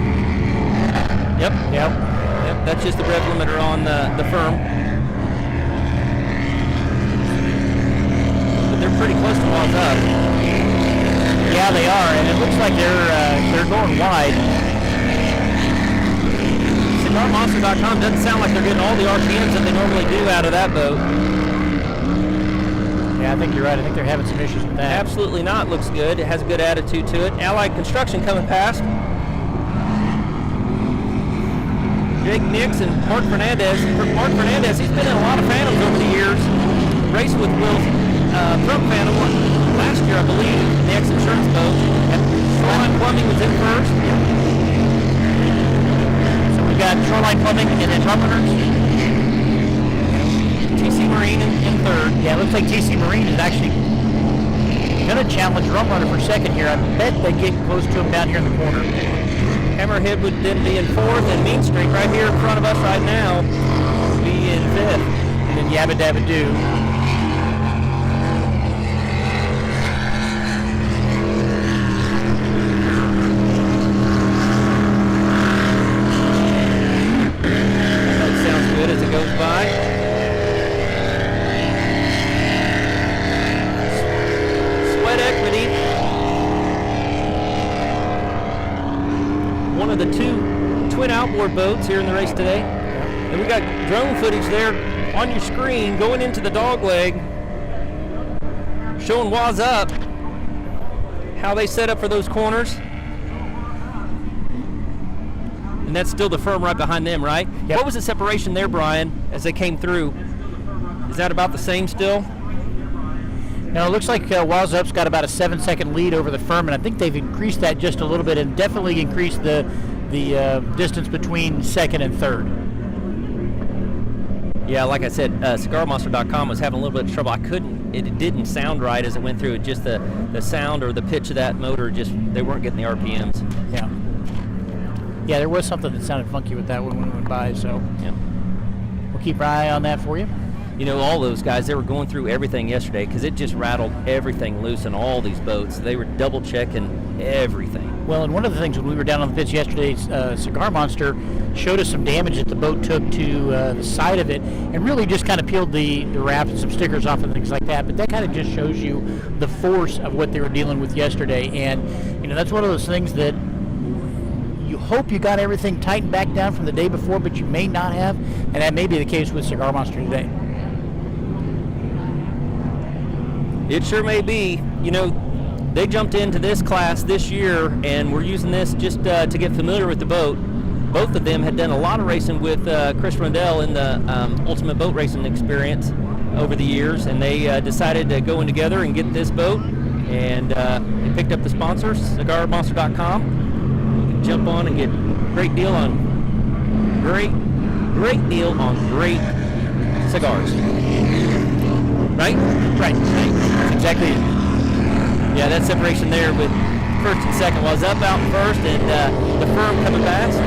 Yep. That's just the rev limiter on the firm. But they're pretty close to Wazup.
Yeah, they are, and it looks like they're going wide.
CigarMonster.com doesn't sound like they're getting all the RPMs that they normally do out of that boat.
Yeah, I think you're right. I think they're having some issues with that.
Absolutely not. Looks good. It has a good attitude to it. Allied Construction coming past. Jake Nix and Mark Fernandez. Mark Fernandez, he's been in a lot of Phantoms over the years. Raced with Will's Trump Phantom last year, I believe, in the ex-insurance boat. Shoreline Plumbing was in first.
So we've got Shoreline Plumbing and then Rum Runners.
TC Marine in third.
Yeah, it looks like TC Marine is actually going to challenge Rum Runner for second here. I bet they get close to him down here in the corner.
Hammerhead would then be in fourth, and Mean Streak right here in front of us right now would be in fifth.
And then Yabba Dabba Doo.
That sounds good as it goes by. Sweat Equity. One of the two twin outboard boats here in the race today. And we got drone footage there on your screen going into the dog leg, showing Wazup how they set up for those corners. And that's still the firm right behind them, right?
Yep.
What was the separation there, Brian, as they came through? Is that about the same still?
Now, it looks like Wazup's got about a 7-second lead over the firm, and I think they've increased that just a little bit and definitely increased the distance between second and third.
Yeah, like I said, CigarMonster.com was having a little bit of trouble. It didn't sound right as it went through. It just the sound or the pitch of that motor, they weren't getting the RPMs.
Yeah. Yeah, there was something that sounded funky with that one when it went by, so
yeah.
We'll keep our eye on that for you.
You know, all those guys, they were going through everything yesterday because it just rattled everything loose in all these boats. They were double checking everything.
Well, and one of the things when we were down on the pits yesterday, Cigar Monster showed us some damage that the boat took to the side of it and really just kind of peeled the wrap and some stickers off and things like that. But that kind of just shows you the force of what they were dealing with yesterday. And, you know, that's one of those things that you hope you got everything tightened back down from the day before, but you may not have. And that may be the case with Cigar Monster today.
It sure may be. You know, they jumped into this class this year and were using this just to get familiar with the boat. Both of them had done a lot of racing with Chris Rundell in the Ultimate Boat Racing Experience over the years, and they decided to go in together and get this boat, and they picked up the sponsors, CigarMonster.com. You can jump on and get a great deal on great cigars. Right? Right. That's exactly it. Yeah, that separation there with first and second was up out in first, and the firm coming past.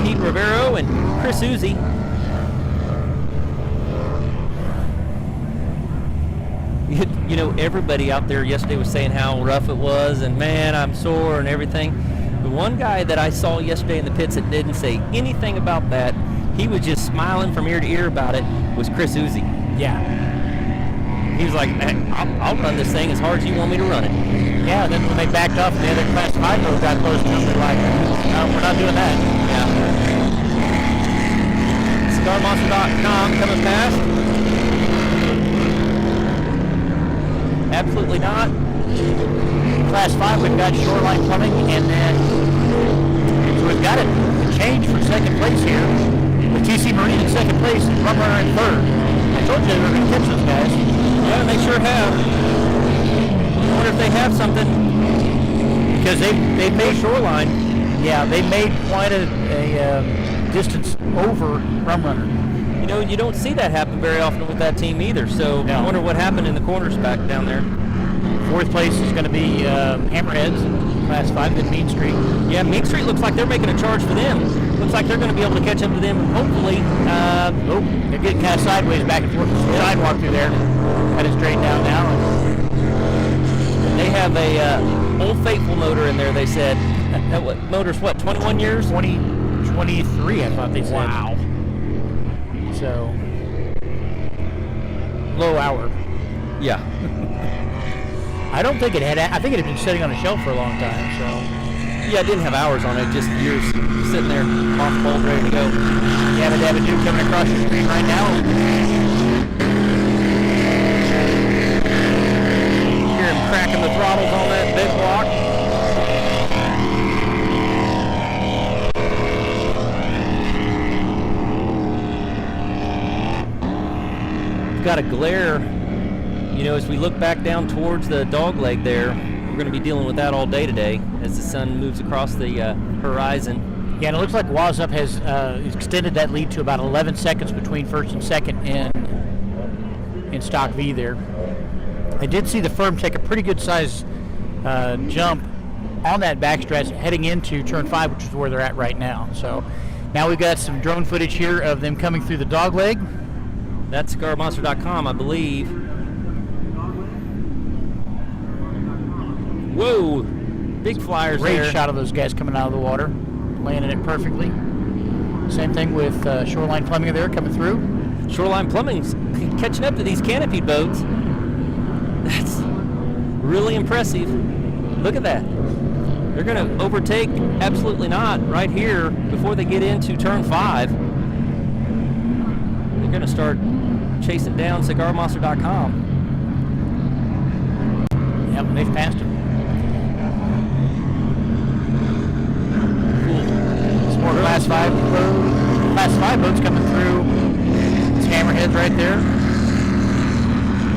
Pete Rivero and Chris Uzi. You know, everybody out there yesterday was saying how rough it was, and man, I'm sore and everything. The one guy that I saw yesterday in the pits that didn't say anything about that, he was just smiling from ear to ear about it, was Chris Uzi.
Yeah.
He was like, I'll run this thing as hard as you want me to run it.
Yeah, and then when they backed off and the other Class 5 boat got close to them, they're like, no, we're not doing that.
Yeah. CigarMonster.com coming past. Absolutely not.
Class 5, we've got Shoreline Plumbing, and then so we've got it change for second place here. With TC Marine in second place, and Rum Runner in third. I told you they were going to catch those guys.
Yeah, they sure have. I wonder if they have something.
Because they made
Shoreline.
Yeah, they made quite a distance over Rum Runner.
You know, you don't see that happen very often with that team either, so
No.
I wonder what happened in the corners back down there.
Fourth place is going to be Hammerheads, Class 5, then Mean Street.
Yeah, Mean Street looks like they're making a charge for them. Looks like they're going to be able to catch up to them, and hopefully.
They're getting kind of sideways back and forth. The sidewalk through there. Got it straightened out now.
They have a Old Faithful motor in there, they said. That motor's what, 21 years?
23, I thought they said.
Wow.
So, low hour.
Yeah.
I don't think it had. I think it had been sitting on a shelf for a long time. So,
Yeah, it didn't have hours on it, just years sitting there, mothballed, ready to go.
Yabba Dabba Doo coming across your screen right now.
Hear him cracking the throttles on that big block. Got a glare, you know, as we look back down towards the dog leg there. We're going to be dealing with that all day today as the sun moves across the horizon.
Yeah, and it looks like Wazup has extended that lead to about 11 seconds between first and second in Stock V there. I did see the firm take a pretty good size jump on that backstretch heading into turn 5, which is where they're at right now. So now we've got some drone footage here of them coming through the dog leg.
That's cigarmonster.com, I believe. Whoa, big flyers
Great
there.
shot of those guys coming out of the water, landing it perfectly. Same thing with Shoreline Plumbing there coming through.
Shoreline Plumbing's catching up to these canopy boats. That's really impressive. Look at that. They're going to overtake, absolutely not, right here before they get into turn 5. They're going to start chasing down cigarmonster.com.
Yep, they've passed him. Some more Class 5 boats coming through. It's Hammerheads right there.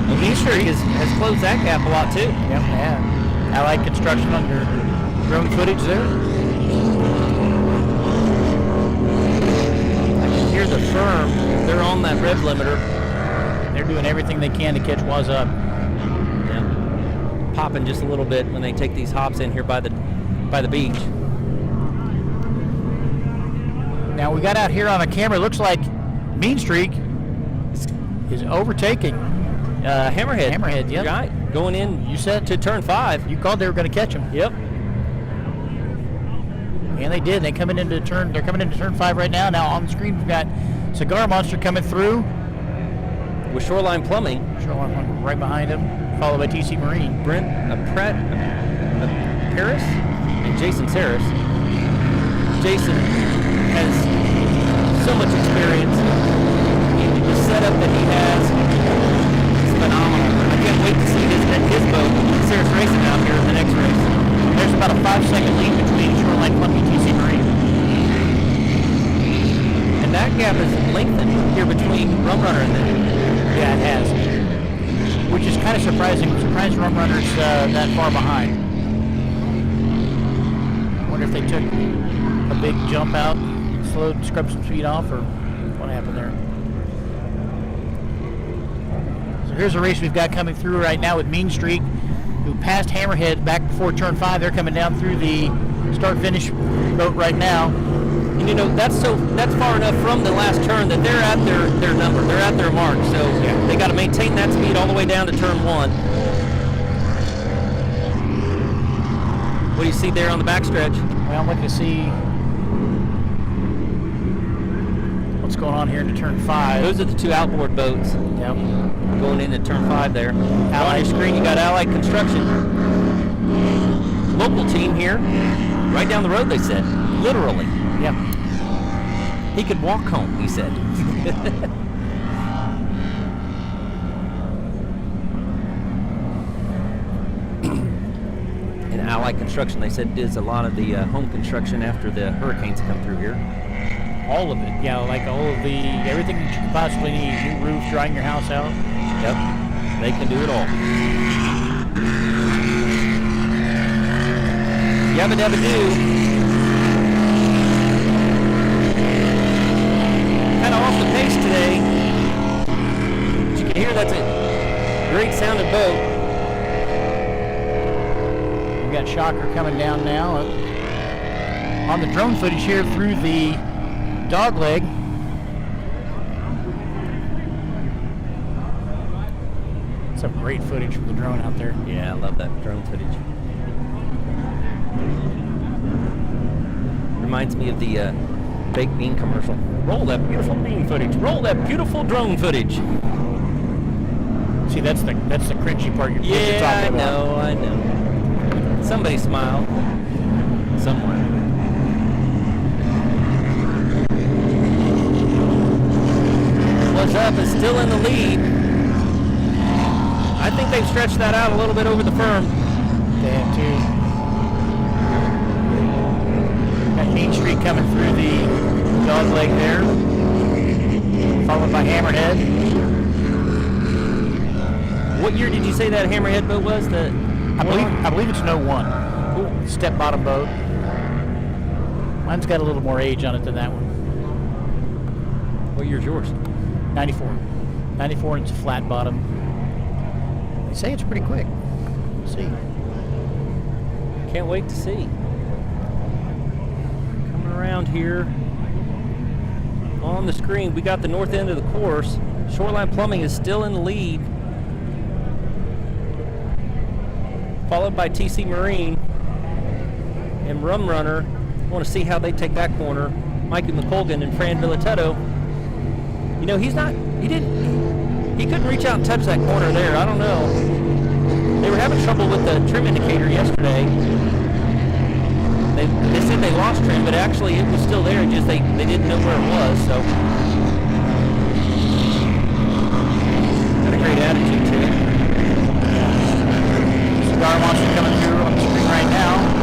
Well, Mean Street has closed that gap a lot too.
Yep, yeah. Allied Construction under drone footage there.
I can hear the firm. They're on that rev limiter.
They're doing everything they can to catch Wazup.
Yeah. Popping just a little bit when they take these hops in here by the beach.
Now we got out here on a camera. Looks like Mean Streak is overtaking
Hammerhead.
Hammerhead. Yep.
Right. Going in.
You said
to turn 5.
You called they were going to catch him.
Yep.
And they did. They're coming into turn 5 right now. Now on the screen we've got Cigar Monster coming through.
With Shoreline Plumbing.
Shoreline Plumbing right behind him, followed by TC Marine.
Brent Pratt Harris and Jason Saris. Jason has so much experience. The setup that he has is phenomenal. I can't wait to see his boat, Saris racing out here in the next race.
There's about a 5-second lead between Shoreline Plumbing and TC Marine.
And that gap is lengthened here between Rum Runner and them.
Yeah, it has. Which is kind of surprising. I'm surprised Rum Runner's that far behind. Wonder if they took a big jump out, slowed, scrubbed some speed off, or what happened there. So here's a race we've got coming through right now with Mean Streak, who passed Hammerhead back before turn 5. They're coming down through the start-finish boat right now.
And you know, that's far enough from the last turn that they're at their number. They're at their mark. So yeah, they got to maintain that speed all the way down to turn 1. What do you see there on the backstretch?
Well, I'm looking to see what's going on here into turn 5.
Those are the 2 outboard boats.
Yep.
Going into turn 5 there. On
Allied
your screen, you got Allied Construction. Local team here. Right down the road, they said. Literally.
Yep.
He could walk home, he said. Allied Construction. They said does a lot of the home construction after the hurricanes come through here.
All of it, yeah, like all of the everything that you could possibly need. New roof, drying your house out.
Yep, they can do it all. Yabba dabba do. Kind of off the pace today. But you can hear that's a great sounding boat.
We've got Shocker coming down now on the drone footage here through the dog leg. Some great footage from the drone out there.
Yeah, I love that drone footage. Reminds me of the baked bean commercial. Roll that beautiful bean footage. Roll that beautiful drone footage.
See, that's the cringy part you're talking about.
I know. Somebody smile. Somewhere. What's Up is still in the lead. I think they've stretched that out a little bit over the firm.
They have too. Got Main Street coming through the dog leg there, followed by Hammerhead.
What year did you say that Hammerhead boat was?
I believe it's an 01. Cool. Step bottom boat. Mine's got a little more age on it than that one.
What year's yours?
94. 94 and it's a flat bottom. They say it's pretty quick. We'll see.
Can't wait to see. Coming around here on the screen, we got the north end of the course. Shoreline Plumbing is still in the lead, followed by TC Marine and Rum Runner. I want to see how they take that corner. Mikey McColgan and Fran Villatetto. You know, he couldn't reach out and touch that corner there. I don't know. They were having trouble with the trim indicator yesterday. They said they lost trim, but actually it was still there. Just they didn't know where it was. So got a great attitude to it.
Cigar Monster coming through on the screen right now.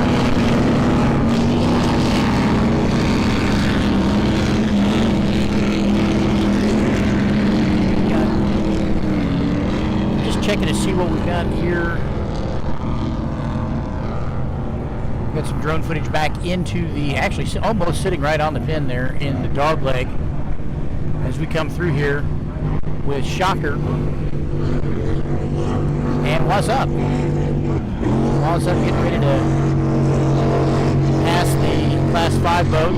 Checking to see what we've got here. We've got some drone footage back into the, actually almost sitting right on the pin there in the dog leg as we come through here with Shocker and What's Up. What's Up getting ready to pass the Class 5 boat.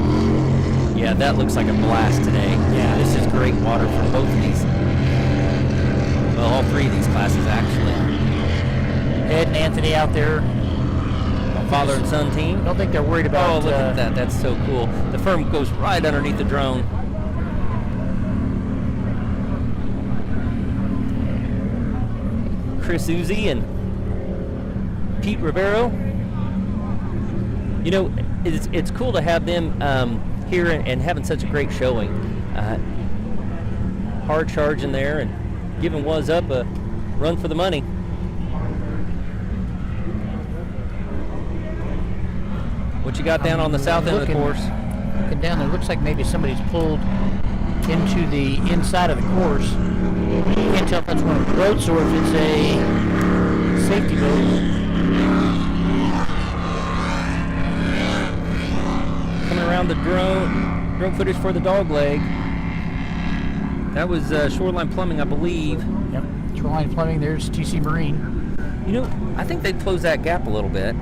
Yeah, that looks like a blast today. Yeah, this is great water for both of these. Well, all three of these classes, actually.
Ed and Anthony out there.
Father and son team.
I don't think they're worried about...
Oh, look at that. That's so cool. The firm goes right underneath the drone. Chris Uzi and Pete Rivero. You know, it's cool to have them here and having such a great showing. Hard charging there and giving Was Up a run for the money. What you got down on the south end of the course?
Looking down there, looks like maybe somebody's pulled into the inside of the course. You can't tell if that's one of the boats or if it's a safety boat.
Coming around the drone footage for the dog leg. That was Shoreline Plumbing, I believe.
Yep, Shoreline Plumbing, there's TC Marine.
You know, I think they've closed that gap a little bit.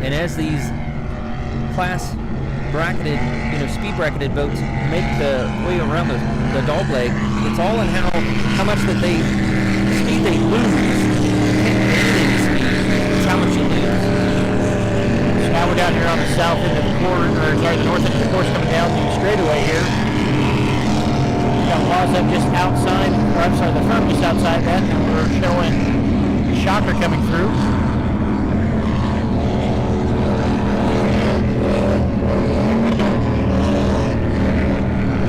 And as these class bracketed, speed bracketed boats make the way around the dog leg, it's all in how much that speed they lose. It's how much you lose.
Now we're down here on the south end of the course, the north end of the course coming down the straightaway here. We've got Was Up just outside, or I'm sorry, the firm just outside that, and we're showing Shocker coming through.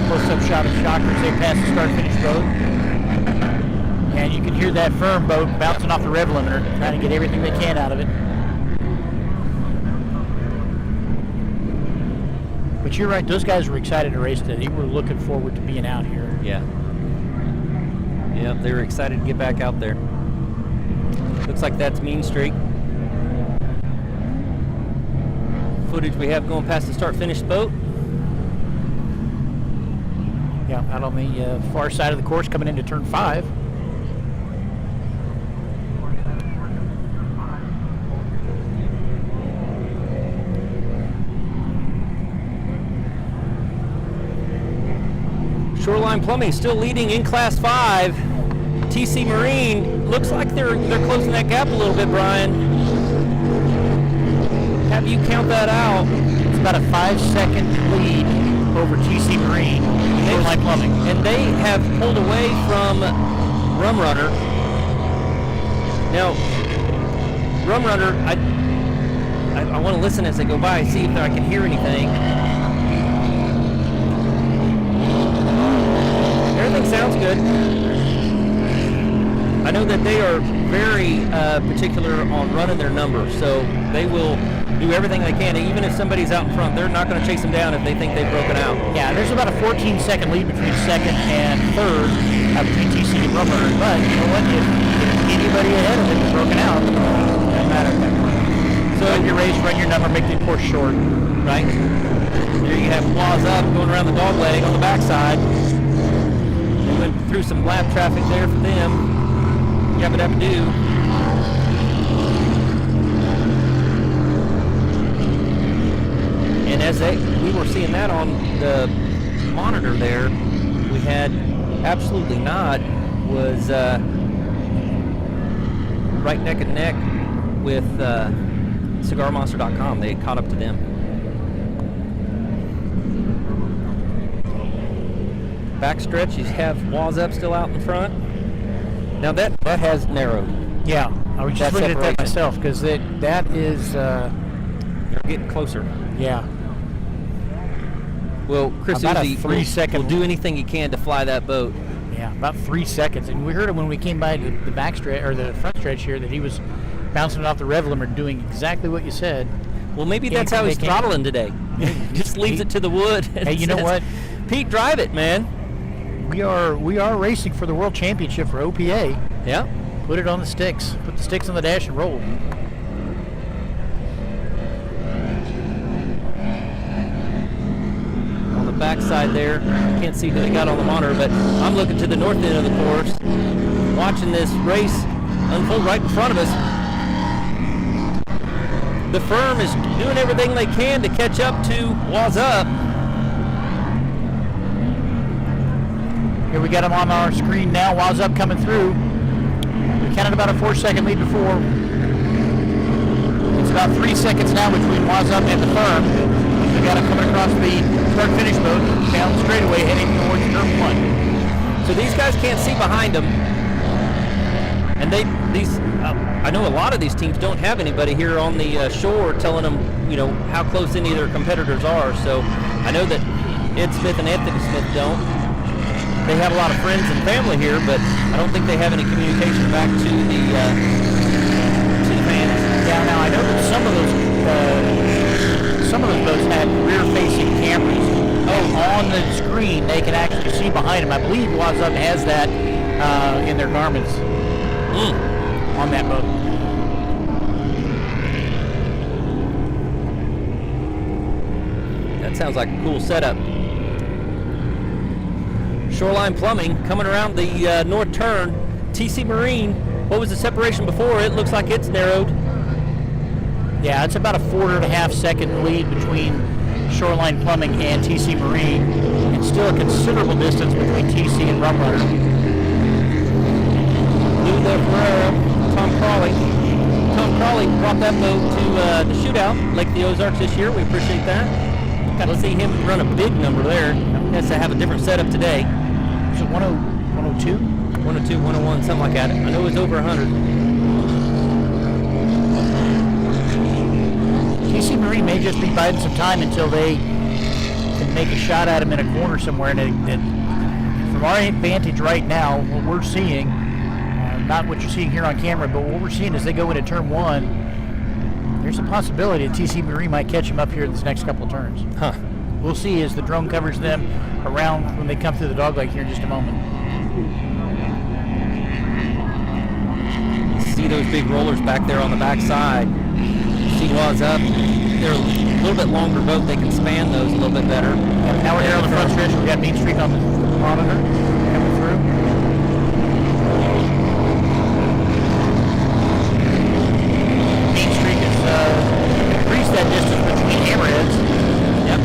Close-up shot of Shocker as they pass the start-finish boat. And And you can hear that firm boat bouncing off the rev limiter, trying to get everything they can out of it. But you're right, those guys were excited to race today. They were looking forward to being out here.
Yeah. Yeah, they were excited to get back out there. Looks like that's Mean Streak. Footage we have going past the start-finish boat.
Yeah, out on the far side of the course coming into turn 5.
Shoreline Plumbing still leading in Class 5. TC Marine looks like they're closing that gap a little bit, Brian. Have you count that out?
It's about a 5-second lead over TC Marine, Shoreline Plumbing.
And they have pulled away from Rum Runner. Now, Rum Runner, I want to listen as they go by, see if I can hear anything. Everything sounds good. I know that they are very particular on running their numbers, so they will do everything they can. Even if somebody's out in front, they're not going to chase them down if they think they've broken out.
Yeah, there's about a 14-second lead between second and third between TC and Rum Runner. But you know what? If anybody ahead of them is broken out, it doesn't matter at that point. So run your race, run your number, make the course short.
Right. There you have Wa's Up going around the dog leg on the backside. They went through some lap traffic there for them. Yabba-dabba-doo. And as we were seeing that on the monitor there, we had Absolutely Not was right neck and neck with CigarMonster.com. They caught up to them. Backstretch, you have Wa's Up still out in front. Now that has narrowed.
Yeah, I was just looking at that myself because that is.
They're getting closer.
Yeah.
Well, Chris
about a
Uzi
3-second
will do anything he can to fly that boat.
Yeah, about 3 seconds, and we heard it when we came by the back stretch or the front stretch here that he was bouncing it off the rev limiter, doing exactly what you said.
Well, maybe that's how he's throttling today. Just leaves it to the wood.
Hey, you know what?
Pete, drive it, man.
We are racing for the World Championship for OPA.
Yeah.
Put it on the sticks. Put the sticks on the dash and roll.
On the backside there, can't see who they got on the monitor, but I'm looking to the north end of the course, watching this race unfold right in front of us. The firm is doing everything they can to catch up to Wa's Up.
Here we got him on our screen now. Wa's Up coming through. We counted about a 4-second lead before. It's about 3 seconds now between Wa's Up and the firm. We got him coming across the start-finish boat down the straightaway heading towards turn 1.
So these guys can't see behind them, and I know a lot of these teams don't have anybody here on the shore telling them, how close any of their competitors are. So I know that Ed Smith and Anthony Smith don't. They have a lot of friends and family here, but I don't think they have any communication back to the fans.
Yeah, now I know that some of those boats had rear-facing cameras. On the screen, they can actually see behind them. I believe Wa's Up has that in their Garmin's on that boat.
That sounds like a cool setup. Shoreline Plumbing coming around the north turn. TC Marine, what was the separation before? It looks like it's narrowed.
Yeah, it's about a 4.5-second lead between Shoreline Plumbing and TC Marine, and still a considerable distance between TC and Rum Runner.
Lou Ferreira, Tom Crawley. Tom Crawley brought that boat to the shootout, Lake of the Ozarks this year. We appreciate that. Got to see him run a big number there. He has to have a different setup today.
Is it 102?
102, 101, something like that. I know it was over 100.
TC Marine may just be biding some time until they can make a shot at him in a corner somewhere. And from our vantage right now, what we're seeing, not what you're seeing here on camera, but what we're seeing is they go into turn 1. There's a possibility that TC Marine might catch them up here in this next couple of turns.
Huh.
We'll see as the drone covers them around when they come through the dogleg here in just a moment.
See those big rollers back there on the backside. See Waz up. They're a little bit longer boat. They can span those a little bit better.
And now we're here on the front stretch. We've got Main Street on the monitor coming through. Main Street has increased that distance between hammerheads.
Yep.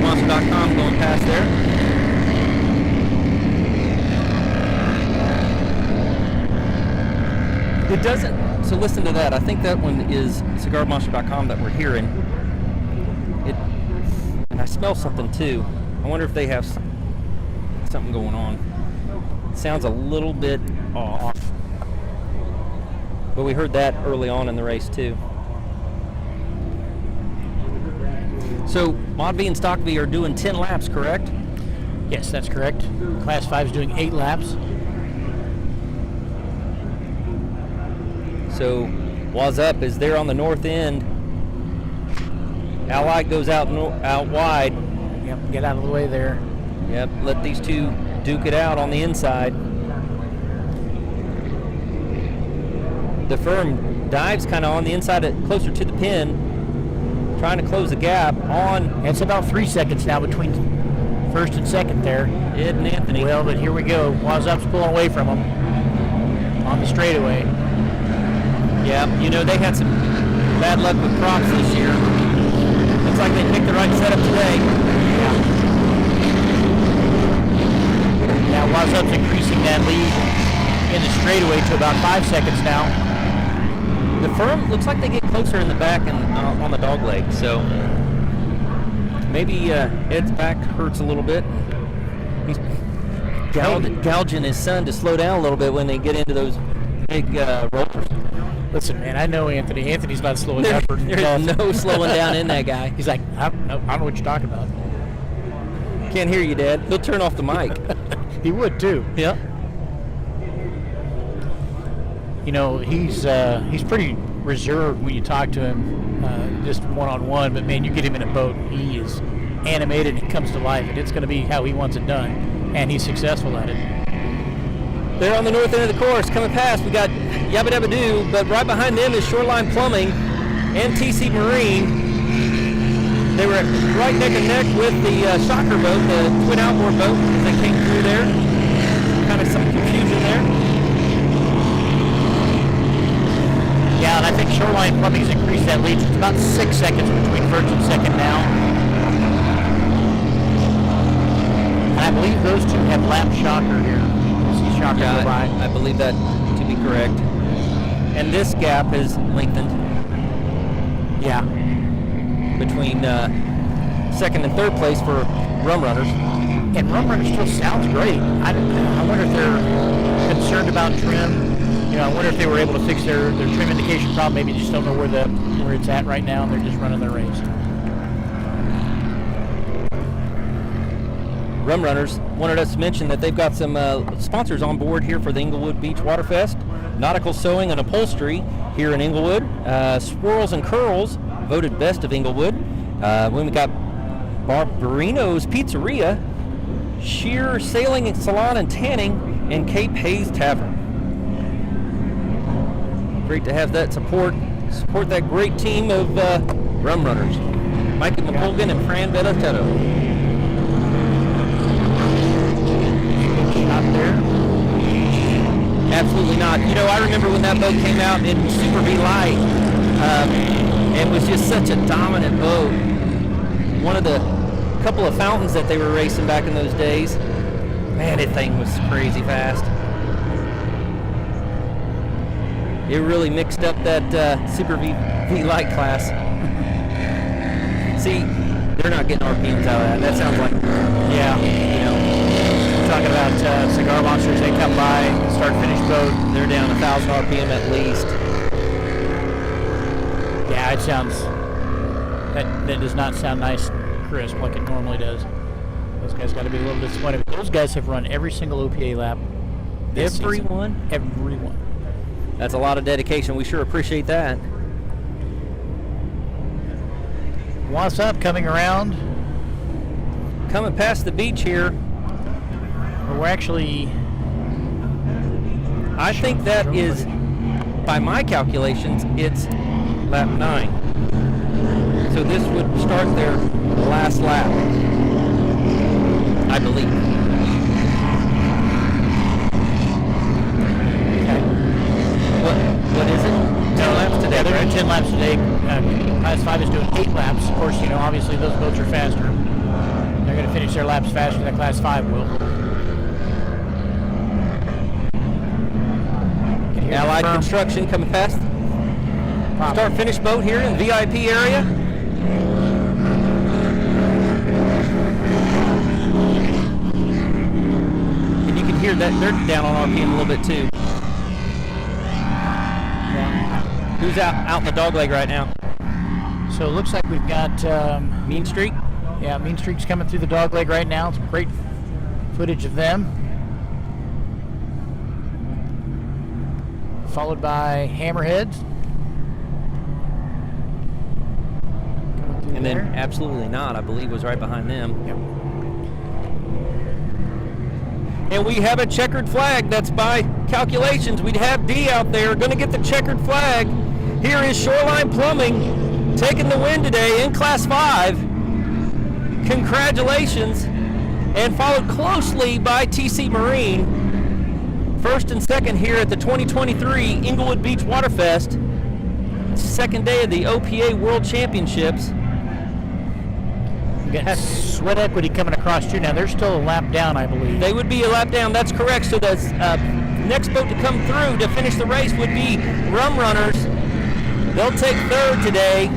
StarMonster.com going past there. It doesn't. So listen to that. I think that one is CigarMonster.com that we're hearing. And I smell something too. I wonder if they have something going on. It sounds a little bit off. But we heard that early on in the race too. So Mod V and Stock V are doing 10 laps, correct?
Yes, that's correct. Class 5 is doing 8 laps.
So Waz Up is there on the north end. Allied goes out wide.
Yep, get out of the way there.
Yep, let these two duke it out on the inside. The Firm dives kind of on the inside, closer to the pin, trying to close the gap on.
It's about 3 seconds now between first and second there.
Ed and Anthony.
Well, but here we go. Waz Up's pulling away from them on the straightaway.
Yeah, you know, they had some bad luck with props this year. Looks like they picked the right setup today.
Yeah, Waz Up's increasing that lead in the straightaway to about 5 seconds now.
The Firm looks like they get closer in the back and on the dog leg, so maybe Ed's back hurts a little bit. He's gouging his son to slow down a little bit when they get into those big rollers.
Listen, man, I know Anthony. Anthony's not slowing down.
There's no slowing down in that guy.
He's like, I don't know what you're talking about.
Can't hear you, Dad. He'll turn off the mic.
He would too.
Yeah.
You know, he's pretty reserved when you talk to him, just one-on-one. But man, you get him in a boat, he is animated. He comes to life, and it's going to be how he wants it done, and he's successful at it.
They're on the north end of the course, coming past. We got Yabba Dabba Doo, but right behind them is Shoreline Plumbing and TC Marine. They were right neck and neck with the Shocker boat, the twin outboard boat, as they came through there. Kind of some confusion there.
Yeah, and I think Shoreline Plumbing's increased that lead. It's about 6 seconds between first and second now. And I believe those two have lapped Shocker here. Shocker go by.
I believe that to be correct. And this gap is lengthened.
Yeah.
Between second and third place for Rum Runners.
And Rum Runners still sounds great. I wonder if they're concerned about trim. You know, I wonder if they were able to fix their trim indication problem. Maybe they just don't know where it's at right now, and they're just running their race.
Rum Runners wanted us to mention that they've got some sponsors on board here for the Englewood Beach Waterfest. Nautical Sewing and Upholstery here in Englewood. Swirls and Curls, voted best of Englewood. When we got Barbarino's Pizzeria, Sheer Sailing and Salon and Tanning, and Cape Hayes Tavern. Great to have that support that great team of Rum Runners. Mike McColgan and Fran Bellatetto.
Not there.
Absolutely not. You know, I remember when that boat came out in Super V Light. It was just such a dominant boat. One of the couple of fountains that they were racing back in those days. Man, that thing was crazy fast. It really mixed up that Super V Light class. See, they're not getting RPMs out of that. That sounds like,
Yeah.
you know,
Talking about cigar monsters, they come by, start finish boat.
they're down 1,000 RPM at least.
Yeah, it sounds, that does not sound nice and crisp like it normally does. Those guys got to be a little disappointed. Those guys have run every single OPA lap. This
Everyone?
season. Everyone.
That's a lot of dedication. We sure appreciate that.
What's up coming around?
Coming past the beach here.
We're actually...
I think that is, by my calculations, it's lap 9. So this would start their last lap, I believe. What is it? 10 laps today,
Yeah, they're
right?
doing 10 laps today. Class 5 is doing 8 laps. Of course, obviously those boats are faster. They're going to finish their laps faster than Class 5 will.
Allied Construction coming past. Start-finish boat here in VIP area. And you can hear that they're down on RPM a little bit too. Who's out in the dog leg right now?
So it looks like we've got
Mean Streak.
Yeah, Mean Streak's coming through the dog leg right now. It's great footage of them. Followed by Hammerheads.
And then Absolutely Not, I believe, was right behind them.
Yep.
And we have a checkered flag. That's by calculations. We'd have D out there going to get the checkered flag. Here is Shoreline Plumbing taking the win today in Class 5. Congratulations. And followed closely by TC Marine. First and second here at the 2023 Englewood Beach Waterfest. Second day of the OPA World Championships.
We've got Sweat Equity coming across too. Now they're still a lap down, I believe.
They would be a lap down, that's correct. So the next boat to come through to finish the race would be Rum Runners. They'll take third today.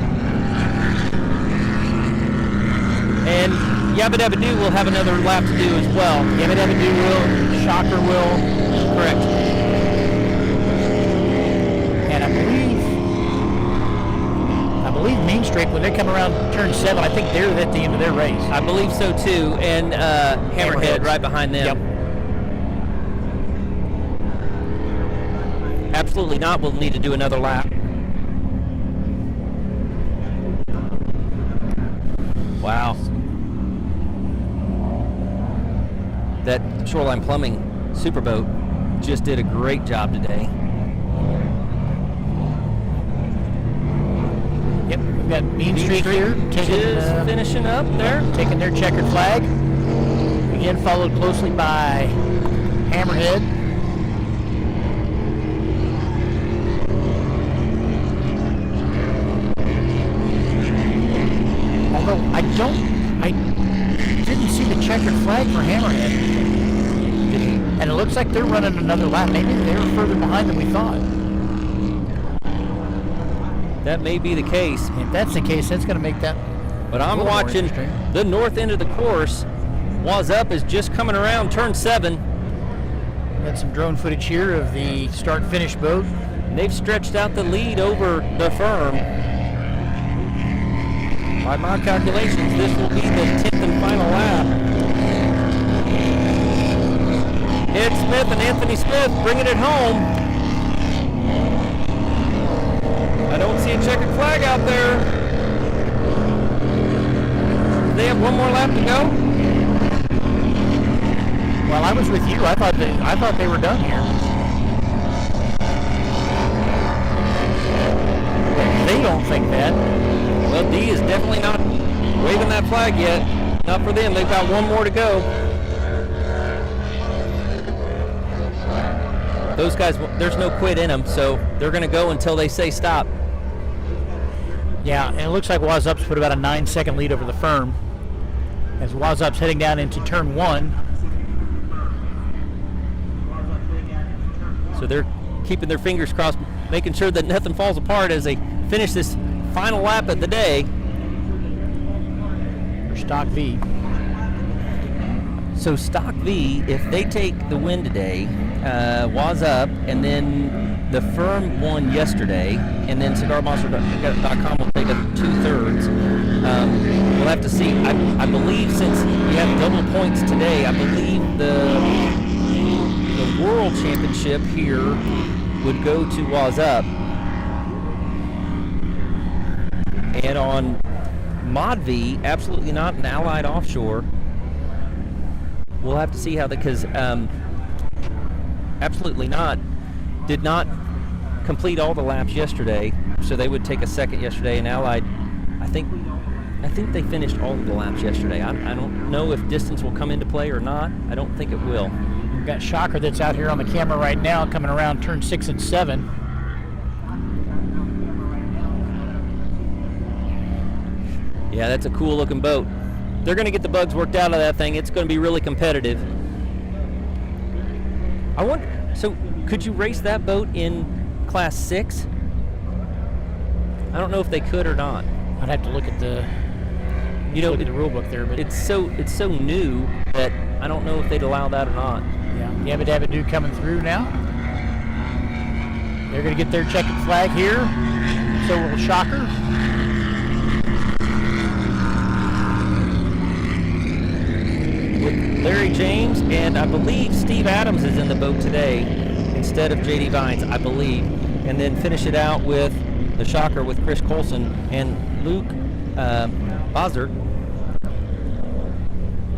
And Yabba Dabba Doo will have another lap to do as well.
Yabba Dabba Doo will, Shocker will.
Correct.
And I believe Mean Streak, when they come around turn 7, I think they're at the end of their race.
I believe so too. And Hammerhead right behind them.
Yep.
Absolutely Not. We'll need to do another lap. Wow. That Shoreline Plumbing Superboat just did a great job today.
Yep, we've got Mean Streak here.
Just finishing up there.
Taking their checkered flag. Again, followed closely by Hammerhead. Although I didn't see the checkered flag for Hammerhead. And it looks like they're running another lap. Maybe they were further behind than we thought.
That may be the case.
If that's the case, that's going to make that.
But I'm watching the north end of the course. Was Up is just coming around turn 7.
Got some drone footage here of the start-finish boat.
And they've stretched out the lead over the firm. By my calculations, this will be the 10th and final lap. Ed Smith and Anthony Smith bringing it home. I don't see a checkered flag out there. They have one more lap to go.
Well, I was with you. I thought they were done here. They don't think that.
Well, D is definitely not waving that flag yet. Not for them. They've got one more to go. Those guys, there's no quit in them, so they're going to go until they say stop.
Yeah, and it looks like Waz Up's put about a 9-second lead over the firm as Waz Up's heading down into turn 1.
So they're keeping their fingers crossed, making sure that nothing falls apart as they finish this final lap of the day.
For Stock V.
So Stock V, if they take the win today, Waz Up, and then the firm won yesterday, and then CigarMonster.com will take up 2/3. We'll have to see. I believe since you have double points today, I believe the World Championship here would go to Waz Up. And on Mod V, absolutely not an Allied Offshore. We'll have to see how because absolutely not did not complete all the laps yesterday, so they would take a second yesterday. And Allied, I think they finished all of the laps yesterday. I don't know if distance will come into play or not. I don't think it will.
We've got Shocker that's out here on the camera right now, coming around turn 6 and 7.
Yeah, that's a cool looking boat. They're going to get the bugs worked out of that thing. It's going to be really competitive. I wonder, so could you race that boat in Class 6? I don't know if they could or not.
I'd have to look at the look at the rule book there, but
it's so new that I don't know if they'd allow that or not.
Yeah, Yabba Dabba Doo coming through now. They're going to get their checkered flag here. So will Shocker.
With Larry James, and I believe Steve Adams is in the boat today instead of JD Vines, I believe. And then finish it out with the Shocker with Chris Colson and Luke Bozer.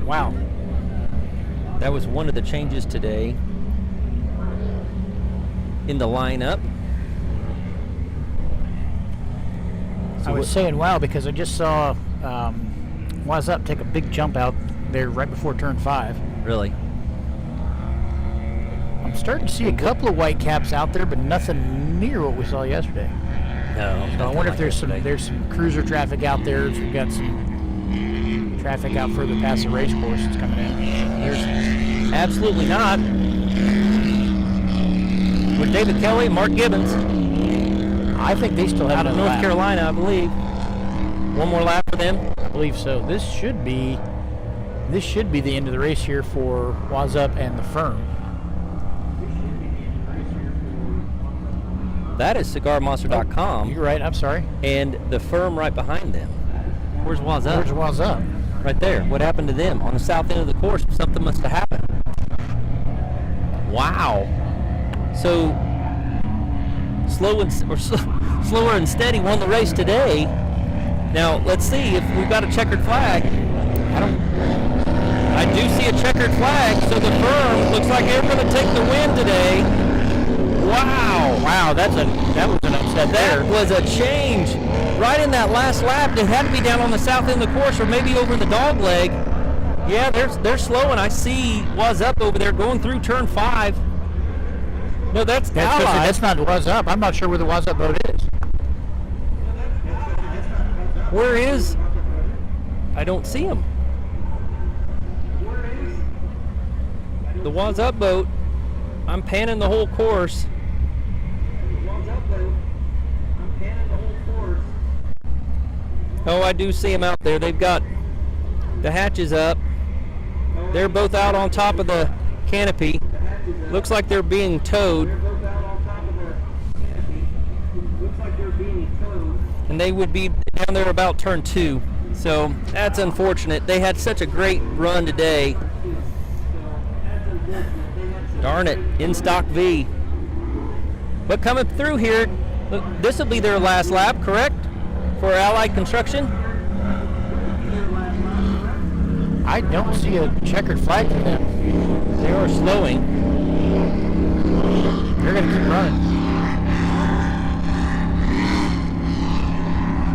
Wow.
That was one of the changes today in the lineup.
I was saying wow because I just saw Waz Up take a big jump out there right before turn 5.
Really?
I'm starting to see a couple of white caps out there, but nothing near what we saw yesterday.
No.
So I wonder if there's some cruiser traffic out there. We've got some traffic out further past the race course that's coming in.
There's absolutely not. With David Kelly, Mark Gibbons.
I think they still have
out of
another
North
lap.
Carolina, I believe. One more lap for them.
I believe so. This should be the end of the race here for Waz Up and the firm.
That is cigarmonster.com.
You're right. I'm sorry.
And the firm right behind them. Where's Waz Up?
Where's Waz Up?
Right there. What happened to them? On the south end of the course, something must have happened. Wow. So slower and steady won the race today. Now let's see if we've got a checkered flag. I do see a checkered flag. So the firm looks like they're going to take the win today. Wow, that was an upset there. That was a change. Right in that last lap, it had to be down on the south end of the course or maybe over in the dog leg. Yeah, they're slowing. I see Waz Up over there going through turn 5. No, that's Allied.
That's not Waz Up. I'm not sure where the Waz Up boat is.
Where is? I don't see him. The Waz Up boat. I'm panning the whole course. Oh, I do see them out there. They've got the hatches up. They're both out on top of the canopy. Looks like they're being towed. And they would be down there about turn 2. So that's unfortunate. They had such a great run today. Darn it, in stock V. But coming through here, look, this will be their last lap, correct? For Allied Construction?
I don't see a checkered flag for them.
They are slowing.
They're going to keep running.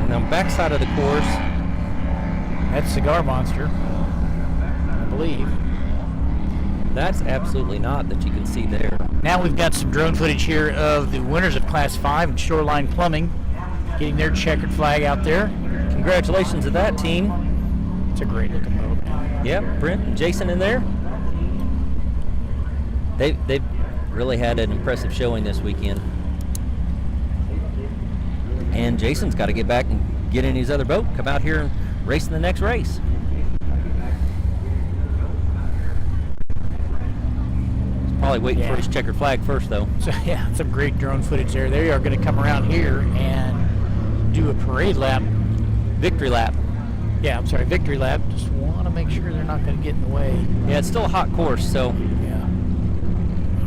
And on the backside of the course,
that's Cigar Monster, I believe.
That's absolutely not that you can see there.
Now we've got some drone footage here of the winners of Class 5 and Shoreline Plumbing getting their checkered flag out there.
Congratulations to that team.
It's a great looking boat.
Yep, Brent and Jason in there. They've really had an impressive showing this weekend. And Jason's got to get back and get in his other boat, come out here and race in the next race. Probably waiting for his checkered flag first, though.
So yeah, some great drone footage there. They are going to come around here and do a parade lap.
Victory lap.
Yeah, I'm sorry, victory lap. Just want to make sure they're not going to get in the way.
Yeah, it's still a hot course, so.
Yeah.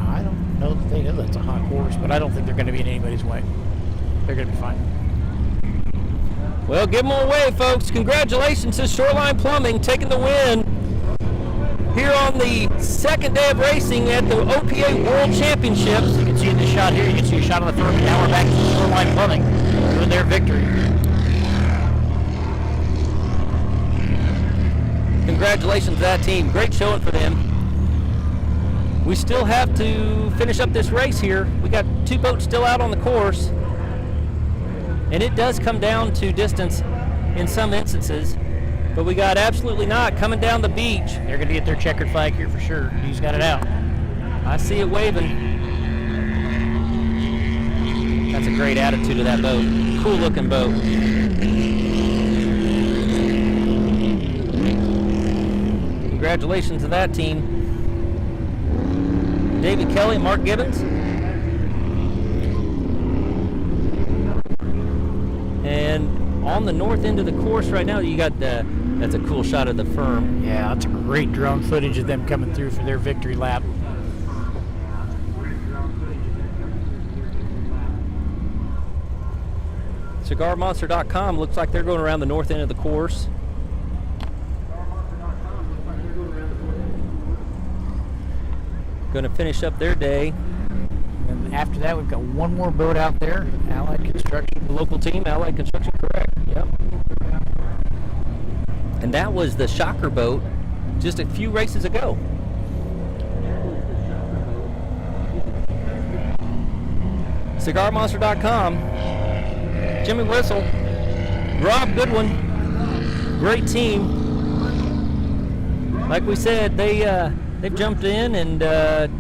I don't No, they know that's a hot horse, but I don't think they're going to be in anybody's way. They're going to be fine.
Well, give them away, folks. Congratulations to Shoreline Plumbing taking the win here on the second day of racing at the OPA World Championships.
You can see in the shot here, you can see a shot on the firm, and now we're back to Shoreline Plumbing doing their victory.
Congratulations to that team. Great showing for them. We still have to finish up this race here. We got 2 boats still out on the course. And it does come down to distance in some instances. But we got Absolutely Not coming down the beach.
They're going to get their checkered flag here for sure. He's got it out.
I see it waving. That's a great attitude of that boat. Cool looking boat. Congratulations to that team. David Kelly, Mark Gibbons. And on the north end of the course right now, you got that's a cool shot of the firm.
Yeah, that's a great drone footage of them coming through for their victory lap.
CigarMonster.com looks like they're going around the north end of the course. Going to finish up their day.
And after that, we've got one more boat out there, Allied Construction.
The local team, Allied Construction, correct. Yep. And that was the Shocker boat just a few races ago. CigarMonster.com. Jimmy Whistle. Rob Goodwin. Great team. Like we said, they've jumped in and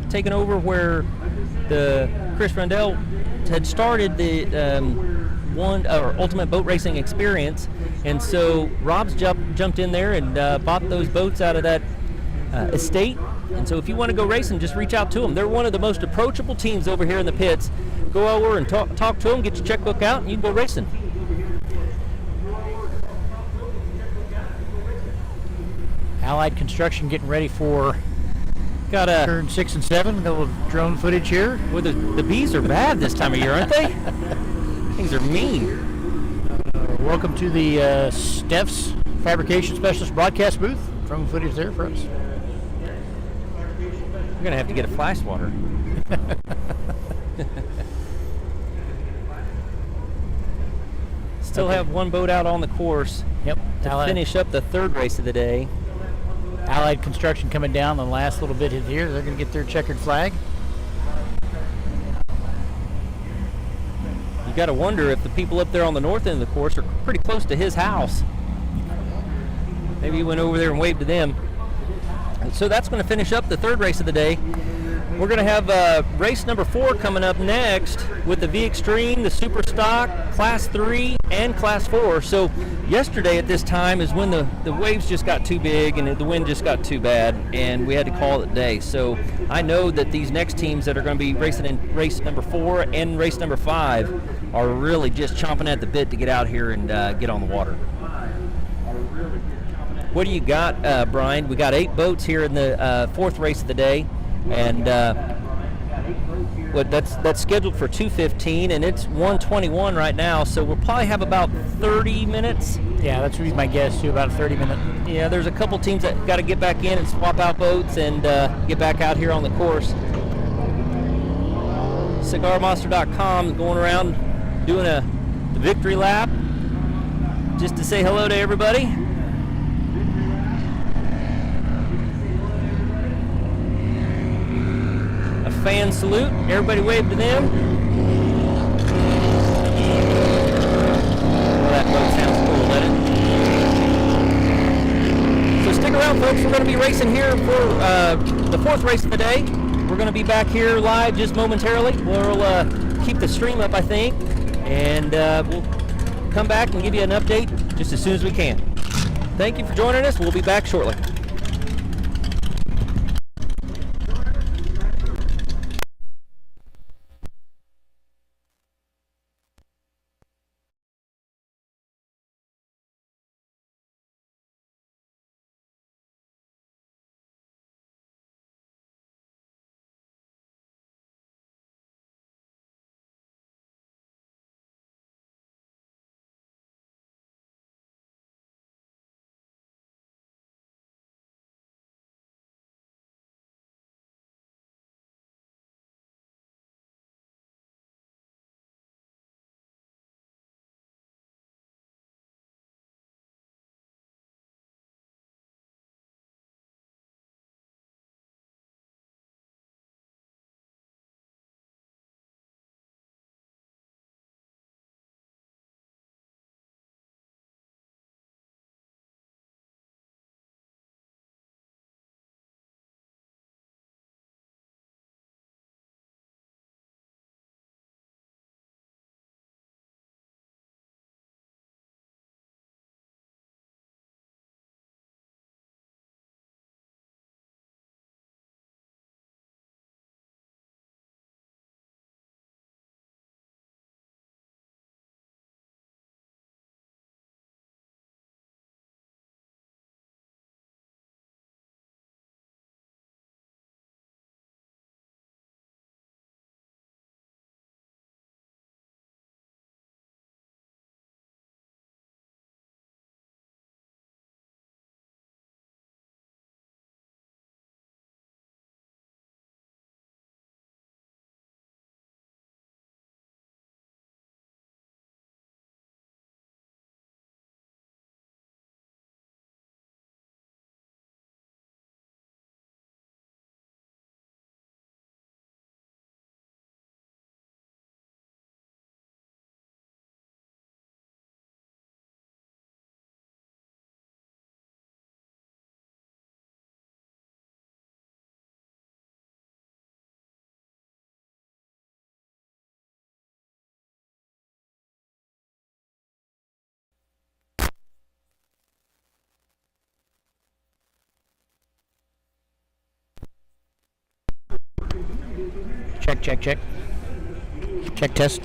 taken over where the Chris Rundell had started the Ultimate Boat Racing Experience, and so Rob's jumped in there and bought those boats out of that estate. And so if you want to go racing, just reach out to them. They're one of the most approachable teams over here in the pits. Go over and talk to them, get your checkbook out, and you can go racing.
Allied Construction getting ready for
Got a
turn 6 and 7. A little drone footage here.
well, the bees are bad this time of year, aren't they? Things are mean.
Welcome to the Steph's Fabrication Specialist broadcast booth. Drone footage there for us.
We're gonna have to get a fly swatter. Still have one boat out on the course
Yep.
to finish up the third race of the day.
Allied Construction coming down the last little bit here. They're going to get their checkered flag.
You got to wonder if the people up there on the north end of the course are pretty close to his house. Maybe he went over there and waved to them. And so that's going to finish up the third race of the day. We're going to have race number 4 coming up next with the V Extreme, the Super Stock, Class 3, and Class 4. So yesterday at this time is when the waves just got too big and the wind just got too bad, and we had to call it a day. So I know that these next teams that are going to be racing in race number 4 and race number 5 are really just chomping at the bit to get out here and get on the water. What do you got, Brian? We got 8 boats here in the 4th race of the day. And that's scheduled for 2:15, and it's 1:21 right now. So we'll probably have about 30 minutes.
Yeah, that's really my guess too. About a 30-minute.
Yeah, there's a couple teams that got to get back in and swap out boats and get back out here on the course. CigarMonster.com is going around doing the victory lap just to say hello to everybody. Fan salute. Everybody wave to them. Well, that boat sounds cool, doesn't it? So stick around, folks. We're going to be racing here for the 4th race of the day. We're going to be back here live just momentarily. We'll keep the stream up, I think, and we'll come back and give you an update just as soon as we can. Thank you for joining us. We'll be back shortly.
check, check. Check, test.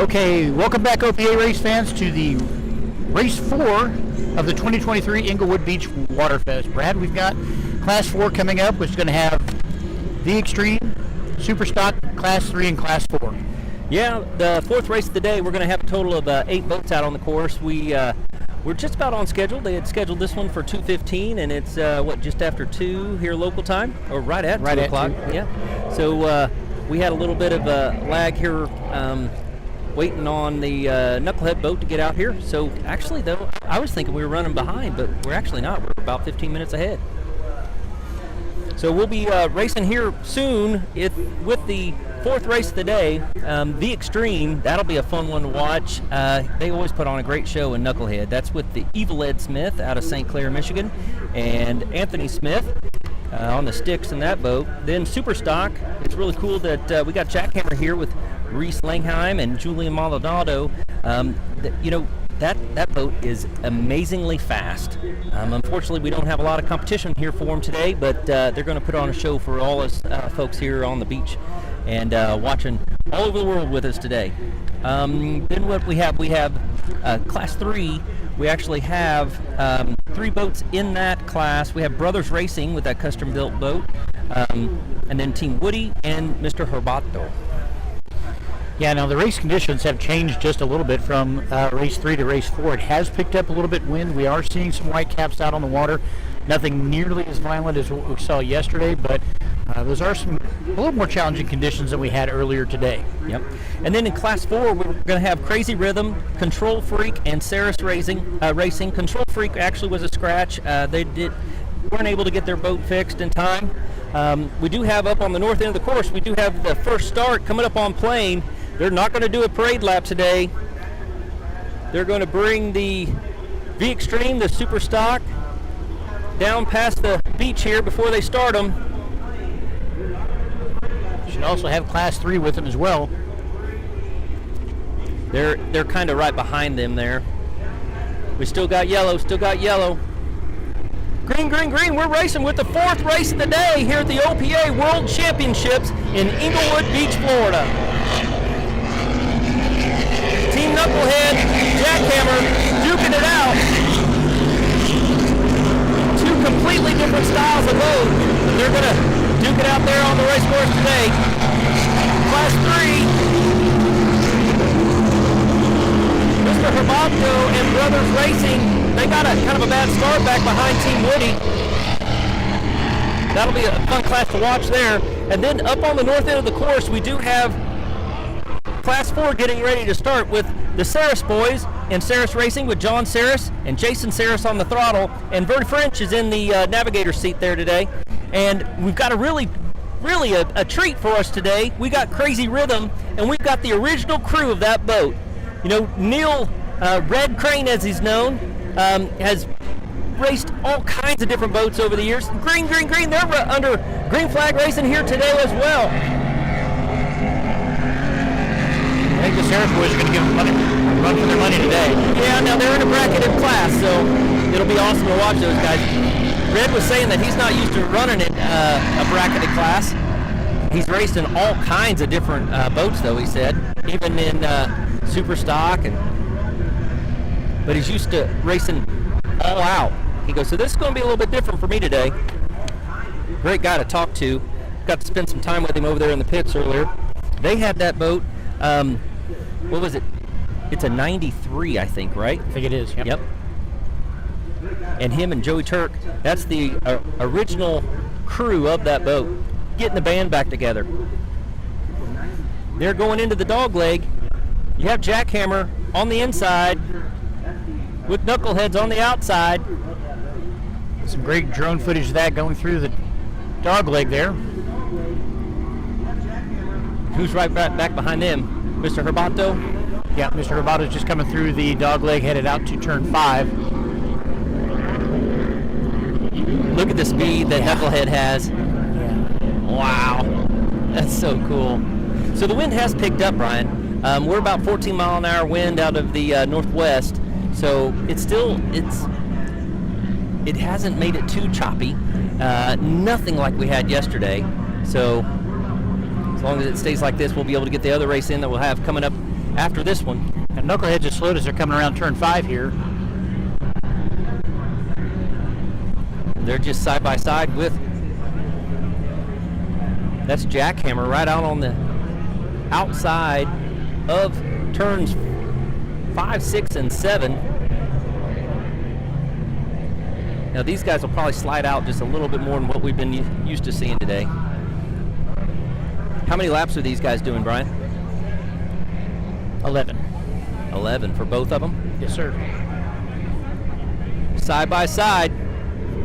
Okay, welcome back, OPA race fans, to the race 4 of the 2023 Englewood Beach Waterfest. Brad, we've got Class 4 coming up, which is going to have the Extreme, Super Stock, Class 3, and Class 4.
Yeah, the 4th race of the day, we're going to have a total of 8 boats out on the course. We're just about on schedule. They had scheduled this one for 2:15, and it's, just after 2 here local time? Or right at 2 o'clock.
2.
Yeah. So we had a little bit of a lag here waiting on the Knucklehead boat to get out here. So actually, though, I was thinking we were running behind, but we're actually not. We're about 15 minutes ahead. So we'll be racing here soon with the 4th race of the day, the Extreme. That'll be a fun one to watch. They always put on a great show in Knucklehead. That's with the Evil Ed Smith out of St. Clair, Michigan, and Anthony Smith on the sticks in that boat. Then Super Stock. It's really cool that we got Jackhammer here with Reese Langheim and Julian Maldonado. That boat is amazingly fast. Unfortunately, we don't have a lot of competition here for them today, but they're going to put on a show for all us folks here on the beach and watching all over the world with us today. Then what we have Class 3. We actually have 3 boats in that class. We have Brothers Racing with that custom-built boat, and then Team Woody and Mr. Herbato.
Yeah, now the race conditions have changed just a little bit from race 3 to race 4. It has picked up a little bit wind. We are seeing some white caps out on the water. Nothing nearly as violent as what we saw yesterday, but those are a little more challenging conditions than we had earlier today.
Yep. And then in Class 4, we're going to have Crazy Rhythm, Control Freak, and Saris Racing. Control Freak actually was a scratch. They weren't able to get their boat fixed in time. We do have up on the north end of the course, we do have the first start coming up on Plain. They're not going to do a parade lap today. They're going to bring the V Extreme, the Super Stock, down past the beach here before they start them.
Should also have Class 3 with them as well.
They're kind of right behind them there. We still got yellow. Green, green, green. We're racing with the 4th race of the day here at the OPA World Championships in Englewood Beach, Florida. Team Knucklehead, Jackhammer, duking it out. 2 completely different styles of boat. They're going to duke it out there on the race course today. Class 3, Mr. Herbato and Brothers Racing, they got a kind of a bad start back behind Team Woody. That'll be a fun class to watch there. And then up on the north end of the course, we do have Class 4 getting ready to start with the Saris boys and Saris Racing with John Saris and Jason Saris on the throttle. And Vern French is in the navigator seat there today. And we've got a really a treat for us today. We got Crazy Rhythm, and we've got the original crew of that boat. You know, Neil Red Crane, as he's known, has raced all kinds of different boats over the years. Green, green, green, they're under Green Flag Racing here today as well.
I think the Saris boys are going to give them run for their money today.
Yeah, now they're in a bracketed class, so it'll be awesome to watch those guys. Red was saying that he's not used to running in a bracketed class. He's raced in all kinds of different boats, though, he said, even in Super Stock, but he's used to racing all out. He goes, so this is going to be a little bit different for me today. Great guy to talk to. Got to spend some time with him over there in the pits earlier. They had that boat. What was it? It's a 93, I think, right?
I think it is.
Yep. And him and Joey Turk, that's the original crew of that boat, getting the band back together. They're going into the dog leg. You have Jackhammer on the inside with Knuckleheads on the outside.
Some great drone footage of that going through the dog leg there.
Who's right back behind them? Mr. Herbato?
Yeah, Mr. Herbato's just coming through the dog leg, headed out to turn 5.
Look at the speed that Knucklehead has.
Yeah.
Wow. That's so cool. So the wind has picked up, Brian. We're about 14 mile an hour wind out of the northwest. So it hasn't made it too choppy. Nothing like we had yesterday. So as long as it stays like this, we'll be able to get the other race in that we'll have coming up after this one.
And Knuckleheads have slowed as they're coming around turn 5 here.
They're just side by side with, that's Jackhammer right out on the outside of turns 5, 6, and 7. Now these guys will probably slide out just a little bit more than what we've been used to seeing today. How many laps are these guys doing, Brian?
11.
11 for both of them?
Yes, sir.
Side by side,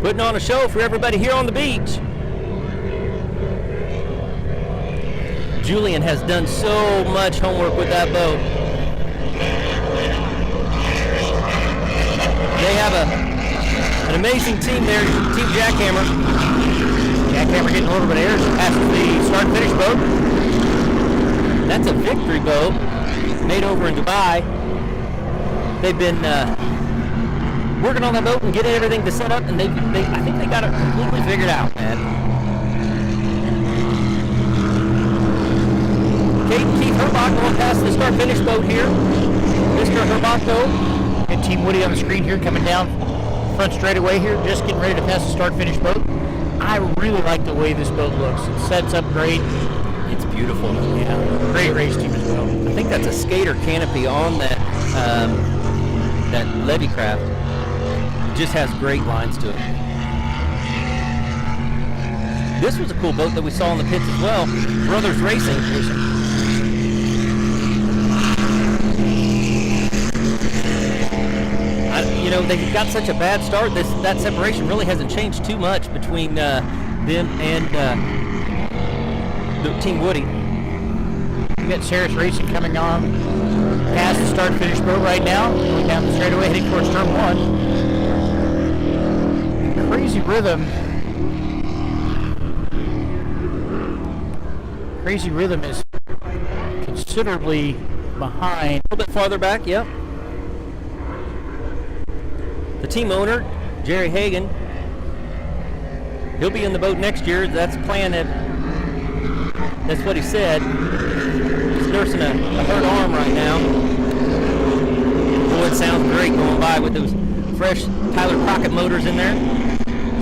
putting on a show for everybody here on the beach. Julian has done so much homework with that boat. They have an amazing team there, Team Jackhammer.
Jackhammer getting a little bit of air past the start and finish boat.
That's a victory boat made over in Dubai. They've been working on that boat and getting everything to set up, and I think they got it completely figured out, man. Kate and Keith Herbach going past the start-finish boat here. Mr. Herbach,
and Team Woody on the screen here coming down front straightaway here, just getting ready to pass the start-finish boat. I really like the way this boat looks. It sets up great.
It's beautiful.
Yeah, great race team as well.
I think that's a skater canopy on that that levee craft. It just has great lines to it. This was a cool boat that we saw in the pits as well. Brothers Racing. You know, they got such a bad start. That separation really hasn't changed too much between them and the Team Woody.
We got Ceres Racing coming on past the start-finish boat right now, going down the straightaway, heading towards turn 1. Crazy Rhythm. Crazy Rhythm is considerably behind.
A little bit farther back, yep. The team owner, Jerry Hagan, he'll be in the boat next year. That's the plan. That's what he said. He's nursing a hurt arm right now. Boy, it sounds great going by with those fresh Tyler Crockett motors in there.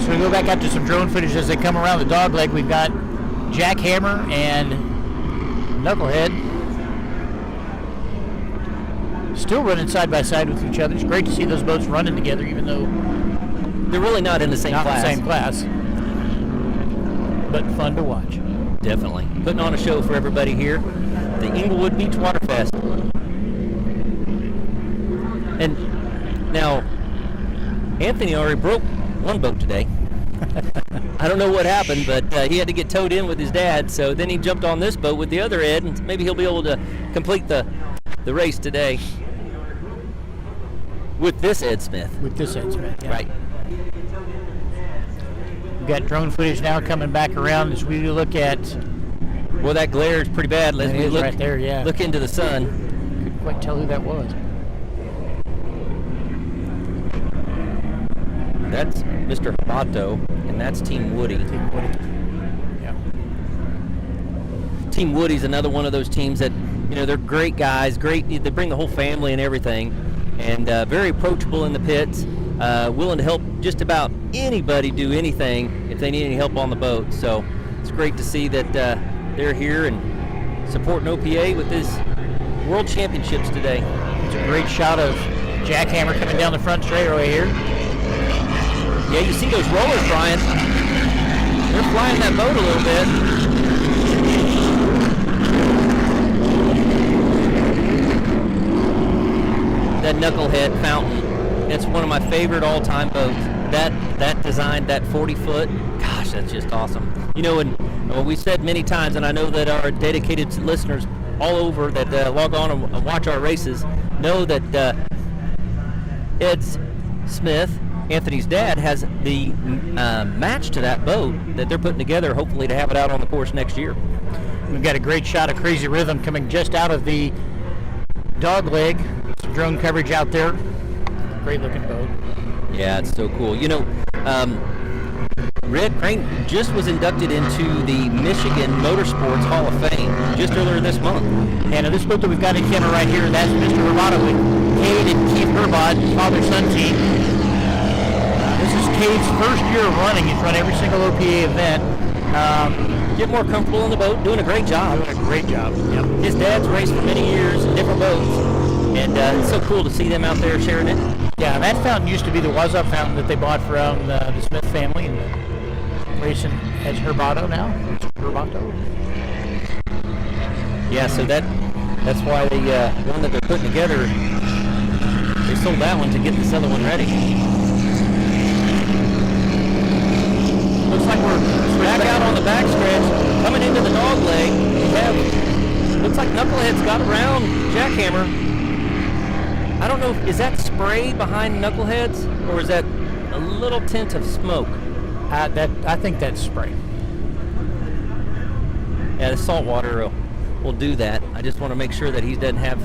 So we go back up to some drone footage as they come around the dog leg. We've got Jackhammer and Knucklehead still running side by side with each other. It's great to see those boats running together, even though
they're really not in the same class.
Not in the same class, but fun to watch.
Definitely. Putting on a show for everybody here. The Englewood Beach Waterfest. And now, Anthony already broke one boat today. I don't know what happened, but he had to get towed in with his dad, so then he jumped on this boat with the other Ed, and maybe he'll be able to complete the race today with this Ed Smith.
Yeah.
Right.
We've got drone footage now coming back around as we look at.
Well, that glare is pretty bad. Let's look
right there, yeah.
Look into the sun.
Couldn't quite tell who that was.
That's Mr. Habato, and that's Team Woody.
Yeah.
Team Woody's another one of those teams that, you know, they're great guys. Great. They bring the whole family and everything, and very approachable in the pits. Willing to help just about anybody do anything if they need any help on the boat. So it's great to see that they're here and supporting OPA with this World Championships today.
It's a great shot of Jackhammer coming down the front straightaway here.
Yeah, you see those rollers, Brian. They're flying that boat a little bit. That Knucklehead Fountain. It's one of my favorite all-time boats. That design, that 40-foot, gosh, that's just awesome. You know, and we said many times, and I know that our dedicated listeners all over that log on and watch our races know that Ed Smith, Anthony's dad, has the match to that boat that they're putting together, hopefully to have it out on the course next year.
We've got a great shot of Crazy Rhythm coming just out of the dog leg. Some drone coverage out there. Great looking boat.
Yeah, it's so cool. You know, Red Crane just was inducted into the Michigan Motorsports Hall of Fame just earlier this month.
And this boat that we've got in camera right here, that's Mr. Herbato with Cade and Keith Herbot, father-son team. This is Cade's first year of running. He's run every single OPA event.
Get more comfortable in the boat, doing a great job.
Doing a great jow. Yep.
His dad's raced for many years in different boats, and it's so cool to see them out there sharing it.
Yeah, that fountain used to be the Wazop fountain that they bought from the Smith family, and racing as Herbato now. Herbato.
Yeah, so that's why the one that they're putting together, they sold that one to get this other one ready.
Looks like we're
back out on the backstretch, coming into the dog leg. We have, looks like Knucklehead's got around Jackhammer. I don't know, is that spray behind Knuckleheads, or is that a little tint of smoke?
I think that's spray.
Yeah, the salt water will do that. I just want to make sure that he doesn't have,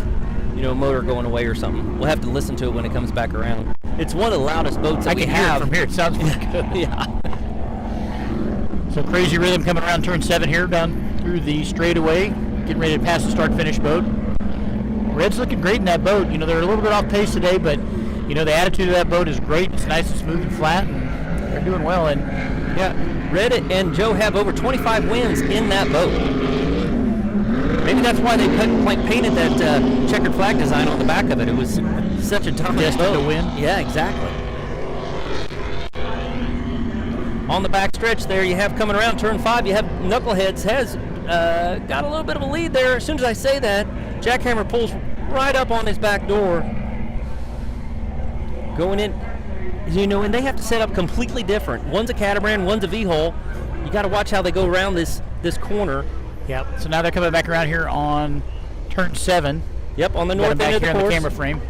motor going away or something. We'll have to listen to it when it comes back around. It's one of the loudest boats that we have.
I can hear it from here. It sounds pretty good.
Yeah.
So Crazy Rhythm coming around turn 7 here, down through the straightaway, getting ready to pass the start-finish boat. Red's looking great in that boat. They're a little bit off pace today, but the attitude of that boat is great. It's nice and smooth and flat, and they're doing well. And
yeah, Red and Joe have over 25 wins in that boat. Maybe that's why they painted that checkered flag design on the back of it. It was such a dominant boat.
To win.
Yeah, exactly. On the back stretch there, you have coming around turn 5, you have Knuckleheads has got a little bit of a lead there. As soon as I say that, Jackhammer pulls right up on his back door. Going in, and they have to set up completely different. One's a catamaran, one's a V-hull. You got to watch how they go around this corner.
Yep. So now they're coming back around here on turn 7.
Yep, on the north end of the course.
On the camera frame.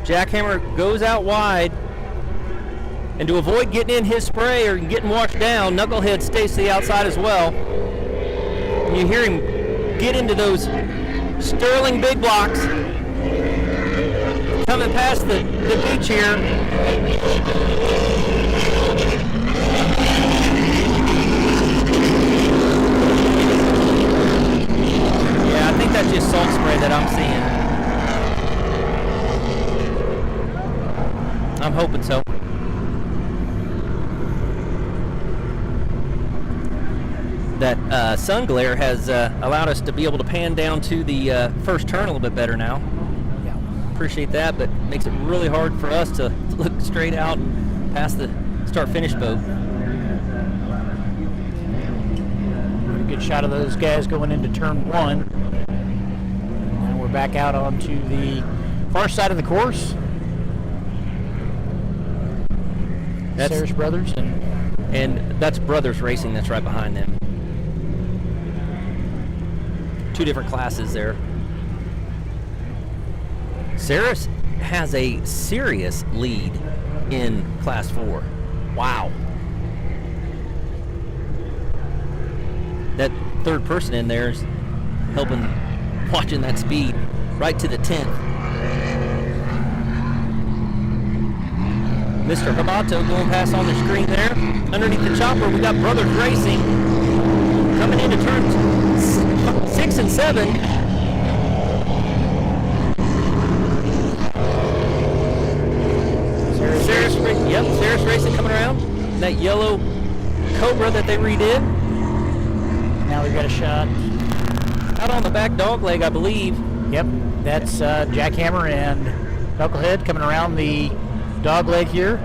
Jackhammer goes out wide, and to avoid getting in his spray or getting washed down, Knucklehead stays to the outside as well. And you hear him get into those Sterling big blocks. Coming past the beach here. Yeah, I think that's just salt spray that I'm seeing. I'm hoping so. That sun glare has allowed us to be able to pan down to the first turn a little bit better now.
Yeah.
Appreciate that, but makes it really hard for us to look straight out past the start-finish boat.
A good shot of those guys going into turn 1. And we're back out onto the far side of the course. That's Sarris Brothers
and that's Brothers Racing that's right behind them. Two different classes there. Sarris has a serious lead in Class 4. Wow. That third person in there is helping, watching that speed right to the 10th. Mr. Habato going past on the screen there. Underneath the chopper, we got Brothers Racing coming into turns 6 and 7. Sarris Racing coming around. That yellow Cobra that they redid.
Now we've got a shot
out on the back dog leg, I believe.
Yep, that's Jackhammer and Knucklehead coming around the dog leg here.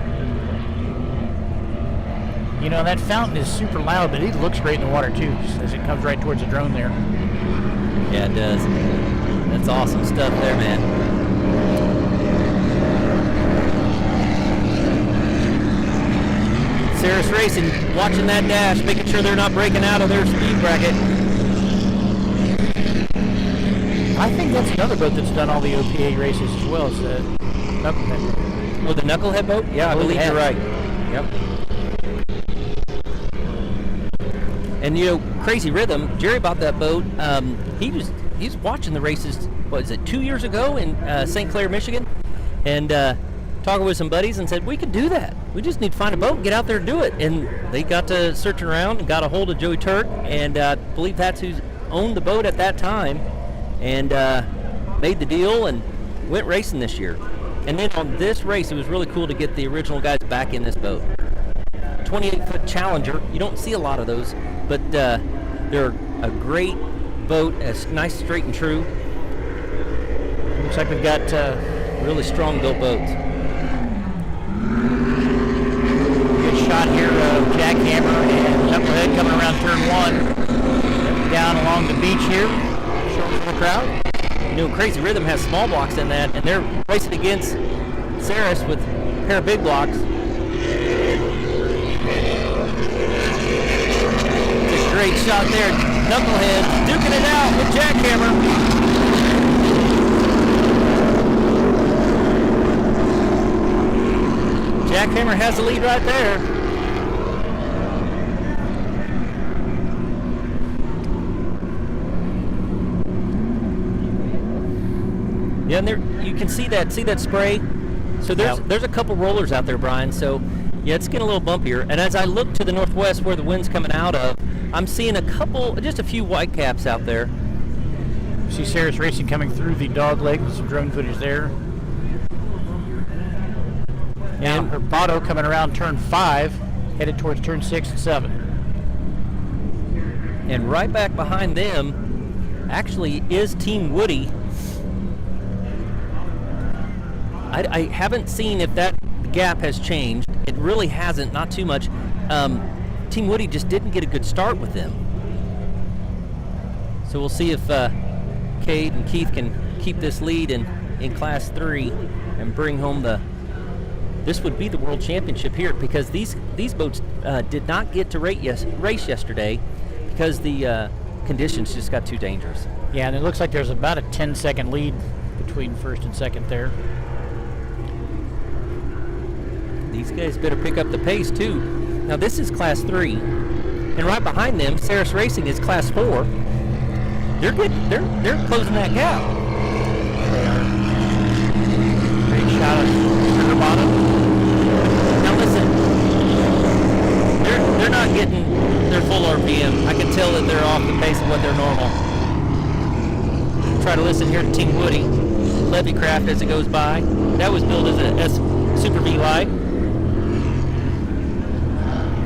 That fountain is super loud, but it looks great in the water too, as it comes right towards the drone there.
Yeah, it does. That's awesome stuff there, man. Sarris Racing watching that dash, making sure they're not breaking out of their speed bracket.
I think that's another boat that's done all the OPA races as well as the Knucklehead.
Oh, the Knucklehead boat? Yeah, I believe you're right. Yep. And Crazy Rhythm, Jerry bought that boat. He's watching the races. What is it? 2 years ago in St. Clair, Michigan, and talking with some buddies and said, we could do that. We just need to find a boat and get out there and do it. And they got to searching around and got a hold of Joey Turk, and I believe that's who owned the boat at that time, and made the deal and went racing this year. And then on this race, it was really cool to get the original guys back in this boat. 28-foot Challenger. You don't see a lot of those, but they're a great boat, as nice, straight, and true.
Looks like we've got
really strong built boats.
good shot here of Jackhammer and Knucklehead coming around turn 1. Down along the beach here, showing for the crowd.
You know, Crazy Rhythm has small blocks in that, and they're racing against Saris with a pair of big blocks. It's a great shot there. Knucklehead duking it out with Jackhammer. Jackhammer has the lead right there. Yeah, and there you can see that spray. So there's a couple rollers out there, Brian. So yeah, it's getting a little bumpier. And as I look to the northwest where the wind's coming out of, I'm seeing just a few white caps out there.
See Saris Racing coming through the dog leg with some drone footage there. Now Herbato coming around turn 5, headed towards turn 6 and 7.
And right back behind them actually is Team Woody. I haven't seen if that gap has changed. It really hasn't, not too much. Team Woody just didn't get a good start with them. So we'll see if Cade and Keith can keep this lead in Class 3 and bring home this would be the World Championship here, because these boats did not get to race yesterday because the conditions just got too dangerous.
Yeah, and it looks like there's about a 10-second lead between first and second there.
These guys better pick up the pace too. Now this is Class 3, and right behind them, Saris Racing is Class 4. They're closing that gap.
They are. Great shot of Herbato.
Now listen, they're not getting their full RPM. I can tell that they're off the pace of what they're normal. Try to listen here to Team Woody. Levy Craft as it goes by. That was built as a Super V light.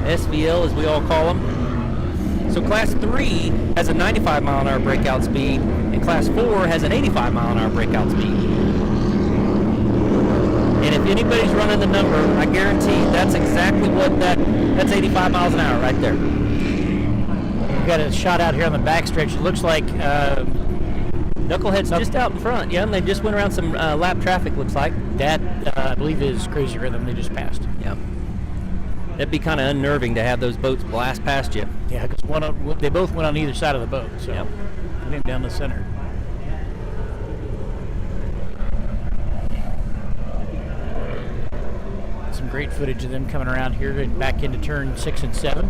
SVL as we all call them. So Class 3 has a 95 mile an hour breakout speed, and Class 4 has an 85 mile an hour breakout speed. And if anybody's running the number, I guarantee that's exactly what that's 85 miles an hour right there.
We've got a shot out here on the backstretch. It looks like
Knucklehead's just out in front. Yeah, and they just went around some lap traffic, looks like.
That, I believe, is Crazy Rhythm. They just passed.
Yeah. That'd be kind of unnerving to have those boats blast past you.
Yeah, because they both went on either side of the boat, so
yep.
Went down the center. Some great footage of them coming around here and back into turn 6 and 7.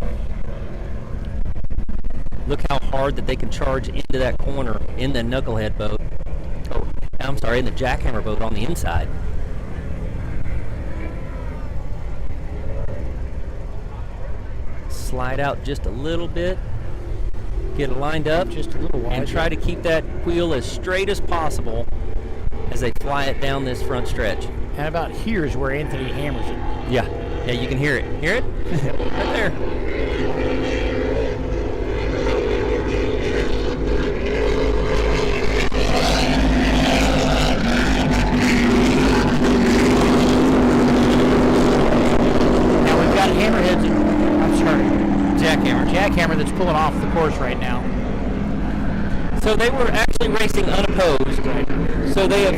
Look how hard that they can charge into that corner in the Knucklehead boat. Oh, I'm sorry, in the Jackhammer boat on the inside. Slide out just a little bit, get it lined up
just a little wide,
and try to keep that wheel as straight as possible as they fly it down this front stretch.
And about here is where Anthony hammers it.
Yeah, you can hear it. Hear it? Right there.
Now we've got hammerheads. Jackhammer that's pulling off the course right now.
So they were actually racing unopposed. So they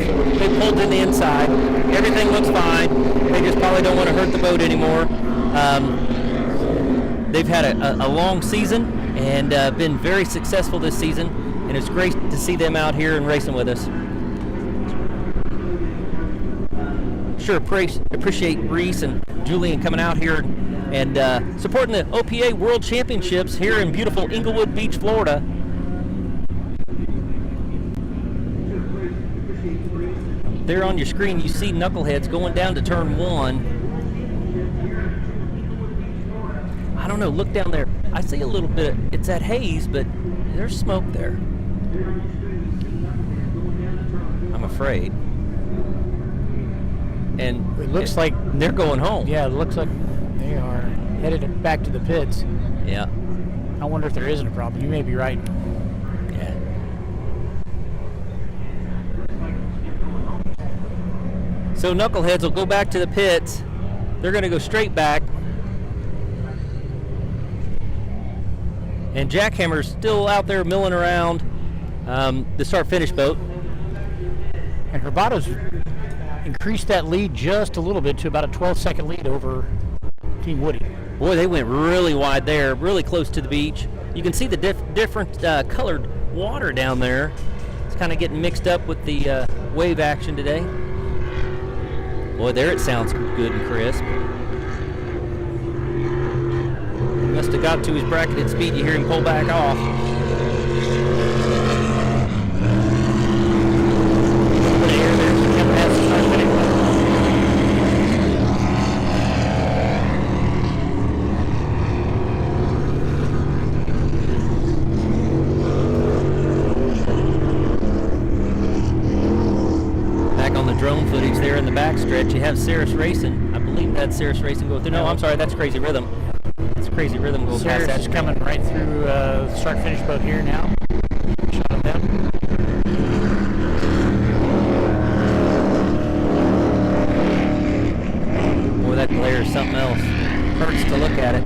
pulled in the inside. Everything looks fine. They just probably don't want to hurt the boat anymore. They've had a long season and been very successful this season, and it's great to see them out here and racing with us. Sure appreciate Reese and Julian coming out here and supporting the OPA World Championships here in beautiful Englewood Beach, Florida. there on your screen, you see Knuckleheads going down to turn 1. I don't know, look down there. I see a little bit, it's that haze, but there's smoke there. I'm afraid. And
it looks like
they're going home.
Yeah, it looks like they are headed back to the pits.
Yeah.
I wonder if there isn't a problem. You may be right.
Yeah. So Knuckleheads will go back to the pits. They're going to go straight back. And Jackhammer's still out there milling around the start-finish boat.
And Herbato's increased that lead just a little bit to about a 12-second lead over Team Woody.
Boy, they went really wide there, really close to the beach. You can see the different colored water down there. It's kind of getting mixed up with the wave action today. Boy, there it sounds good and crisp. He must have got to his bracketed speed. You hear him pull back off. Drone footage there in the backstretch. You have Ceres Racing. I believe that's Ceres Racing going through. No, I'm sorry, that's Crazy Rhythm. It's Crazy Rhythm going past that.
Ceres is coming right through the start-finish boat here now. Shot of them.
Boy, that glare is something else. Hurts to look at it.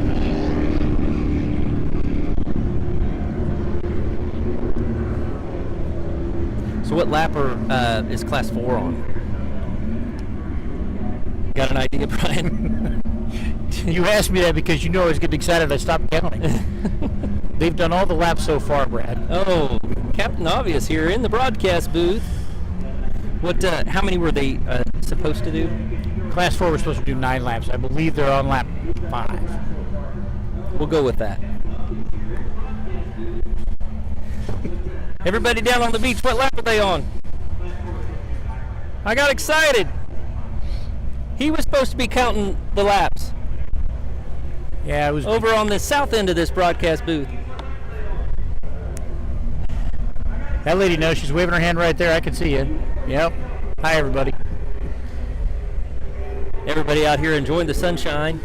So what lapper is Class 4 on? Got an idea, Brian?
You asked me that because you know I was getting excited. I stopped counting. They've done all the laps so far, Brad.
Oh, Captain Obvious here in the broadcast booth. What? How many were they supposed to do?
Class 4 was supposed to do 9 laps. I believe they're on lap 5.
We'll go with that. Everybody down on the beach, what lap are they on? I got excited. He was supposed to be counting the laps.
Yeah, it was
over on the south end of this broadcast booth.
That lady knows. She's waving her hand right there. I can see you. Yep. Hi, everybody.
Everybody out here enjoying the sunshine.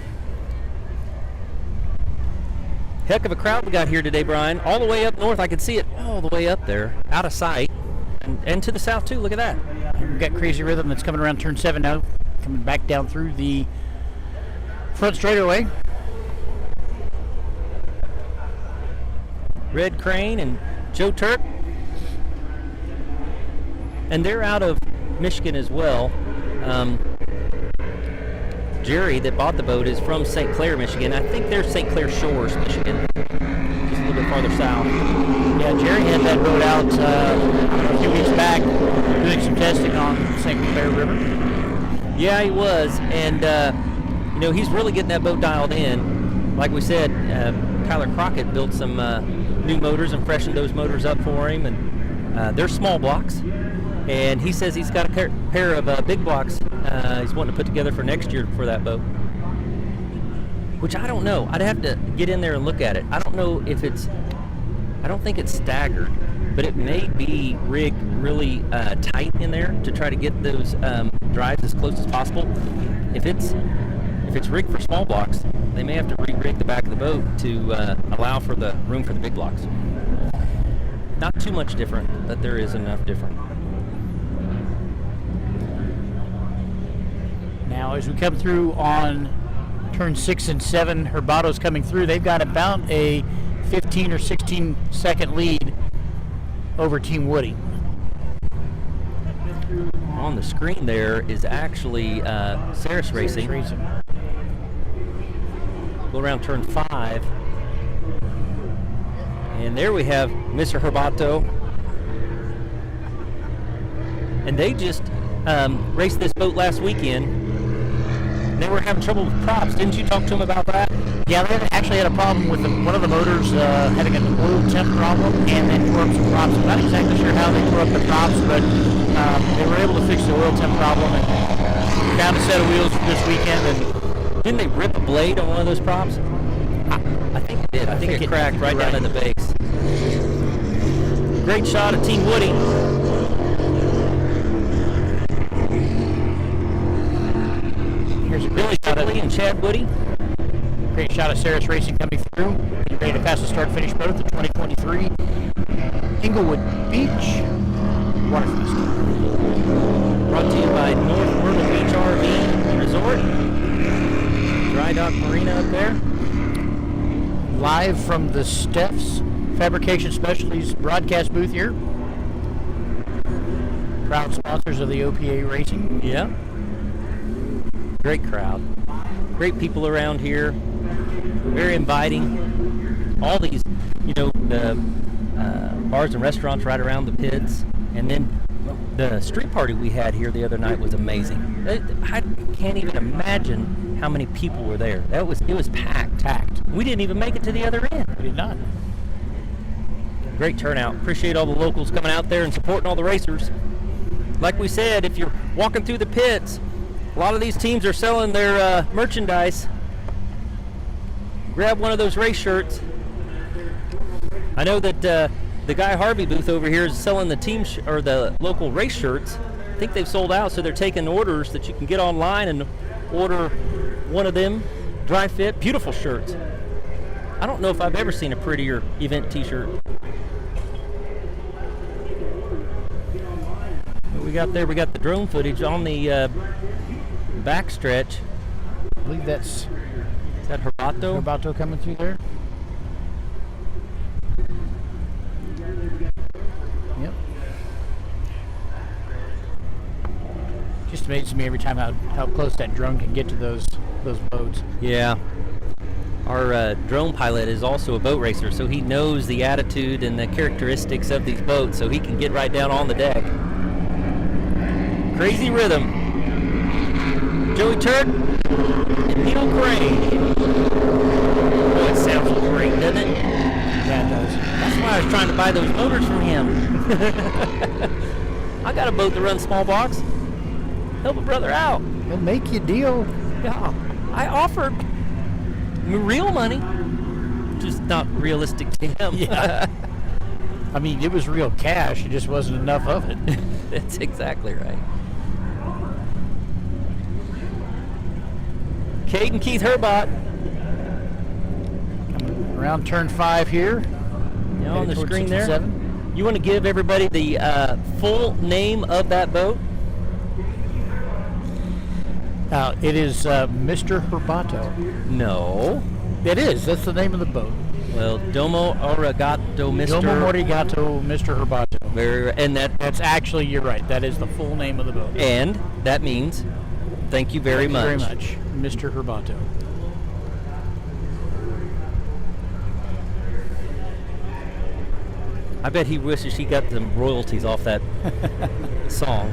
Heck of a crowd we got here today, Brian. All the way up north. I can see it all the way up there, out of sight. And to the south, too. Look at that.
We've got Crazy Rhythm that's coming around turn 7 now. Coming back down through the front straightaway.
Red Crane and Joe Turk. And they're out of Michigan as well. Jerry, that bought the boat, is from St. Clair, Michigan. I think they're St. Clair Shores, Michigan. Just a little bit farther south.
Yeah, Jerry had that boat out a few weeks back doing some testing on St. Clair River.
Yeah, he was. And, he's really getting that boat dialed in. Like we said, Tyler Crockett built some new motors and freshened those motors up for him. And they're small blocks. And he says he's got a pair of big blocks he's wanting to put together for next year for that boat. Which I don't know. I'd have to get in there and look at it. I don't know if I don't think it's staggered, but it may be rigged really tight in there to try to get those drives as close as possible. If it's rigged for small blocks, they may have to re-rig the back of the boat to allow for the room for the big blocks. Not too much different, but there is enough different.
Now, as we come through on turn 6 and 7, Herbato's coming through. They've got about a 15 or 16 second lead over Team Woody.
On the screen there is actually Ceres Racing. Go around turn 5. And there we have Mr. Herbato. And they just raced this boat last weekend. They were having trouble with props. Didn't you talk to them about that?
Yeah, they actually had a problem with one of the motors having an oil temp problem, and they tore up some props. I'm not exactly sure how they tore up the props, but They were able to fix the oil temp problem and found a set of wheels this weekend. And
didn't they rip a blade on one of those props? I think it did. I think it cracked right down at the base. Great shot of Team Woody.
Here's a great shot of
and Chad Woody.
Great shot of Saris Racing coming through. Getting ready to pass the start-finish boat at the 2023 Englewood Beach Waterfest.
Brought to you by North Myrtle Beach RV Resort. Dry Dock Marina up there.
Live from the Steph's Fabrication Specialties broadcast booth here. Proud sponsors of the OPA Racing.
Yeah. Great crowd. Great people around here. Very inviting. All these, the bars and restaurants right around the pits. And then the street party we had here the other night was amazing. I can't even imagine how many people were there. It was packed. We didn't even make it to the other end.
We did not.
Great turnout. Appreciate all the locals coming out there and supporting all the racers. Like we said, if you're walking through the pits, a lot of these teams are selling their merchandise. Grab one of those race shirts. I know that the Guy Harvey booth over here is selling the team or the local race shirts. I think they've sold out, so they're taking orders that you can get online and order one of them. Dry fit, beautiful shirts. I don't know if I've ever seen a prettier event t-shirt. What we got there, we got the drone footage on the back stretch.
I believe that's...
Is that Herbato?
Herbato coming through there. Yep. Just amazes me every time how close that drone can get to those boats.
Yeah. Our drone pilot is also a boat racer, so he knows the attitude and the characteristics of these boats, so he can get right down on the deck. Crazy rhythm. Joey Turk and Neil Crane. Oh, it sounds great, doesn't it?
Yeah, it does.
That's why I was trying to buy those motors from him. I got a boat that runs small box. Help a brother out.
He'll make you a deal.
Yeah, I offered real money, just not realistic to him.
Yeah. I mean, it was real cash. It just wasn't enough of it.
That's exactly right. Kate and Keith Herbot.
Coming around turn 5 here.
Yeah, on the screen there.
67.
You want to give everybody the full name of that boat?
It is Mr. Herbato.
No.
It is. That's the name of the boat.
Well, Domo Arigato, Mr.
Domo Arigato, Mr. Herbato.
And
that's actually, you're right. That is the full name of the boat.
And that means thank you very much.
Thank you very much, Mr. Herbato.
I bet he wishes he got some royalties off that song.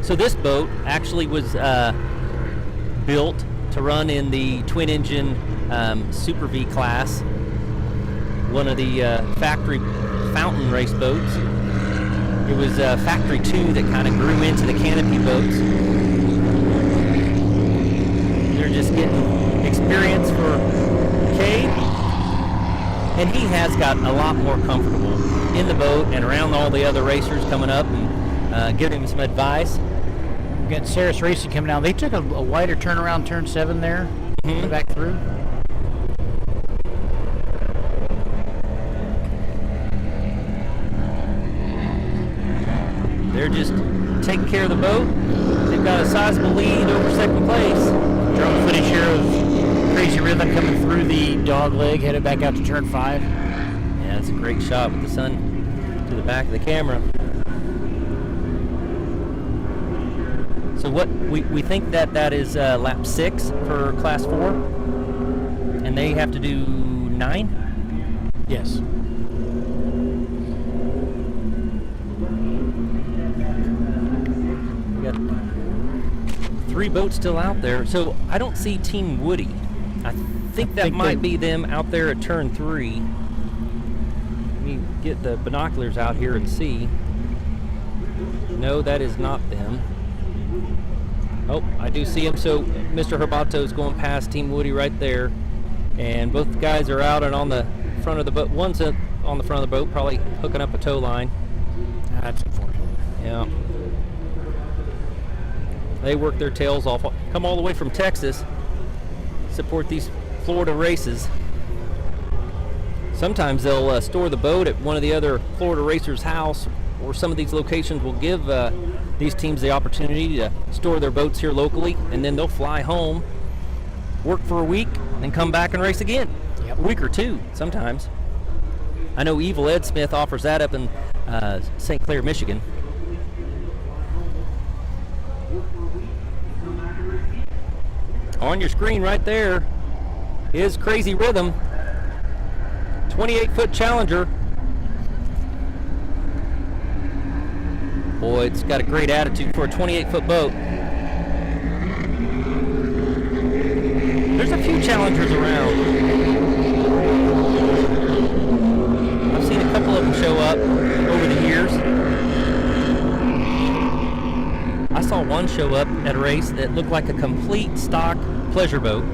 So this boat actually was built to run in the twin-engine Super V class, one of the factory fountain race boats. It was Factory 2 that kind of grew into the canopy boats. They're just getting experience for Cade, and he has gotten a lot more comfortable in the boat and around all the other racers coming up and giving him some advice.
We got Saris Racing coming down. They took a wider turnaround, turn 7 there, back through.
They're just taking care of the boat. They've got a sizable lead over second place.
Drone footage here of Crazy Rhythm coming through the dog leg, headed back out to turn 5.
Yeah, that's a great shot with the sun to the back of the camera. So what we think that is lap 6 for class 4, and they have to do 9?
Yes.
We got 3 boats still out there. So I don't see Team Woody. I think that might be them out there at turn 3. Let me get the binoculars out here and see. No, that is not them. Oh, I do see him. So Mr. Herbato is going past Team Woody right there. And both guys are out and on the front of the boat. One's on the front of the boat, probably hooking up a tow line.
That's unfortunate.
Yeah. They work their tails off. Come all the way from Texas. Support these Florida races. Sometimes they'll store the boat at one of the other Florida racers' house, or some of these locations will give these teams the opportunity to store their boats here locally, and then they'll fly home, work for a week, and come back and race again.
Yep.
A week or two sometimes. I know Evil Ed Smith offers that up in St. Clair, Michigan. On your screen right there is Crazy Rhythm, 28-foot Challenger. Boy, it's got a great attitude for a 28-foot boat. There's a few Challengers around. I've seen a couple of them show up over the years. I saw one show up at a race that looked like a complete stock pleasure boat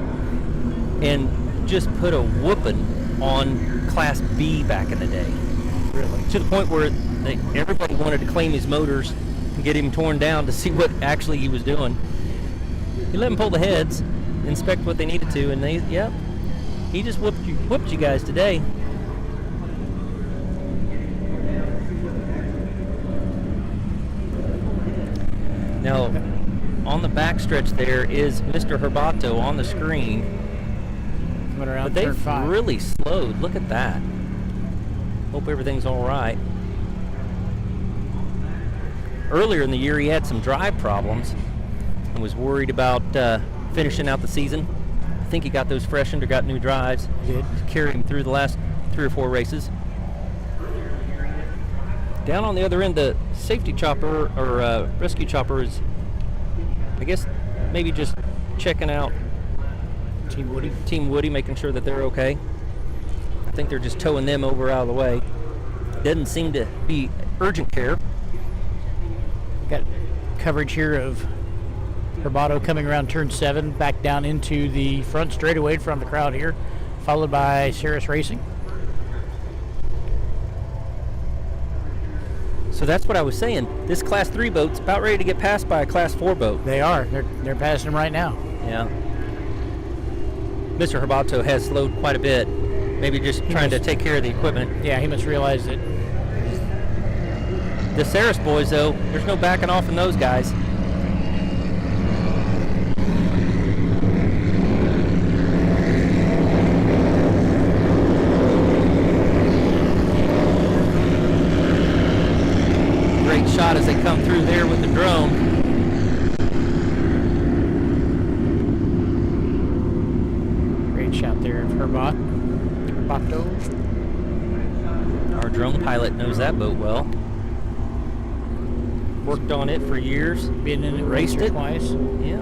and just put a whooping on Class B back in the day. Really? To the point where everybody wanted to claim his motors and get him torn down to see what actually he was doing. He let them pull the heads, inspect what they needed to, and he just whooped you guys today. Now, on the backstretch there is Mr. Herbato on the screen.
Coming around
but they've
5.
really slowed. Look at that. Hope everything's all right. Earlier in the year, he had some drive problems and was worried about finishing out the season. I think he got those freshened or got new drives.
Good.
Carried him through the last 3 or 4 races. Down on the other end, the safety chopper or rescue chopper is, I guess, maybe just checking out Team Woody, making sure that they're okay. I think they're just towing them over out of the way. Doesn't seem to be urgent care.
Got coverage here of Herbato coming around turn 7, back down into the front straightaway from the crowd here, followed by Cirrus Racing.
So that's what I was saying. This Class 3 boat's about ready to get passed by a Class 4 boat.
They are. They're passing them right now.
Yeah. Mr. Herbato has slowed quite a bit. Maybe just trying to take care of the equipment.
Yeah, he must realize that.
The Saris boys, though, there's no backing off in those guys. Great shot as they come through there with the drone.
Great shot there of Herbato.
Our drone pilot knows that boat well. Worked on it for years.
Been in it,
raced it
twice.
Yeah.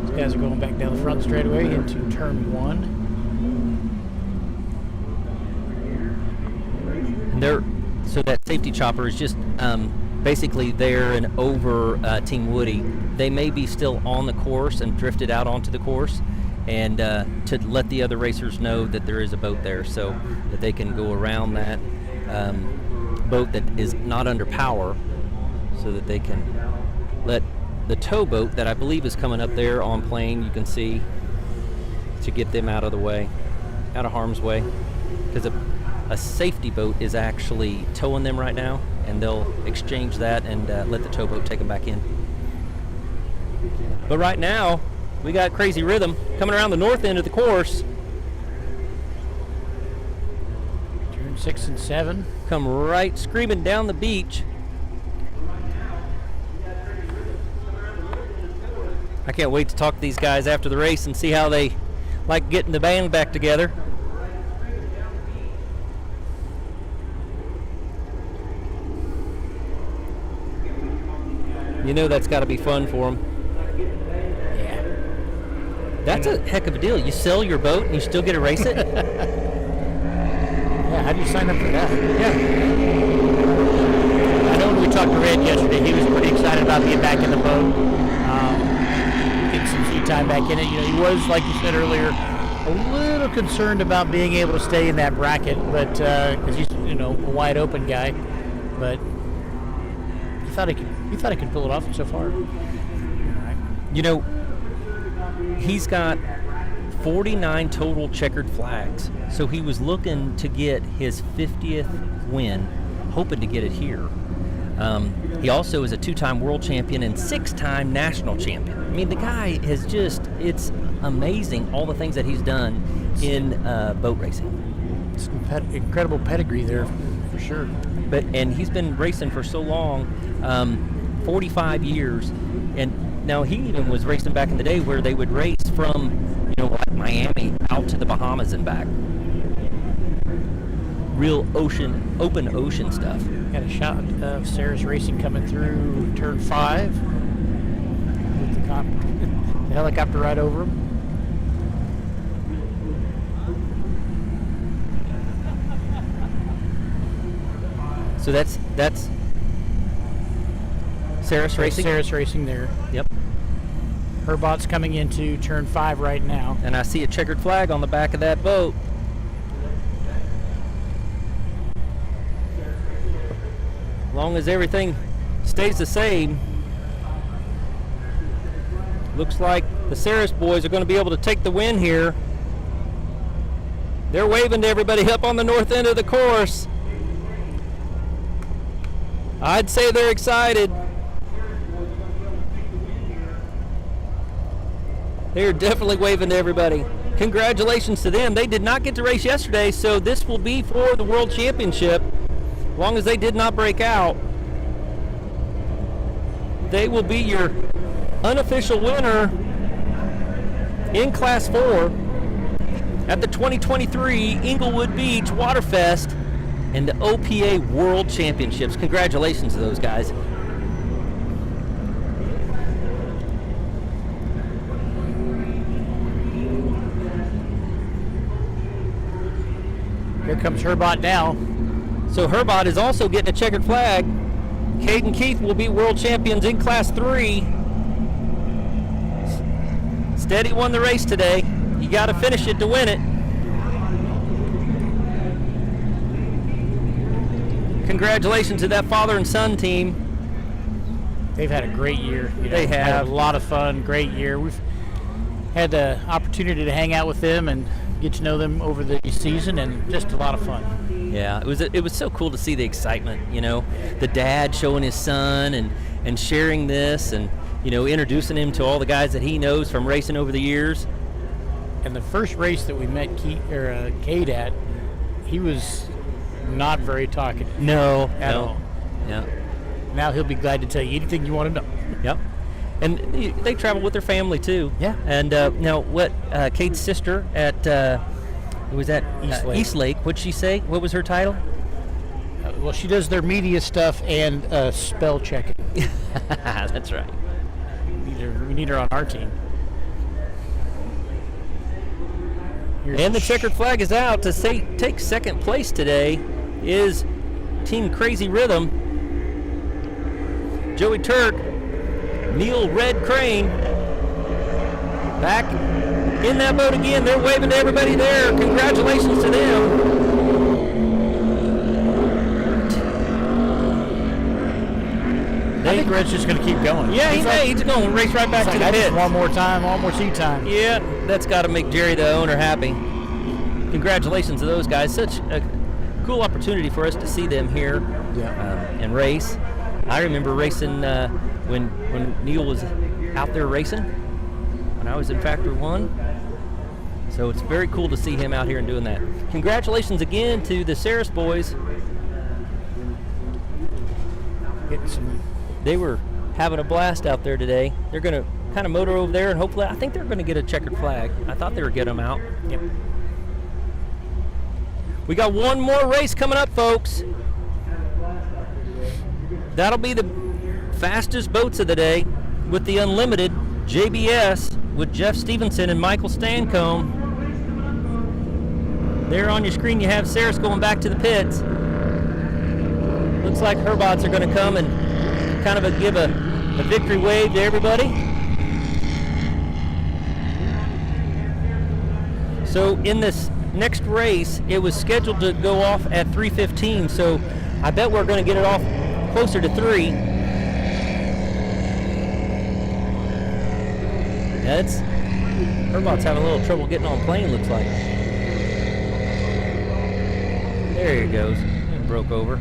These guys are going back down the front straightaway into turn 1.
And so that safety chopper is just basically there and over Team Woody. They may be still on the course and drifted out onto the course, and to let the other racers know that there is a boat there so that they can go around that boat that is not under power, so that they can let the tow boat that I believe is coming up there on plane, you can see, to get them out of the way, out of harm's way, because a safety boat is actually towing them right now, and they'll exchange that and let the tow boat take them back in. But right now, we got Crazy Rhythm coming around the north end of the course.
Turn 6 and 7.
Come right screaming down the beach. I can't wait to talk to these guys after the race and see how they like getting the band back together. You know that's got to be fun for them.
Yeah.
That's a heck of a deal. You sell your boat and you still get to race it?
Yeah, how do you sign up for that? Yeah. I know when we talked to Red yesterday, he was pretty excited about being back in the boat, getting some sea time back in it. You know, he was, like you said earlier, a little concerned about being able to stay in that bracket, but because he's, you know, a wide open guy, but he thought he could pull it off so far.
You know, he's got 49 total checkered flags, so he was looking to get his 50th win, hoping to get it here. He also is a 2-time world champion and 6-time national champion. I mean, the guy has it's amazing all the things that he's done in boat racing.
It's incredible pedigree there, for sure.
And he's been racing for so long, 45 years, and now he even was racing back in the day where they would race from, you know, like Miami out to the Bahamas and back. Real open ocean stuff.
Got a shot of Sarah's Racing coming through turn 5 with the helicopter right over him.
So that's Sarah's Racing?
Sarah's Racing there.
Yep.
Her bot's coming into turn 5 right now.
And I see a checkered flag on the back of that boat. As long as everything stays the same, looks like the Sarah's boys are going to be able to take the win here. They're waving to everybody up on the north end of the course. I'd say they're excited. They're definitely waving to everybody. Congratulations to them. They did not get to race yesterday, so this will be for the World Championship. As long as they did not break out, they will be your unofficial winner in Class 4 at the 2023 Englewood Beach Waterfest and the OPA World Championships. Congratulations to those guys.
Here comes Herbot now.
So Herbot is also getting a checkered flag. Caden Keith will be world champions in Class 3. Steady won the race today. You got to finish it to win it. Congratulations to that father and son team.
They've had a great year. You know,
they have.
Had a lot of fun, great year. We've had the opportunity to hang out with them and get to know them over the season, and just a lot of fun.
Yeah, it was so cool to see the excitement, you know, the dad showing his son and sharing this and, you know, introducing him to all the guys that he knows from racing over the years.
And the first race that we met Cade at, he was not very talkative.
No.
At all.
Yeah.
Now he'll be glad to tell you anything you want to know.
Yep. And they travel with their family too.
Yeah.
And now, what Cade's sister at was that East Lake? What'd she say? What was her title?
Well, she does their media stuff and spell checking.
That's right.
We need her on our team.
And the checkered flag is out. To take second place today is Team Crazy Rhythm. Joey Turk, Neil Red Crane, back in that boat again. They're waving to everybody there. Congratulations to them.
I think Red's just going to keep going.
Yeah, he's going to race right back to the pit.
One more time, one more seat time.
Yeah, that's got to make Jerry, the owner, happy. Congratulations to those guys. Such a cool opportunity for us to see them here and race. I remember racing when Neil was out there racing, when I was in Factory 1. So it's very cool to see him out here and doing that. Congratulations again to the Saris boys. They were having a blast out there today. They're going to kind of motor over there, and hopefully, I think they're going to get a checkered flag. I thought they were getting them out.
Yep.
We got one more race coming up, folks. That'll be the fastest boats of the day with the Unlimited JBS with Jeff Stevenson and Michael Stancombe. There on your screen you have Saris going back to the pits. Looks like Herbots are going to come and kind of give a victory wave to everybody. So in this next race, it was scheduled to go off at 3:15, so I bet we're going to get it off closer to 3. That's Herbots having a little trouble getting on plane, looks like. There he goes. It broke over.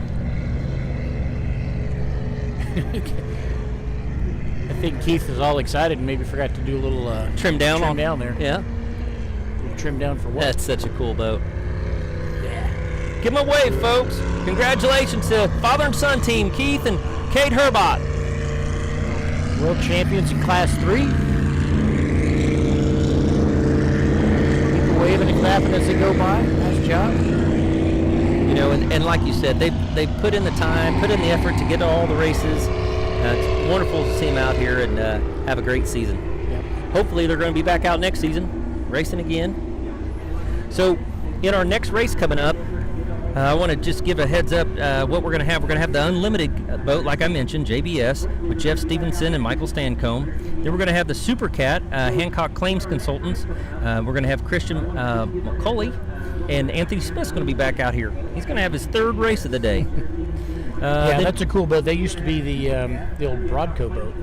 I think Keith is all excited and maybe forgot to do a little
Trim down
there.
Yeah.
Trim down for what?
That's such a cool boat. Yeah. Give them a wave, folks. Congratulations to father and son team, Keith and Kate Herbot.
World champions in Class 3. People waving and clapping as they go by. Nice job.
You know, and like you said, they put in the time, put in the effort to get to all the races. It's wonderful to see them out here and have a great season.
Yep.
Hopefully they're going to be back out next season, racing again. So in our next race coming up, I want to just give a heads up what we're going to have. We're going to have the Unlimited boat, like I mentioned, JBS, with Jeff Stevenson and Michael Stancombe. Then we're going to have the Super Cat, Hancock Claims Consultants. We're going to have Christian McCauley, and Anthony Smith's going to be back out here. He's going to have his 3rd race of the day.
Yeah, that's a cool boat. They used to be the old Broadco boat.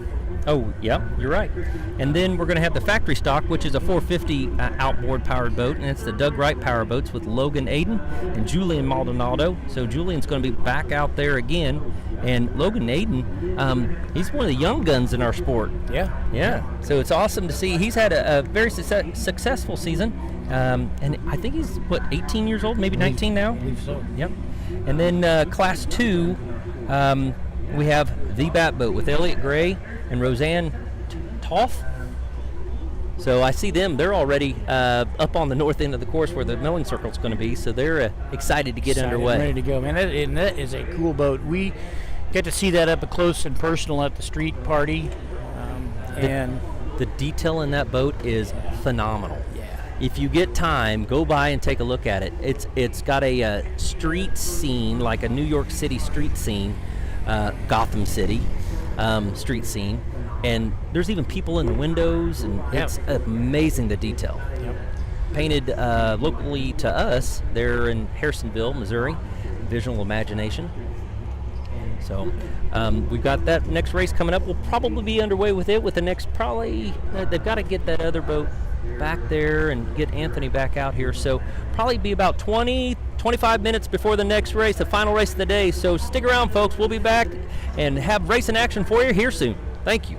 Oh, yeah, you're right. And then we're going to have the factory stock, which is a 450 outboard powered boat, and it's the Doug Wright power boats with Logan Aiden and Julian Maldonado. So Julian's going to be back out there again. And Logan Aiden, he's one of the young guns in our sport.
Yeah.
So it's awesome to see. He's had a very successful season. And I think he's, 18 years old, maybe 19 now?
I believe so.
Yep. And then Class 2, we have the Bat Boat with Elliot Gray and Roseanne Toff. So I see them. They're already up on the north end of the course where the milling circle is going to be. So they're excited to get underway.
Ready to go, man. That is a cool boat. We get to see that up close and personal at the street party. And
the detail in that boat is phenomenal.
Yeah.
If you get time, go by and take a look at it. It's got a street scene, like a New York City street scene, Gotham City street scene, and there's even people in the windows, and it's amazing, the detail.
Yep.
Painted locally to us. They're in Harrisonville, Missouri. Visual Imagination. So we've got that next race coming up. We'll probably be underway with it with the next, they've got to get that other boat back there and get Anthony back out here. So probably be about 25 minutes before the next race, the final race of the day. So stick around, folks. We'll be back and have racing action for you here soon. Thank you.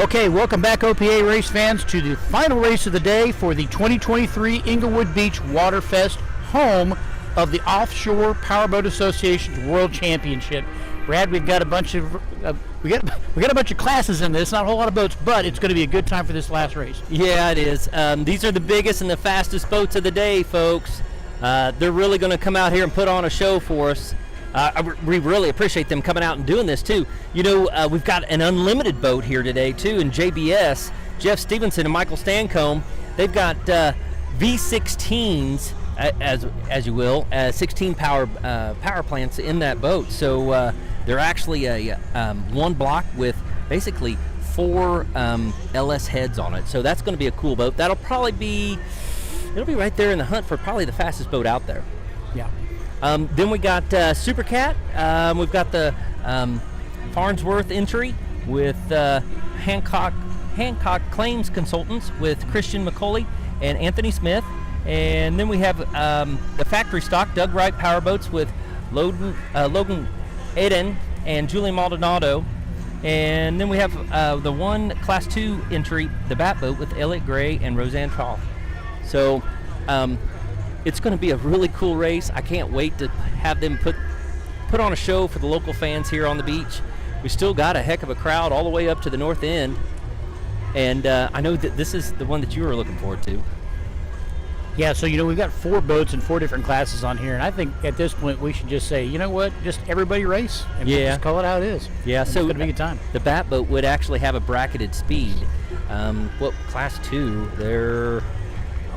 Okay, welcome back, OPA race fans, to the final race of the day for the 2023 Englewood Beach Waterfest, home of the Offshore Powerboat Association's World Championship. Brad, we've got a bunch of we got a bunch of classes in this. Not a whole lot of boats, but it's going to be a good time for this last race.
Yeah, it is. These are the biggest and the fastest boats of the day, folks. They're really going to come out here and put on a show for us. We really appreciate them coming out and doing this too. You know, we've got an unlimited boat here today too in JBS. Jeff Stevenson and Michael Stancomb. They've got V16s, as you will, 16 power plants in that boat. So they're actually a one block with basically 4 LS heads on it. So that's going to be a cool boat. It'll be right there in the hunt for probably the fastest boat out there.
Yeah.
Then we got Super Cat. We've got the Farnsworth entry with Hancock Claims Consultants with Christian McCauley and Anthony Smith. And then we have the factory stock Doug Wright powerboats with Logan Eden and Julian Maldonado. And then we have the one Class 2 entry, the Bat Boat with Elliot Gray and Roseanne Trough. So it's going to be a really cool race. I can't wait to have them put on a show for the local fans here on the beach. We still got a heck of a crowd all the way up to the north end. And I know that this is the one that you were looking forward to.
Yeah, so, you know, we've got 4 boats and 4 different classes on here, and I think at this point we should just say, you know what, just everybody race, and we'll just call it how it is.
Yeah,
and
so
it's going to be a good time.
The Bat Boat would actually have a bracketed speed. Class 2, they're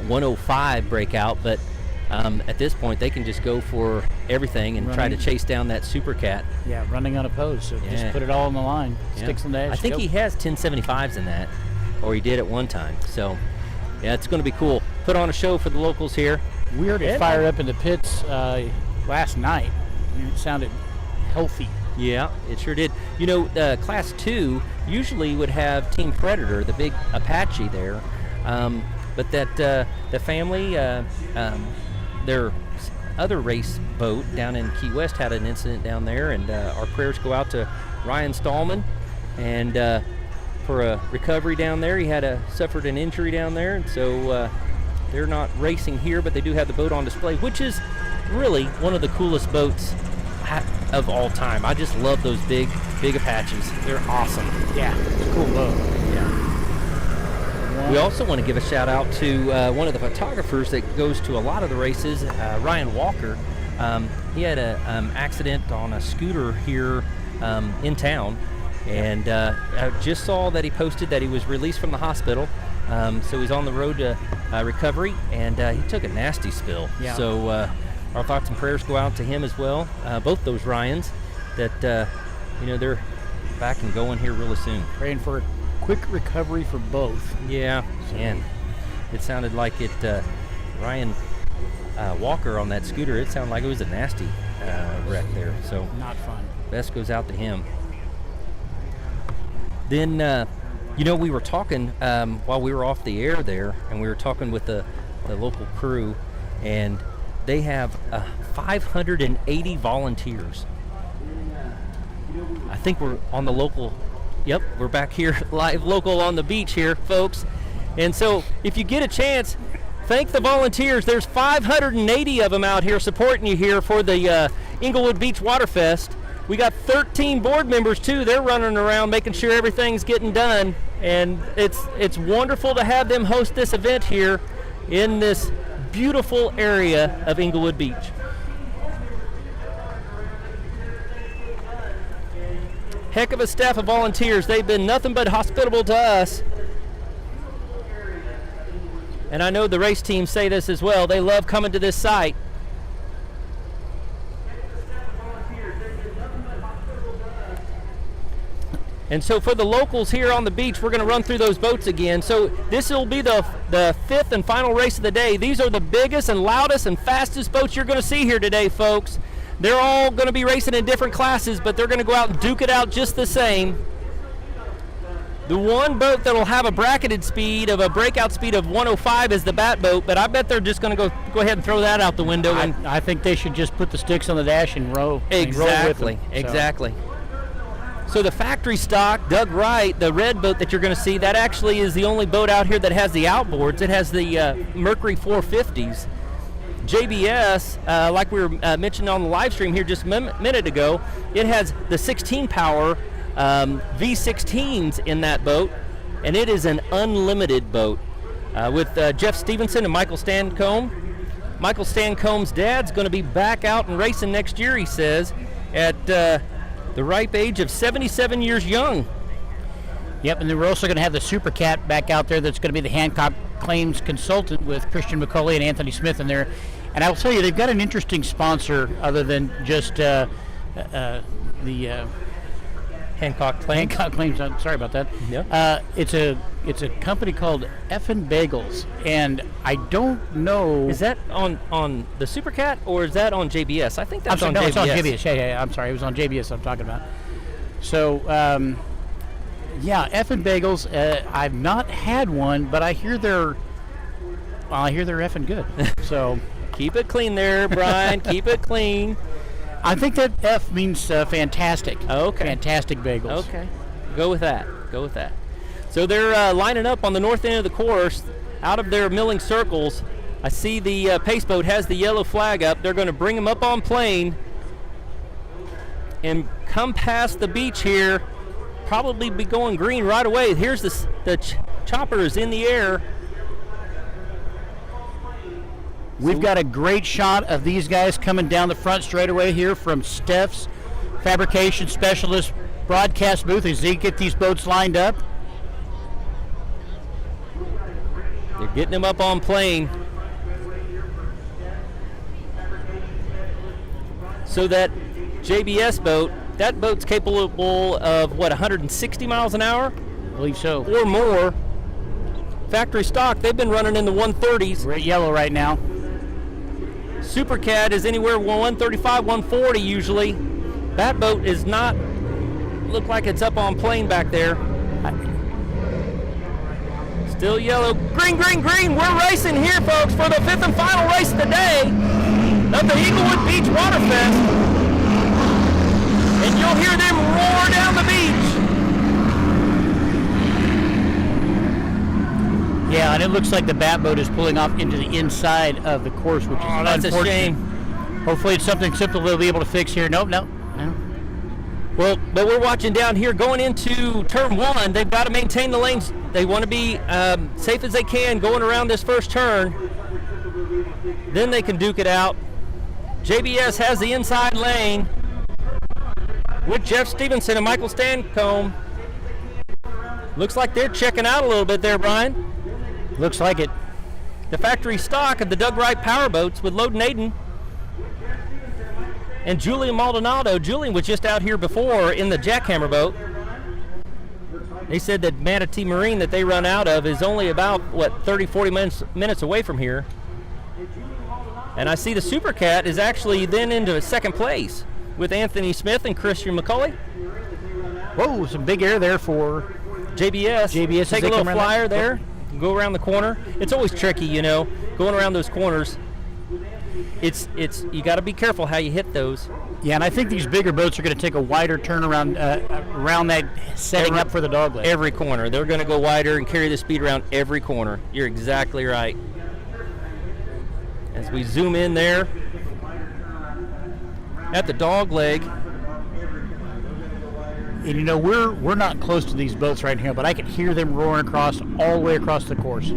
105 breakout, but at this point they can just go for everything and try to chase down that Super Cat.
Yeah, running unopposed, so just put it all on the line, sticks in the dash.
I think he has 1075s in that, or he did at one time. So, yeah, it's going to be cool. Put on a show for the locals here.
We heard it fired up in the pits last night. It sounded healthy.
Yeah, it sure did. You know, Class 2 usually would have Team Predator, the big Apache there, but that the family, their other race boat down in Key West had an incident down there, and our prayers go out to Ryan Stallman, and for a recovery down there. He had suffered an injury down there, and so they're not racing here, but they do have the boat on display, which is really one of the coolest boats of all time. I just love those big Apaches. They're awesome.
Yeah, it's a cool boat.
We also want to give a shout out to one of the photographers that goes to a lot of the races, Ryan Walker. He had an accident on a scooter here in town, and I just saw that he posted that he was released from the hospital. So he's on the road to recovery, and he took a nasty spill.
Yeah.
So our thoughts and prayers go out to him as well. Both those Ryans, that they're back and going here really soon.
Praying for a quick recovery for both.
Yeah, and it sounded like Ryan Walker on that scooter, it sounded like it was a nasty wreck there. So
not fun.
Best goes out to him. Then, we were talking while we were off the air there, and we were talking with the local crew, and they have 580 volunteers. I think we're on the local. Yep, we're back here live local on the beach here, folks. And so if you get a chance, thank the volunteers. There's 580 of them out here supporting you here for the Englewood Beach Waterfest. We got 13 board members too. They're running around making sure everything's getting done. And it's wonderful to have them host this event here in this beautiful area of Englewood Beach. Heck of a staff of volunteers. They've been nothing but hospitable to us. And I know the race teams say this as well. They love coming to this site. And so for the locals here on the beach, we're going to run through those boats again. So this will be the fifth and final race of the day. These are the biggest and loudest and fastest boats you're going to see here today, folks. They're all going to be racing in different classes, but they're going to go out and duke it out just the same. The one boat that will have a bracketed speed of a breakout speed of 105 is the Bat Boat, but I bet they're just going to go ahead and throw that out the window.
I think they should just put the sticks on the dash and row.
Exactly,
and roll with them,
exactly. So the factory stock, Doug Wright, the red boat that you're going to see, that actually is the only boat out here that has the outboards. It has the Mercury 450s. JBS, like we were mentioning on the live stream here just a minute ago, it has the 16 power V16s in that boat, and it is an unlimited boat with Jeff Stevenson and Michael Stancomb. Michael Stancombe's dad's going to be back out and racing next year, he says, at the ripe age of 77 years young.
Yep, and then we're also going to have the Super Cat back out there that's going to be the Hancock Claims consultant with Christian McCauley and Anthony Smith in there. And I will tell you, they've got an interesting sponsor other than just the
Hancock Claims.
Hancock Claims. Sorry about that.
Yeah.
It's a company called Effin' Bagels, and I don't know.
Is that on the Super Cat or is that on JBS? I think that's on JBS.
No, it's on JBS. Yeah, I'm sorry. It was on JBS I'm talking about. So, yeah, Effin' Bagels. I've not had one, but I hear they're effing good. So
keep it clean there, Brian. Keep it clean.
I think that F means fantastic.
Okay.
Fantastic bagels.
Okay. Go with that. So they're lining up on the north end of the course. Out of their milling circles, I see the pace boat has the yellow flag up. They're going to bring them up on plane and come past the beach here. Probably be going green right away. Here's the chopper is in the air.
We've got a great shot of these guys coming down the front straightaway here from Steph's fabrication specialist broadcast booth as they get these boats lined up.
They're getting them up on plane. So that JBS boat, that boat's capable of, 160 miles an hour?
I believe so.
Or more. Factory stock, they've been running in the 130s.
We're at yellow right now.
Super Cat is anywhere 135, 140 usually. That boat is not, look like it's up on plane back there. Still yellow. Green, green, green. We're racing here, folks, for the 5th and final race of the day of the Englewood Beach Waterfest. And you'll hear them roar down the beach.
Yeah, and it looks like the bat boat is pulling off into the inside of the course, which is
that's a shame.
Hopefully it's something simple they'll be able to fix here. Nope.
Well, but we're watching down here going into turn 1. They've got to maintain the lanes. They want to be safe as they can going around this first turn. Then they can duke it out. JBS has the inside lane with Jeff Stevenson and Michael Stancomb. Looks like they're checking out a little bit there, Brian.
Looks like it.
The factory stock of the Doug Wright powerboats with Loden Aiden and Julian Maldonado. Julian was just out here before in the jackhammer boat. They said that Manatee Marine that they run out of is only about, 30-40 minutes away from here. And I see the Super Cat is actually then into second place with Anthony Smith and Christian McCauley.
Whoa, some big air there for
JBS. Take a little flyer there. Go around the corner. It's always tricky, going around those corners. It's you got to be careful how you hit those.
Yeah, and I think these bigger boats are going to take a wider turn around that setting up for the dogleg.
Every corner. They're going to go wider and carry the speed around every corner. You're exactly right. As we zoom in there at the dogleg.
And we're not close to these boats right here, but I can hear them roaring across all the way across the course.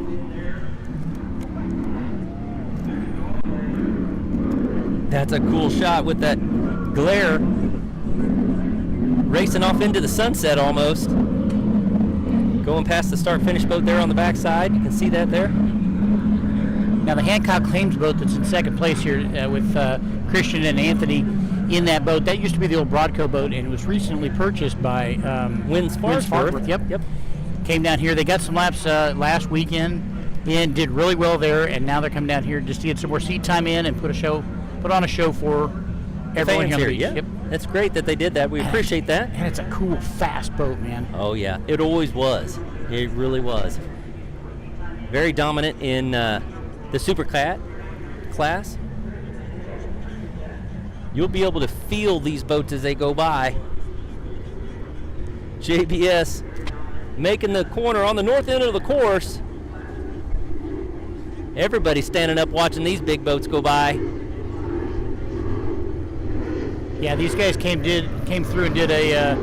That's a cool shot with that glare racing off into the sunset almost. Going past the start-finish boat there on the backside. You can see that there.
Now the Hancock Claims boat that's in second place here with Christian and Anthony in that boat, that used to be the old Broadco boat, and it was recently purchased by
Wins Farnsworth.
Yep. Came down here. They got some laps last weekend and did really well there, and now they're coming down here just to get some more seat time in and put on a show for everyone here on the beach.
Yep. That's great that they did that. We appreciate that.
And it's a cool, fast boat, man.
Oh, yeah. It always was. It really was. Very dominant in the Super Cat class. You'll be able to feel these boats as they go by. JBS making the corner on the north end of the course. Everybody's standing up watching these big boats go by.
Yeah, these guys came through and did a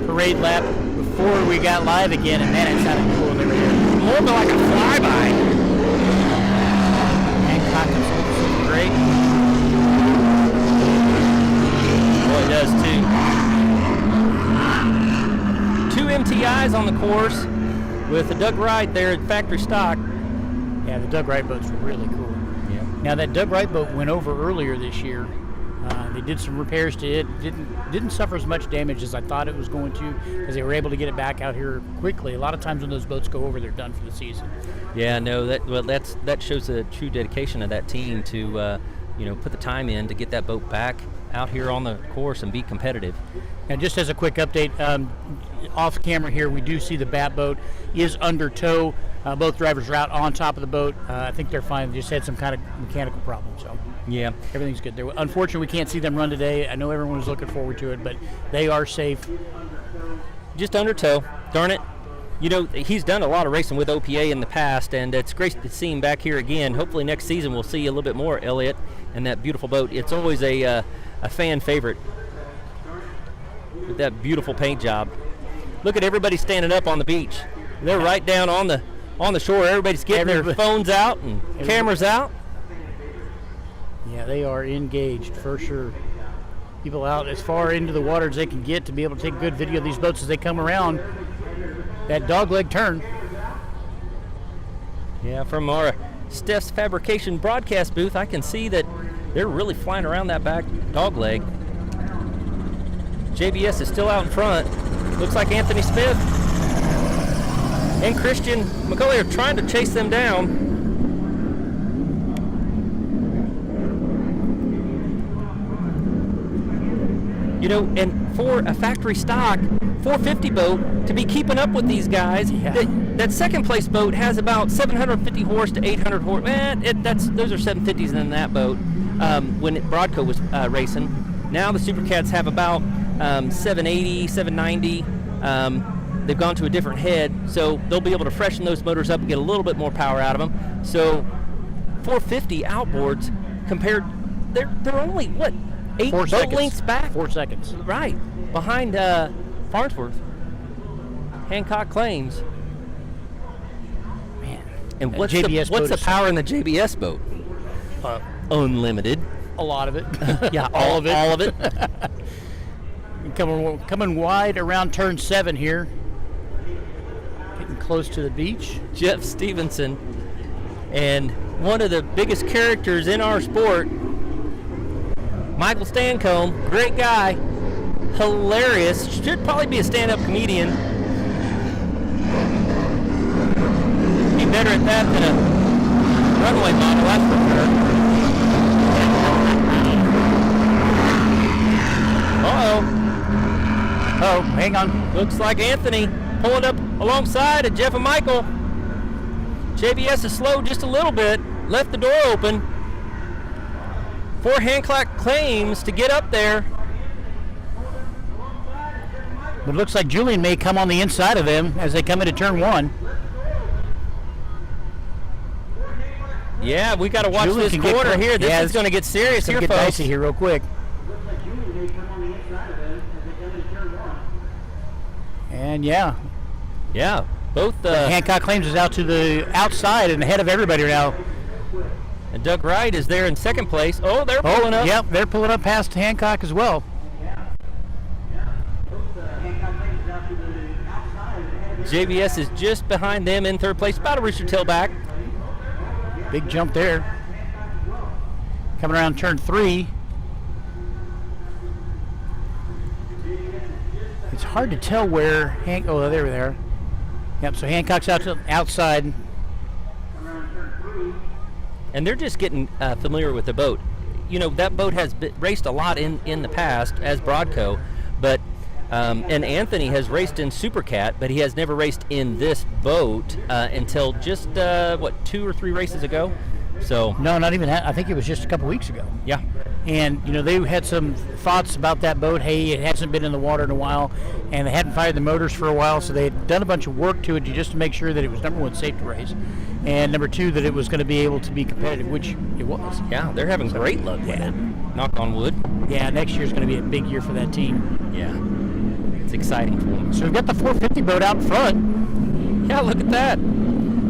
parade lap before we got live again, and man, it sounded cool. They were here.
More like a flyby.
Hancock is great.
Boy, it does too. 2 MTIs on the course with the Doug Wright there at factory stock.
Yeah, the Doug Wright boats were really cool.
Yeah.
Now that Doug Wright boat went over earlier this year. They did some repairs to it. Didn't suffer as much damage as I thought it was going to, because they were able to get it back out here quickly. A lot of times when those boats go over, they're done for the season.
Yeah, no, that shows the true dedication of that team to put the time in to get that boat back out here on the course and be competitive.
Now, just as a quick update, off camera here, we do see the bat boat is under tow. Both drivers are out on top of the boat. I think they're fine. They just had some kind of mechanical problem, so
yeah,
everything's good. Unfortunately, we can't see them run today. I know everyone was looking forward to it, but they are safe.
Just under tow. Darn it. He's done a lot of racing with OPA in the past, and it's great to see him back here again. Hopefully next season we'll see a little bit more Elliott and that beautiful boat. It's always a fan favorite with that beautiful paint job. Look at everybody standing up on the beach. They're right down on the shore. Everybody's getting their phones out and cameras out.
Yeah, they are engaged for sure. People out as far into the water as they can get to be able to take good video of these boats as they come around that dogleg turn.
Yeah, from our Steph's Fabrication broadcast booth, I can see that they're really flying around that back dogleg. JBS is still out in front. Looks like Anthony Smith and Christian McCulley are trying to chase them down. And for a factory stock 450 boat to be keeping up with these guys, that second place boat has about 750 horse to 800 horse. Those are 750s in that boat when Broadco was racing. Now the Supercats have about 780, 790. They've gone to a different head, so they'll be able to freshen those motors up and get a little bit more power out of them. So 450 outboards compared, they're only, 8
4
boat
seconds.
lengths back?
4 seconds.
Right, behind Farnsworth. Hancock claims.
Man.
And
That
what's
JBS boat
the
is-
power in the JBS boat? Unlimited.
A lot of it.
Yeah,
all of it.
All of it.
Coming wide around turn 7 here. Getting close to the beach.
Jeff Stevenson. And one of the biggest characters in our sport, Michael Stancombe, great guy, hilarious, should probably be a stand-up comedian. Be better at that than a runway model, that's for sure.
Oh, hang on.
Looks like Anthony pulling up alongside of Jeff and Michael. JBS is slowed just a little bit, left the door open. For Hancock claims to get up there.
But it looks like Julian may come on the inside of them as they come into turn 1.
Yeah, we got to watch
Julian
this
can get
corner
close.
here. This
Yeah,
is going to get serious
It's
here,
going to get
folks.
dicey here real quick. And yeah,
both
Hancock claims is out to the outside and ahead of everybody now.
and Doug Wright is there in second place. Oh, they're pulling up.
Yep, they're pulling up past Hancock as well.
JBS is just behind them in third place, about a rooster tail back.
Big jump there. Coming around turn 3. It's hard to tell where oh, there we are. Yep, so Hancock's out to outside.
And they're just getting familiar with the boat. That boat has raced a lot in the past as Broadco, but and Anthony has raced in Supercat, but he has never raced in this boat until just 2 or 3 races ago. So
No, not even that. I think it was just a couple weeks ago.
yeah,
And, they had some thoughts about that boat. Hey, it hasn't been in the water in a while, and they hadn't fired the motors for a while, so they had done a bunch of work to it just to make sure that it was, number one, safe to race, and number two, that it was going to be able to be competitive, which it was.
Yeah, they're having great luck with it. Knock on wood.
Yeah, next year's going to be a big year for that team.
Yeah, it's exciting for them.
So we've got the 450 boat out in front.
Yeah, look at that.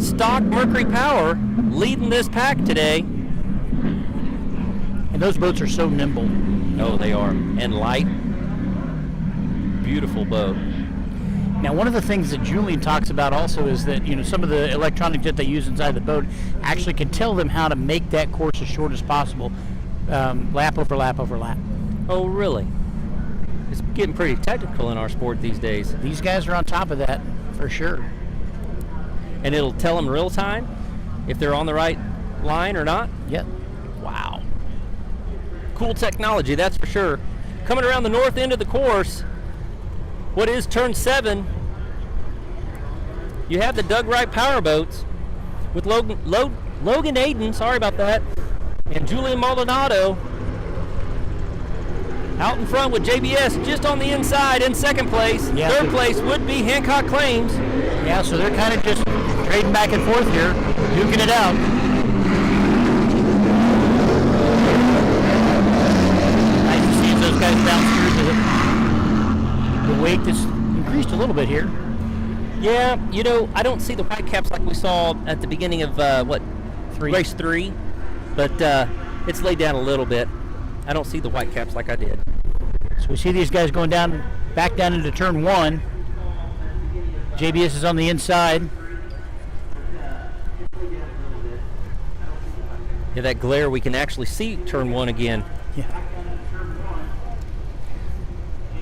Stock Mercury Power leading this pack today.
And those boats are so nimble.
Oh, they are. And light. Beautiful boat.
Now, one of the things that Julian talks about also is that, some of the electronics that they use inside the boat actually can tell them how to make that course as short as possible, lap over lap over lap.
Oh, really? It's getting pretty technical in our sport these days.
These guys are on top of that, for sure.
And it'll tell them real time if they're on the right line or not?
Yep.
Wow. Cool technology, that's for sure. Coming around the north end of the course, what is turn 7, you have the Doug Wright power boats with Logan Aiden, sorry about that, and Julian Maldonado out in front with JBS just on the inside in second place.
Yeah,
third place would be Hancock Claims.
Yeah, so they're kind of just trading back and forth here, duking it out. Nice to see as those guys bounce through the weight that's increased a little bit here.
Yeah, I don't see the white caps like we saw at the beginning of, race 3, but it's laid down a little bit. I don't see the white caps like I did.
So we see these guys going back down into turn 1. JBS is on the inside.
Yeah, that glare, we can actually see turn 1 again.
Yeah.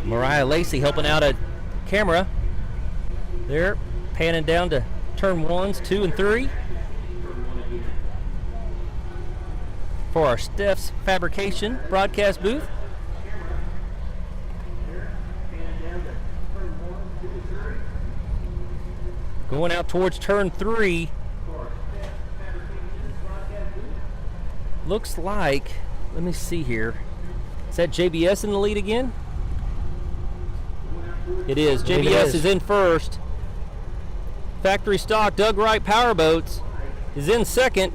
Mariah Lacey helping out a camera. There, panning down to turn 1s, 2, and 3. For our Steph's Fabrication broadcast booth. Going out towards turn 3. Looks like, let me see here. Is that JBS in the lead again? It is. JBS is in first. Factory stock Doug Wright Powerboats is in second.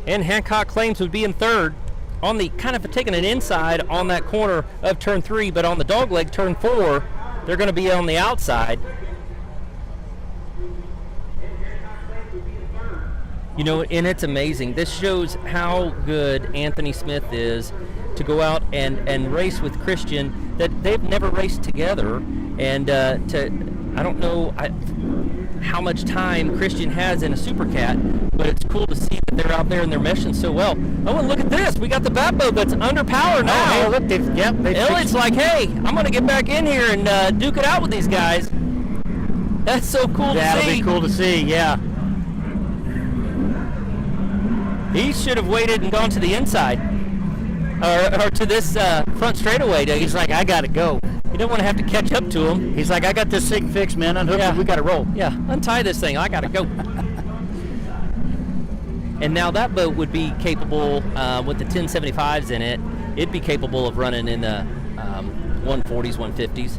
And Hancock Claims would be in third. On the kind of taking an inside on that corner of turn 3, but on the dogleg turn 4, they're going to be on the outside. And it's amazing. This shows how good Anthony Smith is to go out and race with Christian, that they've never raced together. And I don't know how much time Christian has in a Super Cat, but it's cool to see that they're out there and they're meshing so well. Oh, and look at this. We got the bat boat that's under power now.
Oh, hey, look,
Elliot's like, hey, I'm going to get back in here and duke it out with these guys. That's so cool to see.
That'll be cool to see, yeah.
He should have waited and gone to the inside, or to this front straightaway.
He's like, I got to go.
You don't want to have to catch up to him.
He's like, I got this thing fixed, man. Unhook it. We got to roll.
Yeah, untie this thing. I got to go. And now that boat would be capable, with the 1075s in it, it'd be capable of running in the 140s, 150s.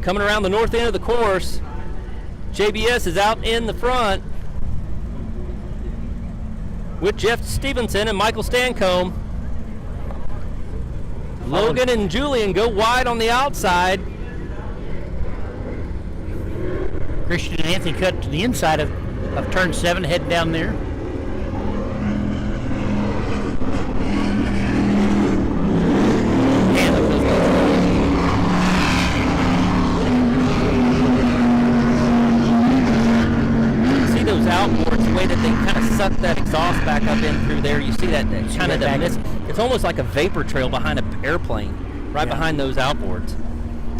Coming around the north end of the course, JBS is out in the front with Jeff Stevenson and Michael Stancombe. Logan and Julian go wide on the outside.
Christian and Anthony cut to the inside of turn 7, heading down there.
See those outboards, the way that they kind of suck that exhaust back up in through there. You see that kind of it's almost like a vapor trail behind an airplane, behind those outboards.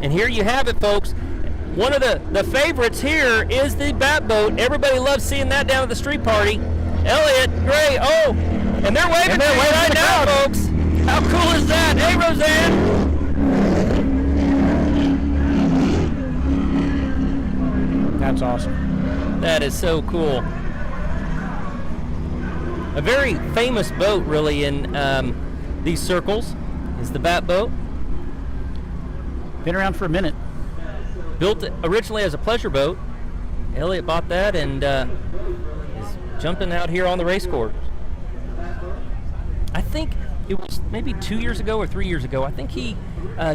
And here you have it, folks. One of the favorites here is the bat boat. Everybody loves seeing that down at the street party. Elliot, Gray, and they're waving to you right now, folks. How cool is that? Hey, Roseanne.
That's awesome.
That is so cool. A very famous boat, really, in these circles is the Bat boat.
Been around for a minute.
Built originally as a pleasure boat. Elliot bought that and is jumping out here on the race course. I think it was maybe 2 years ago or 3 years ago. I think he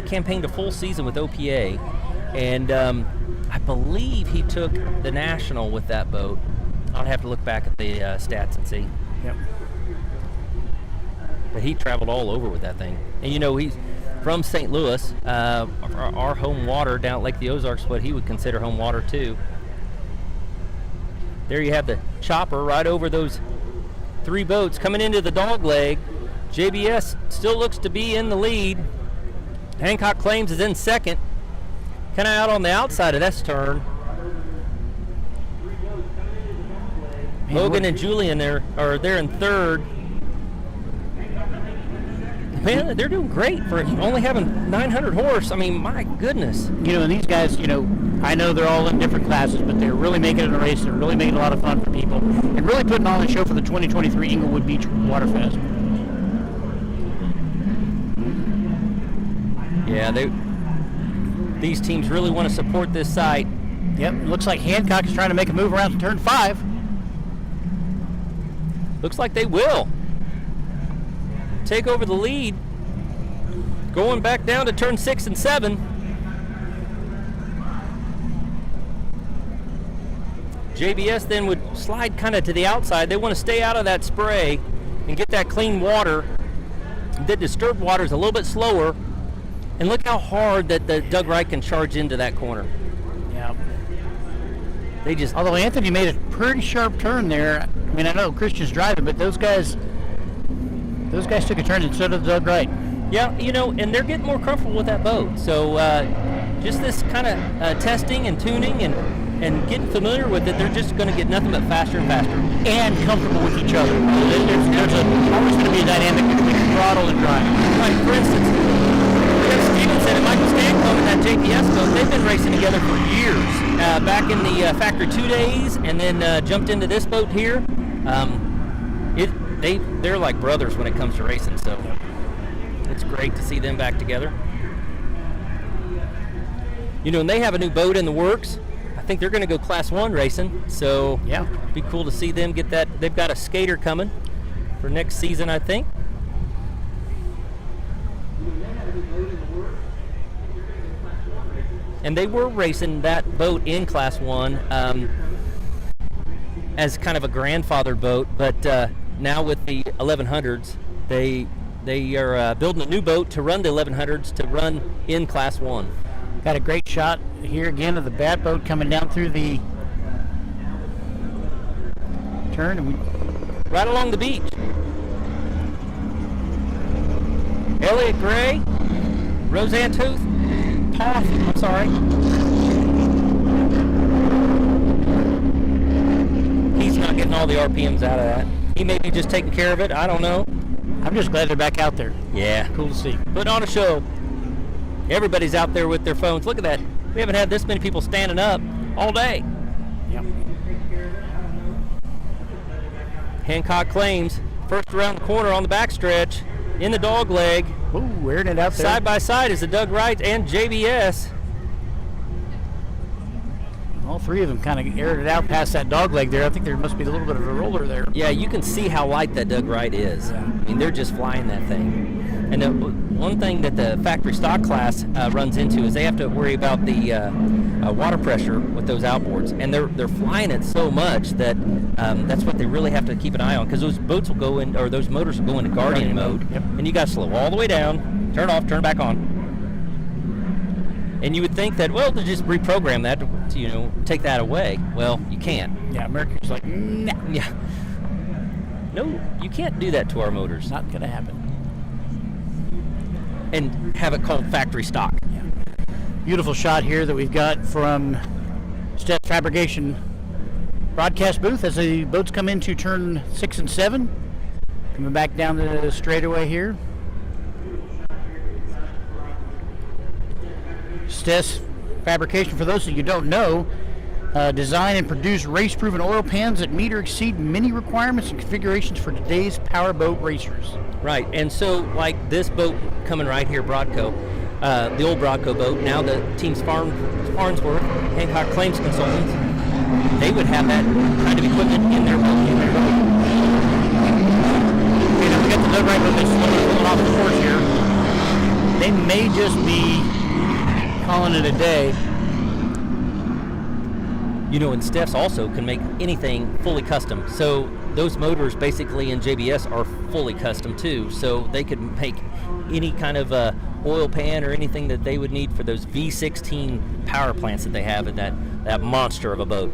campaigned a full season with OPA, and I believe he took the national with that boat. I'll have to look back at the stats and see.
Yep.
But he traveled all over with that thing. And you know, he's from St. Louis. Our home water down at Lake the Ozarks, what he would consider home water too. There you have the chopper right over those 3 boats coming into the dog leg. JBS still looks to be in the lead. Hancock Claims is in second. Kind of out on the outside of this turn. Logan and Julian are there in third. Man, they're doing great for only having 900 horse. I mean, my goodness.
You know, and these guys, you know, I know they're all in different classes, but they're really making it a race. They're really making a lot of fun for people and really putting on a show for the 2023 Englewood Beach Waterfest.
Yeah, these teams really want to support this site.
Yep, it looks like Hancock is trying to make a move around to turn 5.
Looks like they will take over the lead, going back down to turn 6 and 7. JBS then would slide kind of to the outside. They want to stay out of that spray and get that clean water. The disturbed water is a little bit slower, and look how hard that the Doug Wright can charge into that corner.
Yeah.
They just.
Although Anthony made a pretty sharp turn there. I mean, I know Christian's driving, but those guys took a turn instead of Doug Wright.
Yeah, you know, and they're getting more comfortable with that boat. So just this kind of testing and tuning and getting familiar with it, they're just going to get nothing but faster and faster.
And comfortable with each other. There's always going to be a dynamic between throttle and drive.
Like, for instance, we have Stevenson and Michael Stancombe in that JPS boat. They've been racing together for years. Back in the Factory 2 days, and then jumped into this boat here. They're like brothers when it comes to racing, so it's great to see them back together. You know, and they have a new boat in the works. I think they're going to go Class 1 racing, so
yeah,
it'd be cool to see them get that. They've got a skater coming for next season, I think. And they were racing that boat in Class 1 as kind of a grandfather boat, but now with the 1100s, they are building a new boat to run the 1100s to run in Class 1.
Got a great shot here again of the Bat boat coming down through the turn, and
right along the beach. Elliot Gray, Roseanne Toth, I'm sorry. He's not getting all the RPMs out of that. He may be just taking care of it. I don't know.
I'm just glad they're back out there.
Yeah.
Cool to see.
Put on a show. Everybody's out there with their phones. Look at that. We haven't had this many people standing up all day.
Yep.
Hancock Claims, first around the corner on the backstretch, in the dog leg.
Ooh, airing it out there.
Side by side is the Doug Wright and JBS.
All three of them kind of aired it out past that dog leg there. I think there must be a little bit of a roller there.
Yeah, you can see how light that Doug Wright is.
Yeah.
I mean, they're just flying that thing. And one thing that the factory stock class runs into is they have to worry about the water pressure with those outboards. And they're flying it so much that that's what they really have to keep an eye on, because those boats will go in, or those motors will go into Guardian mode.
Yep.
And you got to slow all the way down, turn it off, turn it back on. And you would think that, well, to just reprogram that to, you know, take that away. Well, you can't.
Yeah, Mercury's like, nah.
Yeah. No, you can't do that to our motors.
Not going to happen.
And have it called factory stock.
Yeah. Beautiful shot here that we've got from Steph Fabrication broadcast booth as the boats come into turn 6 and 7. Coming back down the straightaway here. Steph Fabrication, for those of you who don't know, design and produce race-proven oil pans that meet or exceed many requirements and configurations for today's powerboat racers.
Right, and so like this boat coming right here, Broadco, the old Broadco boat, now the team's Farnsworth, Hancock Claims Consultants, they would have that kind of equipment in their boat.
Okay, now we got the Doug Wright boat that's slowly pulling off the course here. They may just be calling it a day.
You know, and Steph's also can make anything fully custom. So those motors basically in JBS are fully custom too. So they could make any kind of oil pan or anything that they would need for those V16 power plants that they have in that monster of a boat.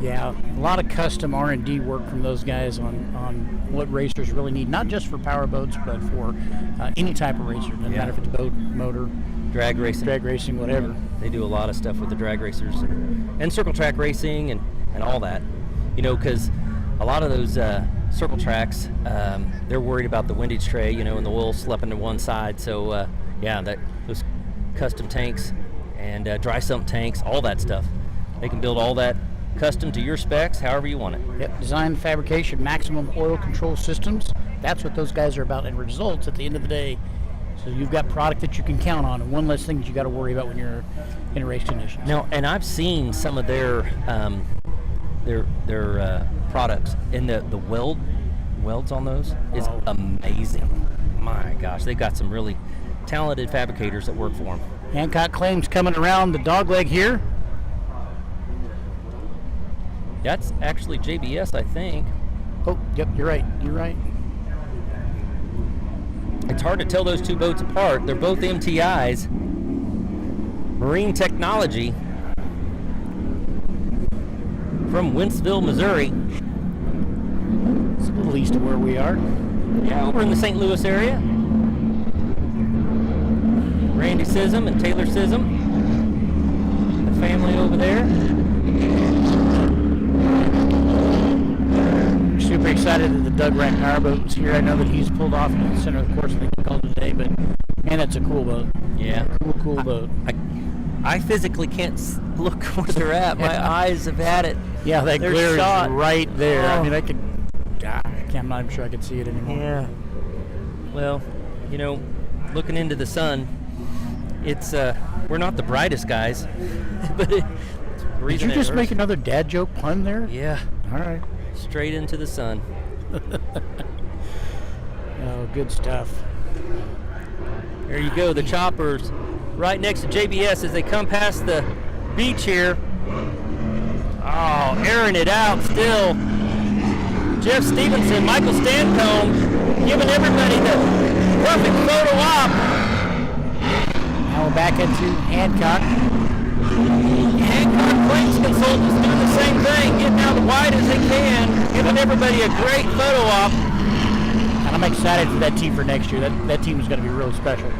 Yeah, a lot of custom R&D work from those guys on what racers really need, not just for power boats, but for any type of racer. Doesn't matter if it's boat, motor,
drag racing,
whatever.
They do a lot of stuff with the drag racers and circle track racing and all that. You know, because a lot of those circle tracks, they're worried about the windage tray, you know, and the oil slipping to one side. So those custom tanks and dry sump tanks, all that stuff, they can build all that custom to your specs, however you want it.
Yep, design, fabrication, maximum oil control systems. That's what those guys are about, and results at the end of the day. So you've got product that you can count on, and one less thing that you got to worry about when you're in race conditions.
Now, and I've seen some of their products, and the welds on those is amazing. My gosh, they got some really talented fabricators that work for them.
Hancock Claims coming around the dogleg here.
That's actually JBS, I think.
Oh, yep, you're right.
It's hard to tell those two boats apart. They're both MTIs. Marine Technology from Wentzville, Missouri.
It's a little east of where we are.
Yeah, over in the St. Louis area. Randy Sism and Taylor Sism. The family over there.
Super excited that the Doug Wright powerboat's here. I know that he's pulled off in the center of the course, I think he called it today, but man, it's a cool boat.
Yeah.
Cool boat.
I physically can't look where they're at. My eyes have had it.
Yeah, that
They're
glare
shot.
is right there.
Oh.
I mean, I'm not even sure I could see it anymore.
Yeah. Well, you know, looking into the sun, it's we're not the brightest guys, but
Did you just make another dad joke pun there?
Yeah.
All right.
Straight into the sun.
Oh, good stuff.
There you go, the choppers right next to JBS as they come past the beach here. Oh, airing it out still. Jeff Stevenson, Michael Stancombe, giving everybody the perfect photo op.
Now we're back into Hancock.
Hancock Claims Consultants doing the same thing, getting out as wide as they can, giving everybody a great photo op.
And I'm excited for that team for next year. That team is going to be really special.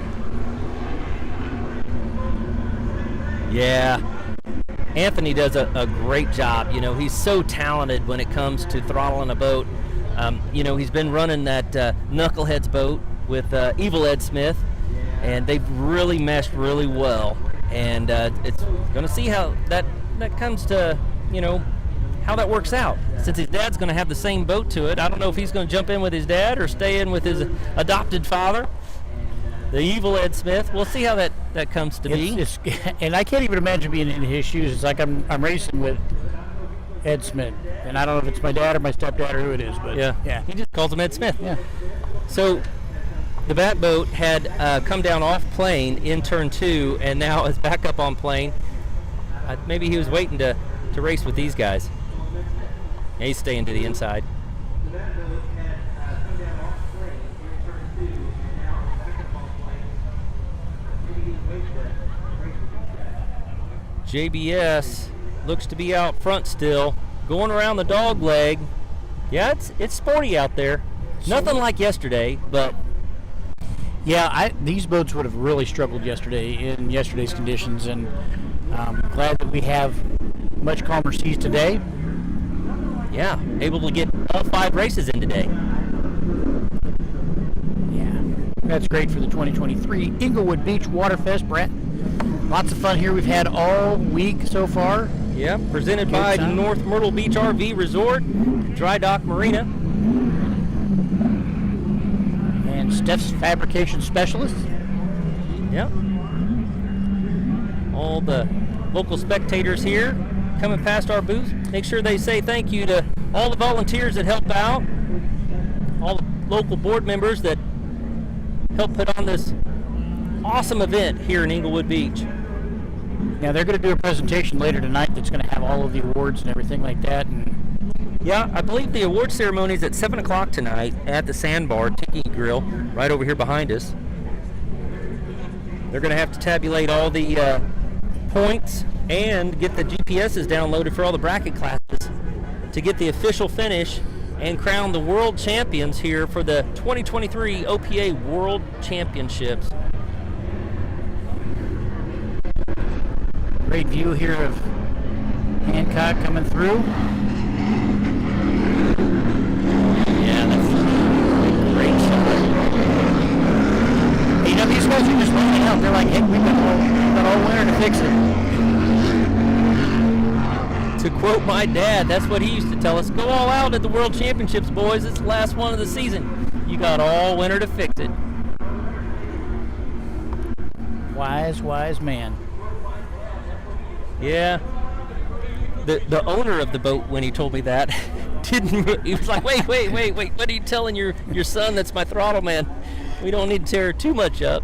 Yeah. Anthony does a great job. You know, he's so talented when it comes to throttling a boat. You know, he's been running that Knuckleheads boat with Evil Ed Smith, and they've really meshed really well. And it's going to see how that comes to, you know, how that works out. Since his dad's going to have the same boat to it, I don't know if he's going to jump in with his dad or stay in with his adopted father, the Evil Ed Smith. We'll see how that comes to be.
And I can't even imagine being in his shoes. It's like I'm racing with Ed Smith, and I don't know if it's my dad or my stepdad or who it is, but
yeah. He just calls him Ed Smith.
Yeah.
So the bat boat had come down off plane in turn 2 and now is back up on plane. Maybe he was waiting to race with these guys. Yeah, he's staying to the inside. JBS looks to be out front still, going around the dog leg. Yeah, it's sporty out there. Nothing like yesterday, but
yeah, these boats would have really struggled yesterday in yesterday's conditions, and I'm glad that we have much calmer seas today.
Yeah, able to get all 5 races in today.
Yeah, that's great for the 2023 Englewood Beach Waterfest, Brett. Lots of fun here we've had all week so far.
Yeah, presented
Good
by
time.
North Myrtle Beach RV Resort, Dry Dock Marina.
And Steph's Fabrication Specialist.
Yep. All the local spectators here coming past our booth. Make sure they say thank you to all the volunteers that help out, all the local board members that help put on this awesome event here in Englewood Beach.
Yeah, they're going to do a presentation later tonight that's going to have all of the awards and everything like that. And
Yeah, I believe the award ceremony is at 7 o'clock tonight at the Sandbar Tiki Grill right over here behind us. They're going to have to tabulate all the points and get the GPSs downloaded for all the bracket classes to get the official finish and crown the world champions here for the 2023 OPA World Championships.
great view here of Hancock coming through. Yeah, that's great shot. You know, these guys are just running out. They're like, hey, we've got all winter to fix it.
To quote my dad, that's what he used to tell us. Go all out at the World Championships, boys. It's the last one of the season. You got all winter to fix it.
Wise man.
Yeah. The owner of the boat, when he told me that, didn't. He was like, wait. What are you telling your son? That's my throttle man. We don't need to tear too much up.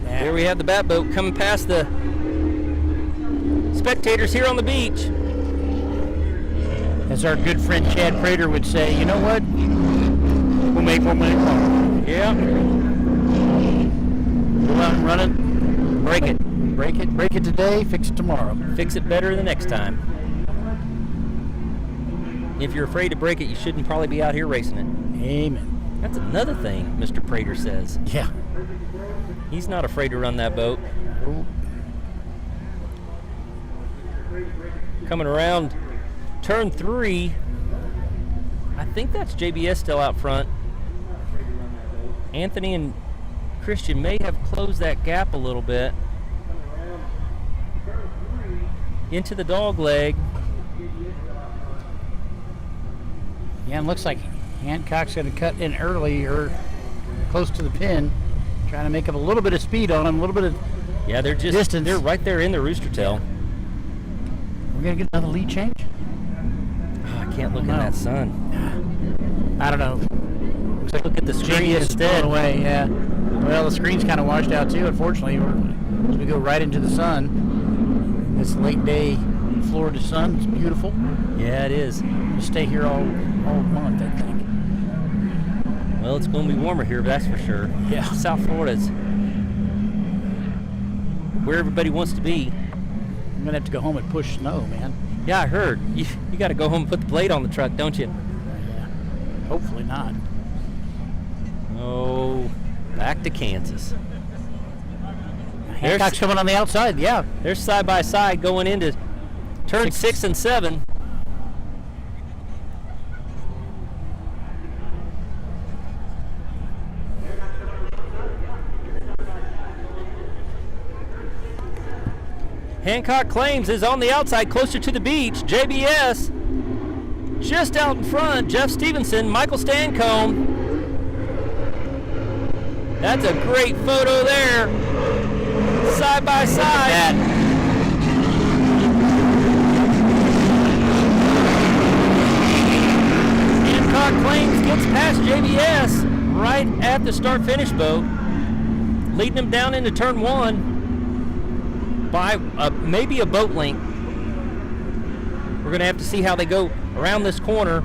Here we have the bat boat coming past the spectators here on the beach.
As our good friend Chad Prater would say, you know what? We'll make one minute more.
Yeah.
Go out and run it. Break it today, fix it tomorrow.
Fix it better the next time. If you're afraid to break it, you shouldn't probably be out here racing it.
Amen.
That's another thing Mr. Prater says.
Yeah.
He's not afraid to run that boat. Coming around turn 3. I think that's JBS still out front. Anthony and Christian may have closed that gap a little bit. Into the dog leg.
Yeah, and looks like Hancock's going to cut in early or close to the pin, trying to make up a little bit of speed on him, a little bit of
they're just
distance.
They're right there in the rooster tail.
We're going to get another lead change?
Oh, I can't look in that sun.
I don't know. Looks like
Look at the screen
GPS is
instead.
blown away, yeah. Well, the screen's kind of washed out too, unfortunately. As we go right into the sun, this late day Florida sun, it's beautiful.
Yeah, it is.
We'll stay here all month, I think.
Well, it's going to be warmer here, that's for sure.
Yeah.
South Florida's where everybody wants to be.
I'm going to have to go home and push snow, man.
Yeah, I heard. You got to go home and put the blade on the truck, don't you?
Yeah. Hopefully not.
Oh, back to Kansas.
Hancock's coming on the outside, yeah.
They're side by side going into turn 6 and 7. Hancock Claims is on the outside, closer to the beach. JBS just out in front. Jeff Stevenson, Michael Stancombe. That's a great photo there. Side by side. Hancock Claims gets past JBS right at the start-finish boat, leading him down into turn 1 by maybe a boat length. We're going to have to see how they go around this corner.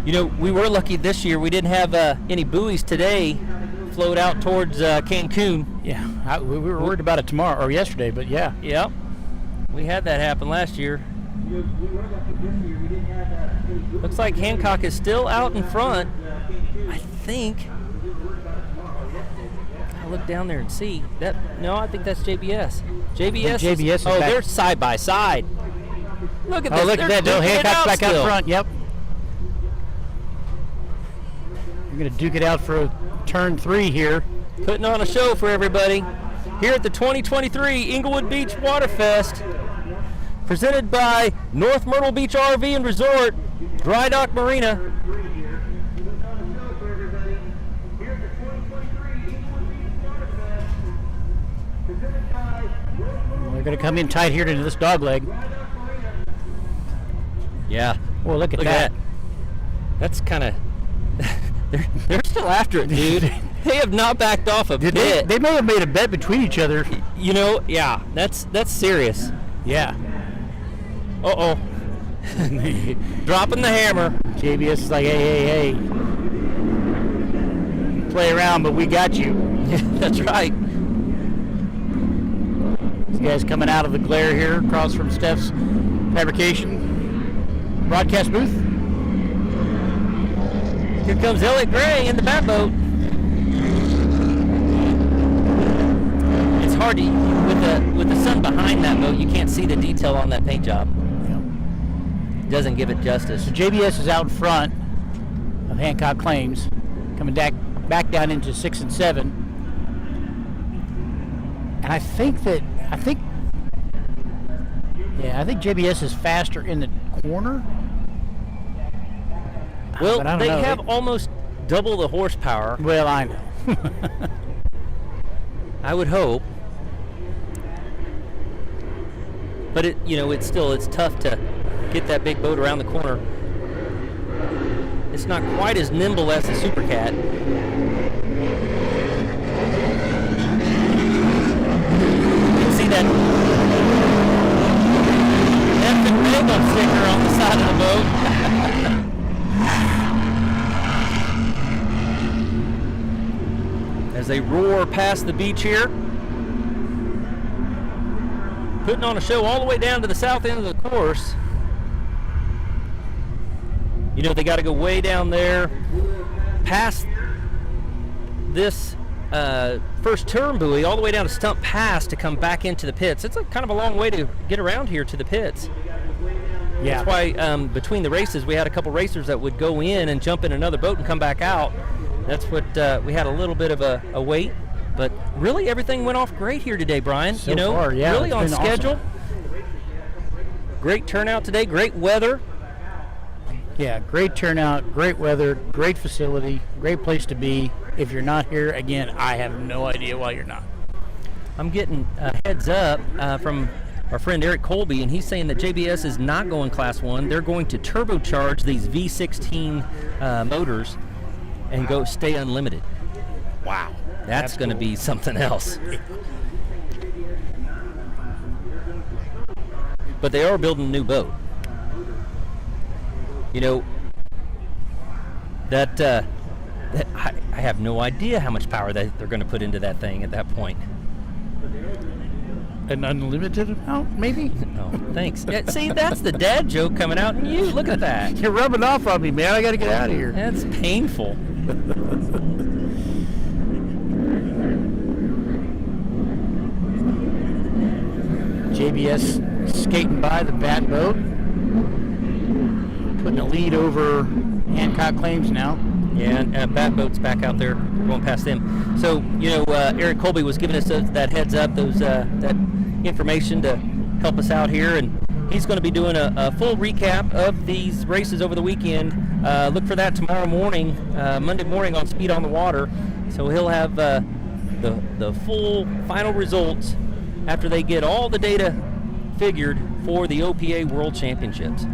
You know, we were lucky this year. We didn't have any buoys today float out towards Cancun.
Yeah, we were worried about it tomorrow or yesterday, but yeah.
Yep. We had that happen last year. Looks like Hancock is still out in front. I think. I'll look down there and see. No, I think that's JBS. JBS is
back.
They're side by side. Look at this.
Oh, look at that.
They're
Hancock's back
still
out front. Yep. We're going to duke it out for turn 3 here.
Putting on a show for everybody here at the 2023 Englewood Beach Waterfest, presented by North Myrtle Beach RV and Resort, Dry Dock Marina.
We're going to come in tight here to this dog leg.
Yeah.
Well, look at that.
That's kind of... they're still after it, dude. They have not backed off a bit.
They may have made a bet between each other.
You know, yeah, that's serious.
Yeah.
Uh-oh. Dropping the hammer.
JBS is like, hey. Play around, but we got you.
That's right.
These guys coming out of the glare here across from Steph's fabrication broadcast booth.
Here comes Elliot Gray in the bat boat. It's hard to, with the sun behind that boat, you can't see the detail on that paint job. It doesn't give it justice.
So JBS is out in front of Hancock Claims, coming back down into 6 and 7. And I think JBS is faster in the corner.
Well,
but I don't
they
know.
have almost double the horsepower.
Well, I know.
I would hope. But it's tough to get that big boat around the corner. It's not quite as nimble as the Super Cat. You can see that effing Mega sticker on the side of the boat. As they roar past the beach here. Putting on a show all the way down to the south end of the course. You know, they got to go way down there, past this first turn buoy, all the way down to Stump Pass to come back into the pits. It's kind of a long way to get around here to the pits.
Yeah.
That's why between the races, we had a couple racers that would go in and jump in another boat and come back out. That's what we had a little bit of a wait, but really everything went off great here today, Brian.
So far, yeah,
really
it's
on
been
schedule.
awesome.
Great turnout today, great weather.
Yeah, great turnout, great weather, great facility, great place to be. If you're not here, again, I have no idea why you're not.
I'm getting a heads up from our friend Eric Colby, and he's saying that JBS is not going Class 1. They're going to turbocharge these V16 motors and go stay unlimited.
Wow.
That's going to be something else. But they are building a new boat. You know, that I have no idea how much power they're going to put into that thing at that point.
An unlimited amount, maybe?
No, thanks. Yeah, see, that's the dad joke coming out in you. Look at that.
You're rubbing off on me, man. I got to get out of here.
That's painful.
JBS skating by the bat boat. Putting a lead over Hancock Claims now.
Yeah, and bat boat's back out there going past them. So, Eric Colby was giving us that heads up, that information to help us out here, and he's going to be doing a full recap of these races over the weekend. Look for that tomorrow morning, Monday morning on Speed on the Water. So he'll have the full final results after they get all the data figured for the OPA World Championships.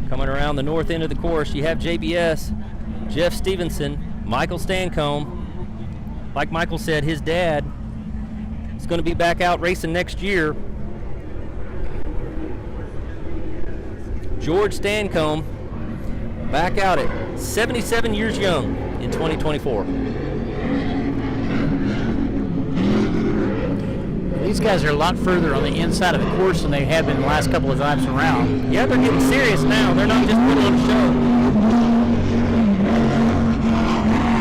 Coming around the north end of the course, you have JBS, Jeff Stevenson, Michael Stancomb. Like Michael said, his dad is going to be back out racing next year. George Stancomb back out at 77 years young in 2024.
These guys are a lot further on the inside of the course than they have been the last couple of times around.
Yeah, they're getting serious now. They're not just putting on a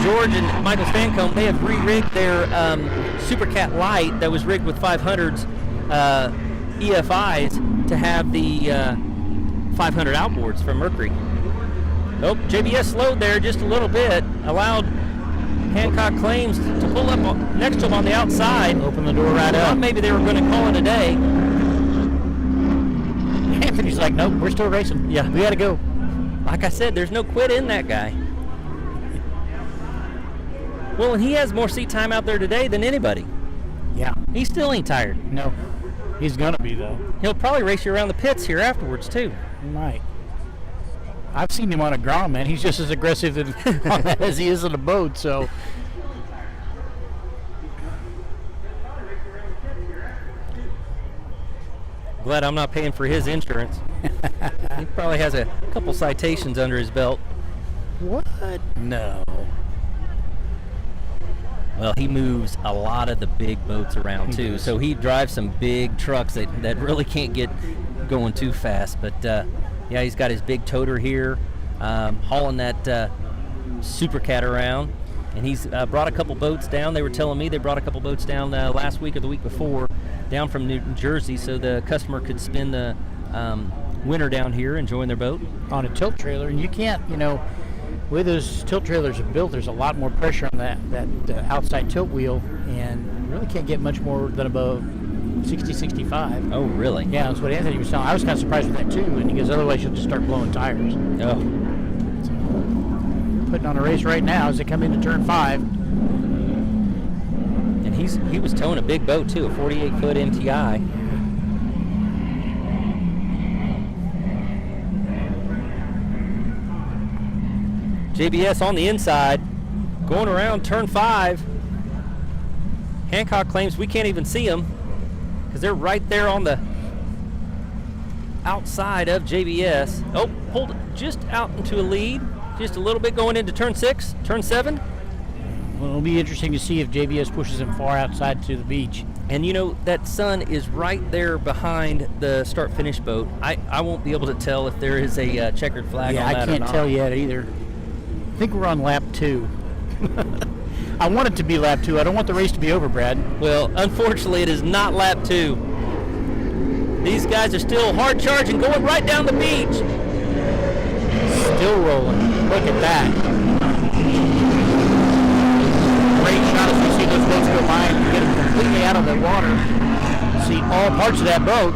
show. George and Michael Stancomb, they have re-rigged their Super Cat Light that was rigged with 500s EFIs to have the 500 outboards from Mercury. Oh, JBS slowed there just a little bit, allowed Hancock Claims to pull up next to him on the outside.
Open the door right
Thought
up.
maybe they were going to call it a day.
Anthony's like, nope, we're still racing.
Yeah.
We got to go.
Like I said, there's no quit in that guy. Well, and he has more seat time out there today than anybody.
Yeah.
He still ain't tired.
No. He's going to be, though.
He'll probably race you around the pits here afterwards, too.
He might. I've seen him on a Grom, man. He's just as aggressive on that as he is on the boat, so.
Glad I'm not paying for his insurance. He probably has a couple citations under his belt.
What? No.
Well, he moves a lot of the big boats around, too.
does.
So he drives some big trucks that really can't get going too fast. But, yeah, he's got his big toter here, hauling that Super Cat around. And he's brought a couple boats down. They were telling me they brought a couple boats down last week or the week before, down from New Jersey, so the customer could spend the winter down here enjoying their boat.
On a tilt trailer, and you can't, the way those tilt trailers are built, there's a lot more pressure on that outside tilt wheel, and you really can't get much more than above 60, 65.
Oh, really?
Yeah, that's what Anthony was telling. I was kind of surprised with that too, and he goes, otherwise you'll just start blowing tires.
Oh.
Putting on a race right now as they come into turn 5.
And he was towing a big boat too, a 48-foot MTI. JBS on the inside, going around turn 5. Hancock Claims we can't even see them because they're right there on the outside of JBS. Oh, pulled just out into a lead, just a little bit going into turn 6, turn 7.
Well, it'll be interesting to see if JBS pushes him far outside to the beach.
And that sun is right there behind the start-finish boat. I won't be able to tell if there is a checkered flag on that or not.
I can't tell yet either. I think we're on lap 2. I want it to be lap 2. I don't want the race to be over, Brad.
Well, unfortunately, it is not lap 2. These guys are still hard charging, going right down the beach.
Still rolling. Look at that. Great shot as we see those boats go by and get them completely out of the water. See all parts of that boat.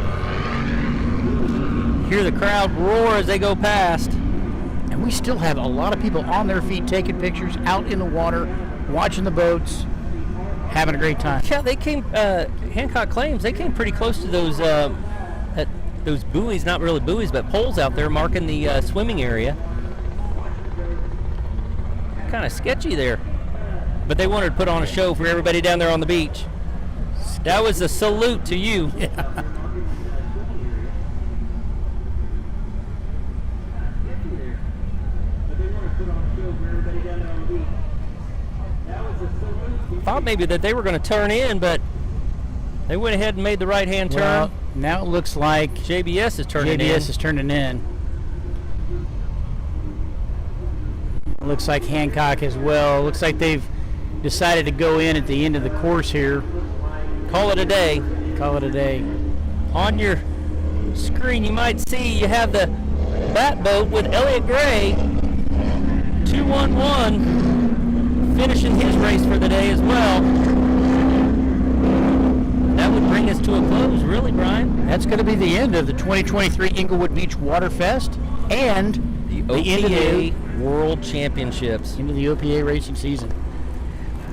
Hear the crowd roar as they go past.
And we still have a lot of people on their feet taking pictures, out in the water, watching the boats, having a great time.
Yeah, they came, Hancock Claims, they came pretty close to those buoys, not really buoys, but poles out there marking the swimming area. Kind of sketchy there. But they wanted to put on a show for everybody down there on the beach. That was a salute to you.
Yeah.
Thought maybe that they were going to turn in, but they went ahead and made the right-hand turn.
Well, now it looks like
JBS is turning in.
JBS is turning in. Looks like Hancock as well. Looks like they've decided to go in at the end of the course here.
Call it a day.
Call it a day.
On your screen, you might see you have the bat boat with Elliott Gray, 211, finishing his race for the day as well. That would bring us to a close, really, Brian.
That's going to be the end of the 2023 Englewood Beach Waterfest and
The
end of
OPA World Championships.
into the OPA racing season.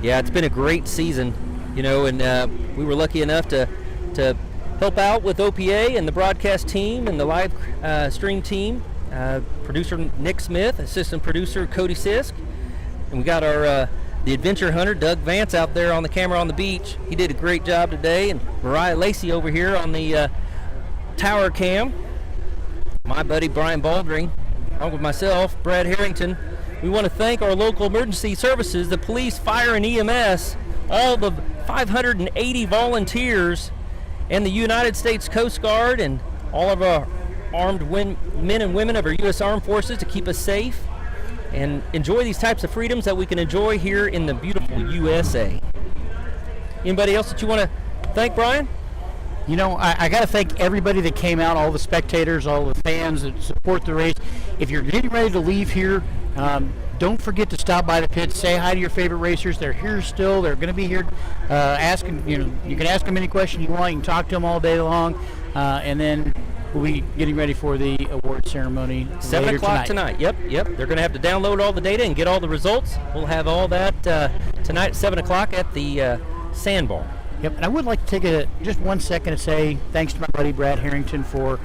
Yeah, it's been a great season, and we were lucky enough to help out with OPA and the broadcast team and the live stream team. Producer Nick Smith, assistant producer Cody Sisk, and we got our the adventure hunter Doug Vance out there on the camera on the beach. He did a great job today, and Mariah Lacey over here on the tower cam. My buddy Brian Baldring, along with myself, Brad Harrington. We want to thank our local emergency services, the police, fire, and EMS, all the 580 volunteers, and the United States Coast Guard, and all of our armed men and women of our U.S. Armed Forces to keep us safe and enjoy these types of freedoms that we can enjoy here in the beautiful USA. Anybody else that you want to thank, Brian?
You know, I got to thank everybody that came out, all the spectators, all the fans that support the race. If you're getting ready to leave here, don't forget to stop by the pits, say hi to your favorite racers. They're here still. They're going to be here asking, you can ask them any question you want. You can talk to them all day long. And then we'll be getting ready for the award ceremony
7 o'clock tonight. Yep. They're going to have to download all the data and get all the results. We'll have all that tonight at 7 o'clock at the Sandbar.
Yep, and I would like to take just 1 second to say thanks to my buddy Brad Harrington for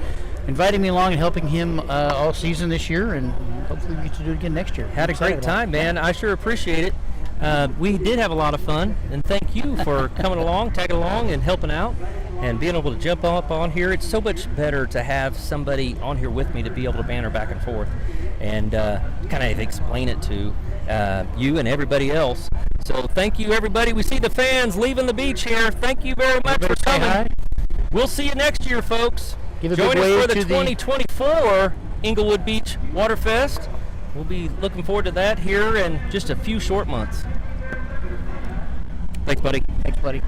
inviting me along and helping him all season this year, and hopefully we get to do it again next year.
Had a great time, man. I sure appreciate it. We did have a lot of fun, and thank you for coming along, tagging along, and helping out, and being able to jump up on here. It's so much better to have somebody on here with me to be able to banter back and forth and kind of explain it to you and everybody else. So thank you, everybody. We see the fans leaving the beach here. Thank you very much for coming. We'll see you next year, folks. Join us for the 2024 Englewood Beach Waterfest. We'll be looking forward to that here in just a few short months. Thanks, buddy.
Thanks, buddy.